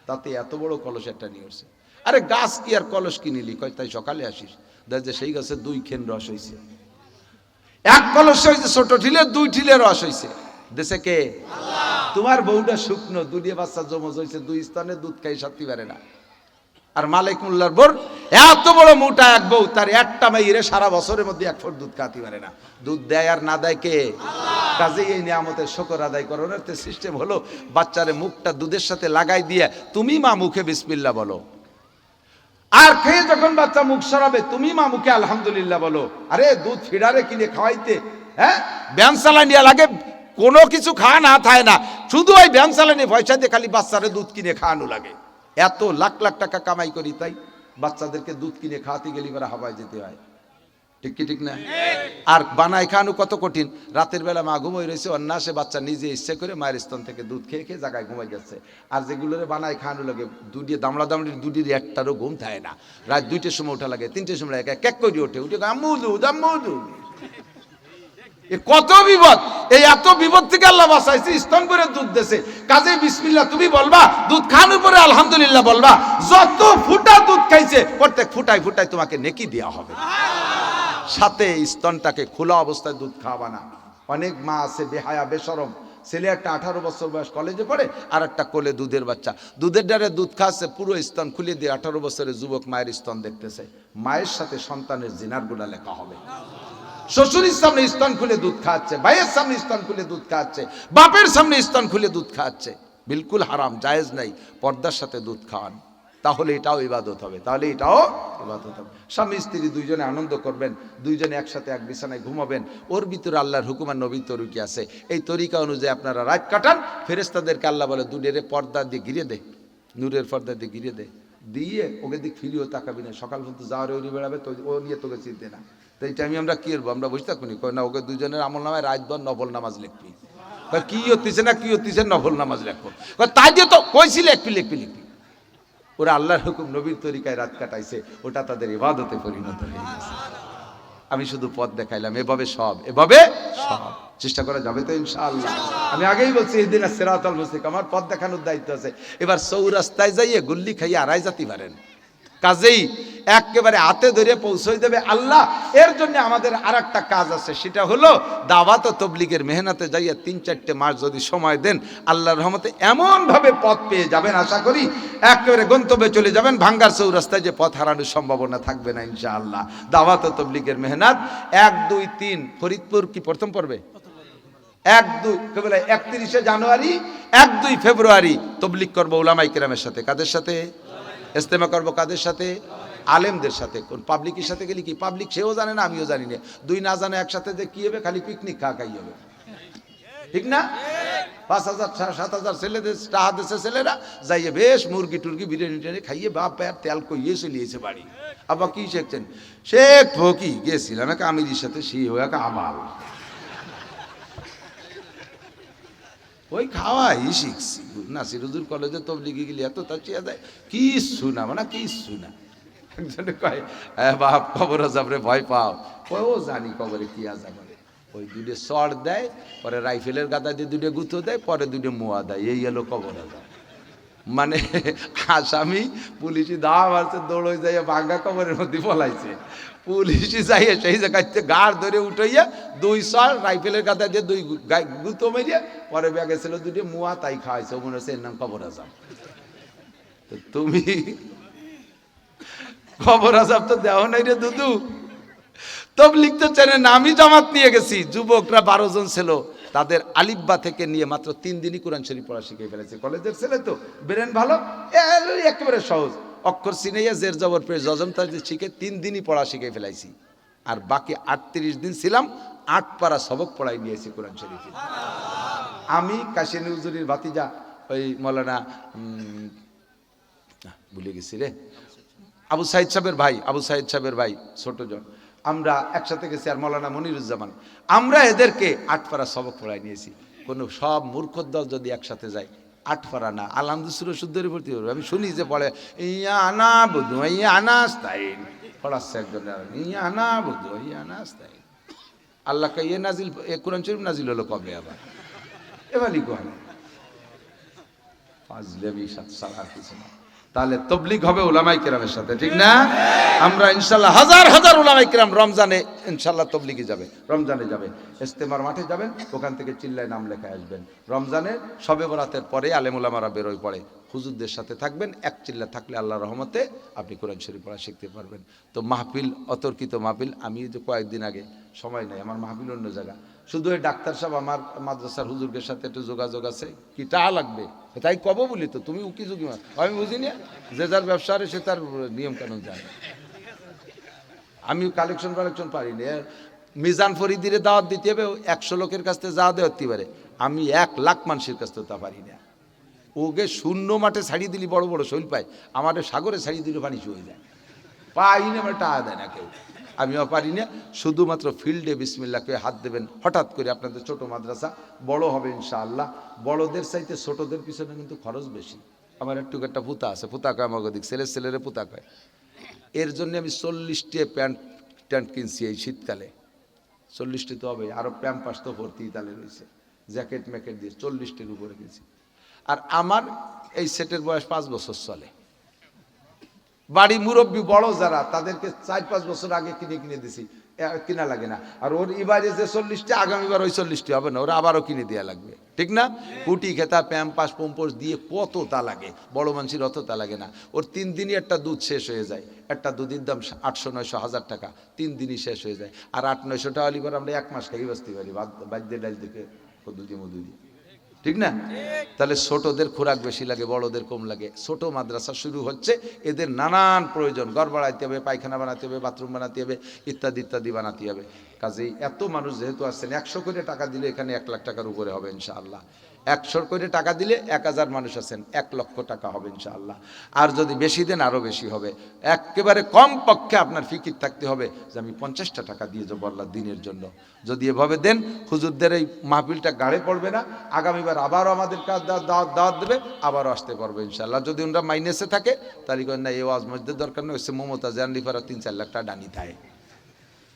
তাতে এত বড় কলস একটা নিয়ে আসছে। আরে গাছ কি আর কলস কি নিলি? কয় তাই সকালে আসিস, দেখ যে সেই গাছে 2 খেন রস হয়েছে, 1 কলস হয়েছে ছোট ঠিলে, 2 ঠিলে রস হয়েছে। দেশে কে? আল্লাহ। তোমার বউটা শুকনো, 2 বাচ্চা জমজ হয়েছে, 2 স্তনে দুধ খাই সাথী পারে না। আর মালিক মোল্লার বোর এত বড় মোটা এক বউ, তার একটা মাইরে সারা বছরের মধ্যে 1 ফুট দুধ খাতে পারে না। দুধ দেয় আর না দেয় কে? আল্লাহ। কাজেই এই নিয়ামতের শুকর আদায় করার সিস্টেম হলো বাচ্চারে মুখটা দুধের সাথে লাগাই দিয়ে তুমি মা মুখে বিসমিল্লাহ বলো, আর খেয়ে যখন বাচ্চা মুখ সরাবে তুমি মা মুখে আলহামদুলিল্লাহ বলো। আরে দুধ ফিডারে কিনে খাওয়াইতে, হ্যাঁ, ব্যান চালানি লাগে, কোনো কিছু খাওয়া না থাকে না, শুধু ওই ব্যান চালানি পয়সা দিয়ে খালি বাচ্চারে দুধ কিনে খাওয়ানো লাগে। এত লাখ লাখ টাকা কামাই করি, তাই বাচ্চাদেরকে দুধ কিনে খাওয়াতে গেলে এবার হাওয়ায় যেতে হয়, ঠিক কি ঠিক না? আর বানায় খাওয়ানো কত কঠিন। রাতের বেলা মা ঘুমাই রয়েছে, অন্যাসে বাচ্চা নিজে ইচ্ছে করে মায়ের স্তন থেকে দুধ খেয়ে খেয়ে জায়গায় ঘুমাই যাচ্ছে। আর যেগুলোরে বানায় খাওয়ানো লাগে দুটিয়ে দামড়া দামড়ির, দুটির একটারও ঘুম থাকে না। রাত 2টের সময় ওঠা লাগে, 3টের সময় এক করে ওঠে, উঠে আম্মু দুধ আম্মু দুধ। কত বিপদ! এই এত বিপদ থেকে আল্লাহ বাঁচাইছে, স্তন করে দুধ দেছে। কাজে বিসমিল্লাহ তুমি বলবা, দুধ খাওয়ানোর পরে আলহামদুলিল্লাহ বলবা। যত ফুটা দুধ খাইছে প্রত্যেক ফুটায় ফুটায় তোমাকে নেকি দেওয়া হবে। সাথে স্তনটাকে খোলা অবস্থায় দুধ খাওয়াবা না। অনেক মা আছে বেহায়া বেশরম, ছেলে একটা 18 বছর বয়স কলেজে পড়ে, আর একটা কোলে দুধের বাচ্চা, দুধের ডারে দুধ খাচ্ছে, পুরো স্তন খুলে দিয়ে 18 বছরের যুবক মায়ের স্তন দেখতেছে। মায়ের সাথে সন্তানের জিনার গুনাহ লেখা হবে। শ্বশুরের সামনে স্তন খুলে দুধ খাচ্ছে, ভাইয়ের সামনে স্তন খুলে দুধ খাচ্ছে, বাপের সামনে স্তন খুলে দুধ খাচ্ছে, বিলকুল হারাম, জায়েজ নাই। পর্দার সাথে দুধ খাওয়ান, তাহলে এটাও ইবাদত হবে, তাহলে এটাও ইবাদত হবে। স্বামী স্ত্রী দুইজনে আনন্দ করবেন, দুইজনে একসাথে এক বিছানায় ঘুমাবেন, ওর ভিতরে আল্লাহর হুকুম আর নবীর তরিকা আছে। এই তরিকা অনুযায়ী আপনারা রাত কাটান। ফেরেশতাদেরকে আল্লাহ বলে দুধের পর্দা দিয়ে ঘিরে দে, নূরের পর্দা দিয়ে ঘিরে দে, দিয়ে ওকে দিক ফিরিও তাকাবি না, সকাল পর্যন্ত যাওয়ার ওই বেড়াবে, তো ও নিয়ে তোকে চিনতে না। তো এই টাইমে আমরা কি করবো? আমরা বসে থাকুনি, কই না ওকে দুজনের আমল নামায় রাতভর নফল নামাজ লিখবি। কি হতিছে না কি হতিছে, নফল নামাজ লিখবো। তাই দিয়ে তো কইছি লিখবি লিখবি লিখবি, ওরা আল্লাহর হুকুম নবীর তরিকায় রাত কাটাইছে, ওটা তাদের ইবাদতে পরিণত হয়ে গেছে। আমি শুধু পথ দেখাইলাম, এভাবে সব চেষ্টা করা যাবে তো ইনশাআল্লাহ। আমি আগেই বলছি ইহদিনাস সিরাতাল মুস্তাকিম, আমার পথ দেখানোর দায়িত্ব আছে। এবার চৌরাস্তায় যাইয়ে গুল্লি খাইয়ে আড়াই জাতি পারেন, কাজেই একেবারে হাতে ধরে পৌঁছই দেবে আল্লাহ। এর জন্য আমাদের আর একটা কাজ আছে, সেটা হলো দাওয়াত ও তবলিগের মেহনতে যাইয়া ৩-৪টে মাস যদি সময় দেন, আল্লাহর রহমতে এমন ভাবে পথ পেয়ে যাবেন, আশা করি একেবারে গন্তব্যে চলে যাবেন। ভাঙ্গার চৌরাস্তায় যে পথ হারানোর সম্ভাবনা থাকবে না ইনশাআল্লাহ। দাওয়াত ও তবলিগের মেহনত ১, ২, ৩ ফরিদপুর কি প্রথম পর্বে ১, ২ কেবল ৩১শে জানুয়ারি ১, ২ ফেব্রুয়ারি তবলিগ করবো উলামায়ে কেরামের সাথে। কাদের সাথে? ইজতেমা করবো কাদের সাথে? আলেমদের সাথে। কোন পাবলিকের সাথে গেলে কি পাবলিক সেও জানে না, আমিও জানি না, দুই না জানে একসাথে যে কি হবে, খালি পিকনিক খাই হবে, ঠিক না? ৫,০০০ ৭,০০০ ছেলেদের টাহা দেশে ছেলেরা যাইয়ে বেশ মুরগি টুরগি বিরিয়ানি টিরিয়ানি খাইয়ে বাপ পায়ের তেল কইয়ে চলিয়েছে বাড়ি। আবার কি শিখছেন? শেখ ফকি গেছিলাম এক আমিরির সাথে, সেই হয়ে এক আমাল ওই খাওয়াই শিখছি। নাসির হুজুর কলেজে তবলিগি গেলি এত তা চেয়ে দেয়, কিচ্ছু না, মানে কিচ্ছু না। একজনে কয় বাপ কবর আজাবরে ভয় পাও, ও জানি কবরে কি আজাব হবে। ওই দুটো চড় দেয়, পরে রাইফেলের গাদা দিয়ে দুটো গুঁতো দেয়, পরে দুটো মোয়া দেয়, এই এলো কবর আজাব। মানে আসামি পুলিশি দাওয়া মারছে, দৌড়ই যাইয়া ভাঙ্গা কবরের মধ্যে পলাইছে। পুলিশি যাইয়া সেই জায়গায় গাড় ধরে উঠাইয়া ২ চড় রাইফেলের গাদা দিয়ে ২ গুঁতো মেরিয়া, পরে ব্যাগে ছিল দুটো মোয়া, তাই খাওয়াইছে। মনে হচ্ছে এর নাম কবর আজাব। তুমি কবর আজাব তো দেওয়া নাই রে দুদু। তবলিগ তো চেনে না। আমি জামাত নিয়ে গেছি, যুবকরা ১২ জন ছিল, তাদের আলিফবা থেকে নিয়ে মাত্র ৩ দিনই কোরআন শরীফ পড়া শিখে ফেলেছে। কলেজের ছেলে তো, ব্রেন ভালো, একেবারে সহজ, অক্ষর চিনাইয়া জের জবর পেয়ে জজম তাজদিদ শিখে ৩ দিনই পড়া শিখে ফেলাইছি। আর বাকি ৩৮ দিন ছিলাম, ৮ পারা সবক পড়াই নিয়েছি কোরআন শরীফে। আমি কাশিনী হুজুরের ভাতিজা ওই মৌলানা ভুলে গেছি রে, আবু সাইদ সাহেবের ভাই ছোট জন, আমরা একসাথে গেছি, আর মৌলানা মনিরুজ্জামান, আমরা এদেরকে ৮ পারা সবক পড়াই নিয়েছি। কোনো সব মূর্খর দল যদি একসাথে যায় ৮ পারা না, আলহামদুলিল্লাহ শুদ্ধরে ভর্তি করবে। আমি শুনি যে পড়ে ইয়া আনা বুধু ইয়া আনাস্তাইন, পড়াচ্ছে একজন, ইয়া আনা বুধু ইয়া আনাস্তাইন। আল্লাহকে ইয়ে নাজিল, কোরআন শরীফ নাজিল হলো কবে আবার? এবারই কোন ফাজলেমি সারা কিছু না। তাহলে তবলিগ হবে উলামায়ে কেরামের সাথে, ঠিক না? আমরা ইনশাআল্লাহ হাজার হাজার উলামায়ে কেরাম রমজানে ইনশাআল্লাহ তবলিগে যাবে, রমজানে যাবে, ইজতেমার মাঠে যাবেন, ওখান থেকে চিল্লায় নাম লেখা আসবেন। রমজানে শবে বরাতের পরে আলেম উলামারা বেরোয় পড়ে, হুজুরদের সাথে থাকবেন, এক চিল্লা থাকলে আল্লাহর রহমতে আপনি কোরআন শরীফ পড়া শিখতে পারবেন। তো মাহফিল, অতর্কিত মাহফিল, আমি যে কয়েকদিন আগে, সময় নেই আমার, মাহফিল অন্য জায়গা, শুধু ওই ডাক্তার সাহেব আমার মাদ্রাসার হুজুরদের সাথে একটু যোগাযোগ আছে, কি টাকা লাগবে তাই কব বলি, তো তুমি উকি ঝুঁকি মার, আমি বুঝি না, যে যার ব্যবসা আছে সে তার নিয়ম কানুন জানে। আমি কালেকশন পারি না। মিজান ফরিদিরে দাওয়াত দিতে হবে, ১০০ লোকের কাছ থেকে যাওয়া দেওয়া পারে, আমি ১,০০,০০০ মানুষের কাছ থেকে তা পারি না। ওকে শূন্য মাঠে ছাড়িয়ে দিলি বড় বড় শৈল পায়, আমার সাগরে ছাড়িয়ে দিলে পানি শুয়ে যায়, পাই না, আমার টাকা দেয় না কেউ, আমিও পারি না। শুধুমাত্র ফিল্ডে বিসমিল্লাহকে হাত দেবেন। হঠাৎ করে আপনাদের ছোট মাদ্রাসা বড় হবে ইনশাআল্লাহ, বড়দের চাইতে ছোটদের পিছনে কিন্তু খরচ বেশি। আমার একটু একটা পুতা আছে, পুতা কয় আমাকে দিক, ছেলেরে পুতা কয়। এর জন্য আমি 40টি প্যান্ট ট্যান্ট কিনছি এই শীতকালে, 40টি তো হবে, আরও প্যাম্পাস তো ভর্তি তালে রয়েছে, জ্যাকেট ম্যাকেট দিয়ে 40টির উপরে কিনছি। আর আমার এই সেটের বয়স 5 বছর চলে। বাড়ি মুরব্বী বড় যারা, তাদেরকে 4-5 বছর আগে কিনে দিছি, কিনা লাগে না। আর ওর এবারে যে 40টি, আগামীবার ওই 40টি হবে না, ওরা আবারও কিনে দেওয়া লাগবে, ঠিক না? কুটি খেতা প্যাম্পাস পম্পোস দিয়ে কত তা লাগে, বড় মানুষের অত তা লাগে না। ওর 3 দিনই একটা দুধ শেষ হয়ে যায়, একটা দুধের দাম 800-900-1000 টাকা, 3 দিনই শেষ হয়ে যায়। আর 800-900 টাকা লিবার আমরা 1 মাস খাই বাঁচতে পারি, বাদ্য ডাল থেকে দুধে মধু দিয়ে, ঠিক না? তাহলে ছোটদের খোরাক বেশি লাগে, বড়দের কম লাগে। ছোট মাদ্রাসা শুরু হচ্ছে, এদের নানান প্রয়োজন, ঘর বানাইতে হবে, পায়খানা বানাতে হবে, বাথরুম বানাতে হবে, ইত্যাদি ইত্যাদি বানাতে হবে। কাজেই এত মানুষ যেহেতু আসছেন, 100 করে টাকা দিলে এখানে 1 লাখ টাকার উপরে হবে ইনশাআল্লাহ। 100 করে টাকা দিলে 1000 মানুষ আছেন, 1 লক্ষ টাকা হবে ইনশাআল্লাহ। আর যদি বেশি দেন আরো বেশি হবে। একেবারে কম পক্ষে আপনার ফিকির থাকতে হবে যে আমি 50টা টাকা দিয়ে যাবো আল্লাহর দিনের জন্য। যদি এভাবে দেন হুজুরদের এই মাহফিলটা গাড়ে পড়বে না, আগামীবার আবারও আমাদের দাওয়াত দেবে, আবারও আসতে পারবো ইনশাআল্লাহ। যদি ওনারা মাইনেসে থাকে তাহলে না এই ওয়াজ মসজিদের দরকার নেই, হচ্ছে মমতাজ আনলিফারা 3-4 লাখ টাকা ডানি থাকে।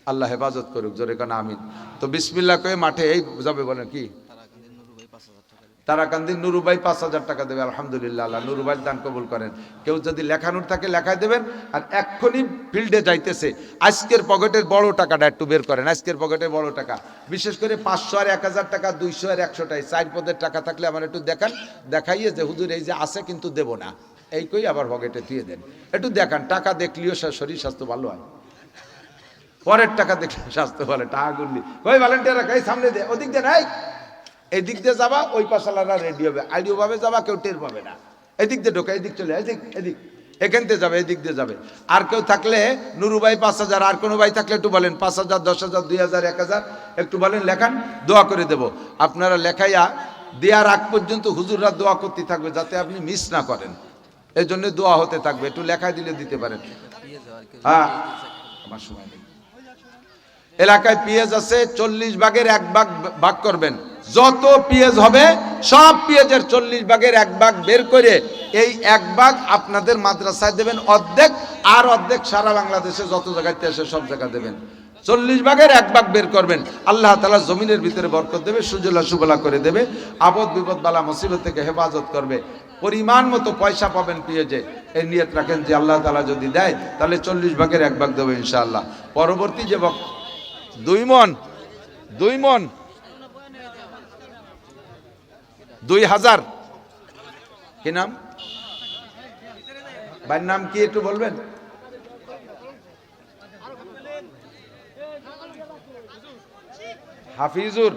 আল্লাহ হেফাজত করুক, জোরে কানা আমিন। তো বিসমিল্লাহ কয়ে মাঠে এই যাবে, বলেন কি তারাকান্দির নুরু ভাই 5000 টাকা দেবে। আলহামদুলিল্লাহ, আল্লাহ নুরু ভাই দান কবুল করেন। কেউ যদি লেখানোর থাকে লেখায় দেবেন। আর এক্ষুনি ফিল্ডে যাইতেছে, আজকের পকেটের বড় টাকাটা একটু বের করেন, আজকের পকেটের বড় টাকা, বিশেষ করে 500 আর 1000 টাকা, 200 আর 100টাই 4 পদের টাকা থাকলে আমার একটু দেখান, দেখাইয়ে যে হুজুর এই যে আছে কিন্তু দেব না, এই কই আবার পকেটে দিয়ে দেন, একটু দেখান। টাকা দেখলেও শরীর স্বাস্থ্য ভালো হয়, পরের টাকা দেখলে স্বাস্থ্য ভালো। টাকা গুনলি কই ভলেন্টিয়ার এই সামনে দে, ওদিক দে নাই, এই দিক দিয়ে যাবা, ওই পাশালারা রেডি হবে, আইডিও ভাবে যাবা, কেউ টের পাবে না। এদিক দিয়ে ঢোকা, এদিক চলে, এদিক এদিক, এখান থেকে যাবে, এদিক দিয়ে যাবে। আর কেউ থাকলে নুরু ভাই 5000, আর কোনো ভাই থাকলে একটু বলেন 5000, 10000, 2000, 1000 একটু বলেন, লেখান, দোয়া করে দেব। আপনারা লেখাইয়া দেওয়ার আগ পর্যন্ত হুজুররা দোয়া করতে থাকবে যাতে আপনি মিস না করেন, এই জন্য দোয়া হতে থাকবে। একটু লেখায় দিলে দিতে পারেন। হ্যাঁ, আমার সময় নেই। এলাকায় পেঁয়াজ আছে, 40 ভাগের 1 ভাগ ভাগ করবেন। যত পেঁয়াজ হবে সব পেঁয়াজের 40 ভাগের 1 ভাগ বের করে এই 1 ভাগ আপনাদের মাদ্রাসায় দেবেন অর্ধেক, আর অর্ধেক সারা বাংলাদেশে যত জায়গাতে আসে সব জায়গা দেবেন। 40 ভাগের 1 ভাগ বের করবেন, আল্লাহ তাআলা জমিনের ভিতরে বরকত দেবে, সুজলা সুফলা করে দেবে, আপদ বিপদ বালা মুসিবত থেকে হেফাজত করবে। পরিমাণ মতো পয়সা পাবেন পেঁয়াজে, এই নিয়ত রাখেন যে আল্লাহ তাআলা যদি দেয় তাহলে 40 ভাগের 1 ভাগ দেবে ইনশাআল্লাহ। পরবর্তী যে 2 মণ 2000, কি নাম ভাইয়ের নাম কি একটু বলবেন? হাফিজুর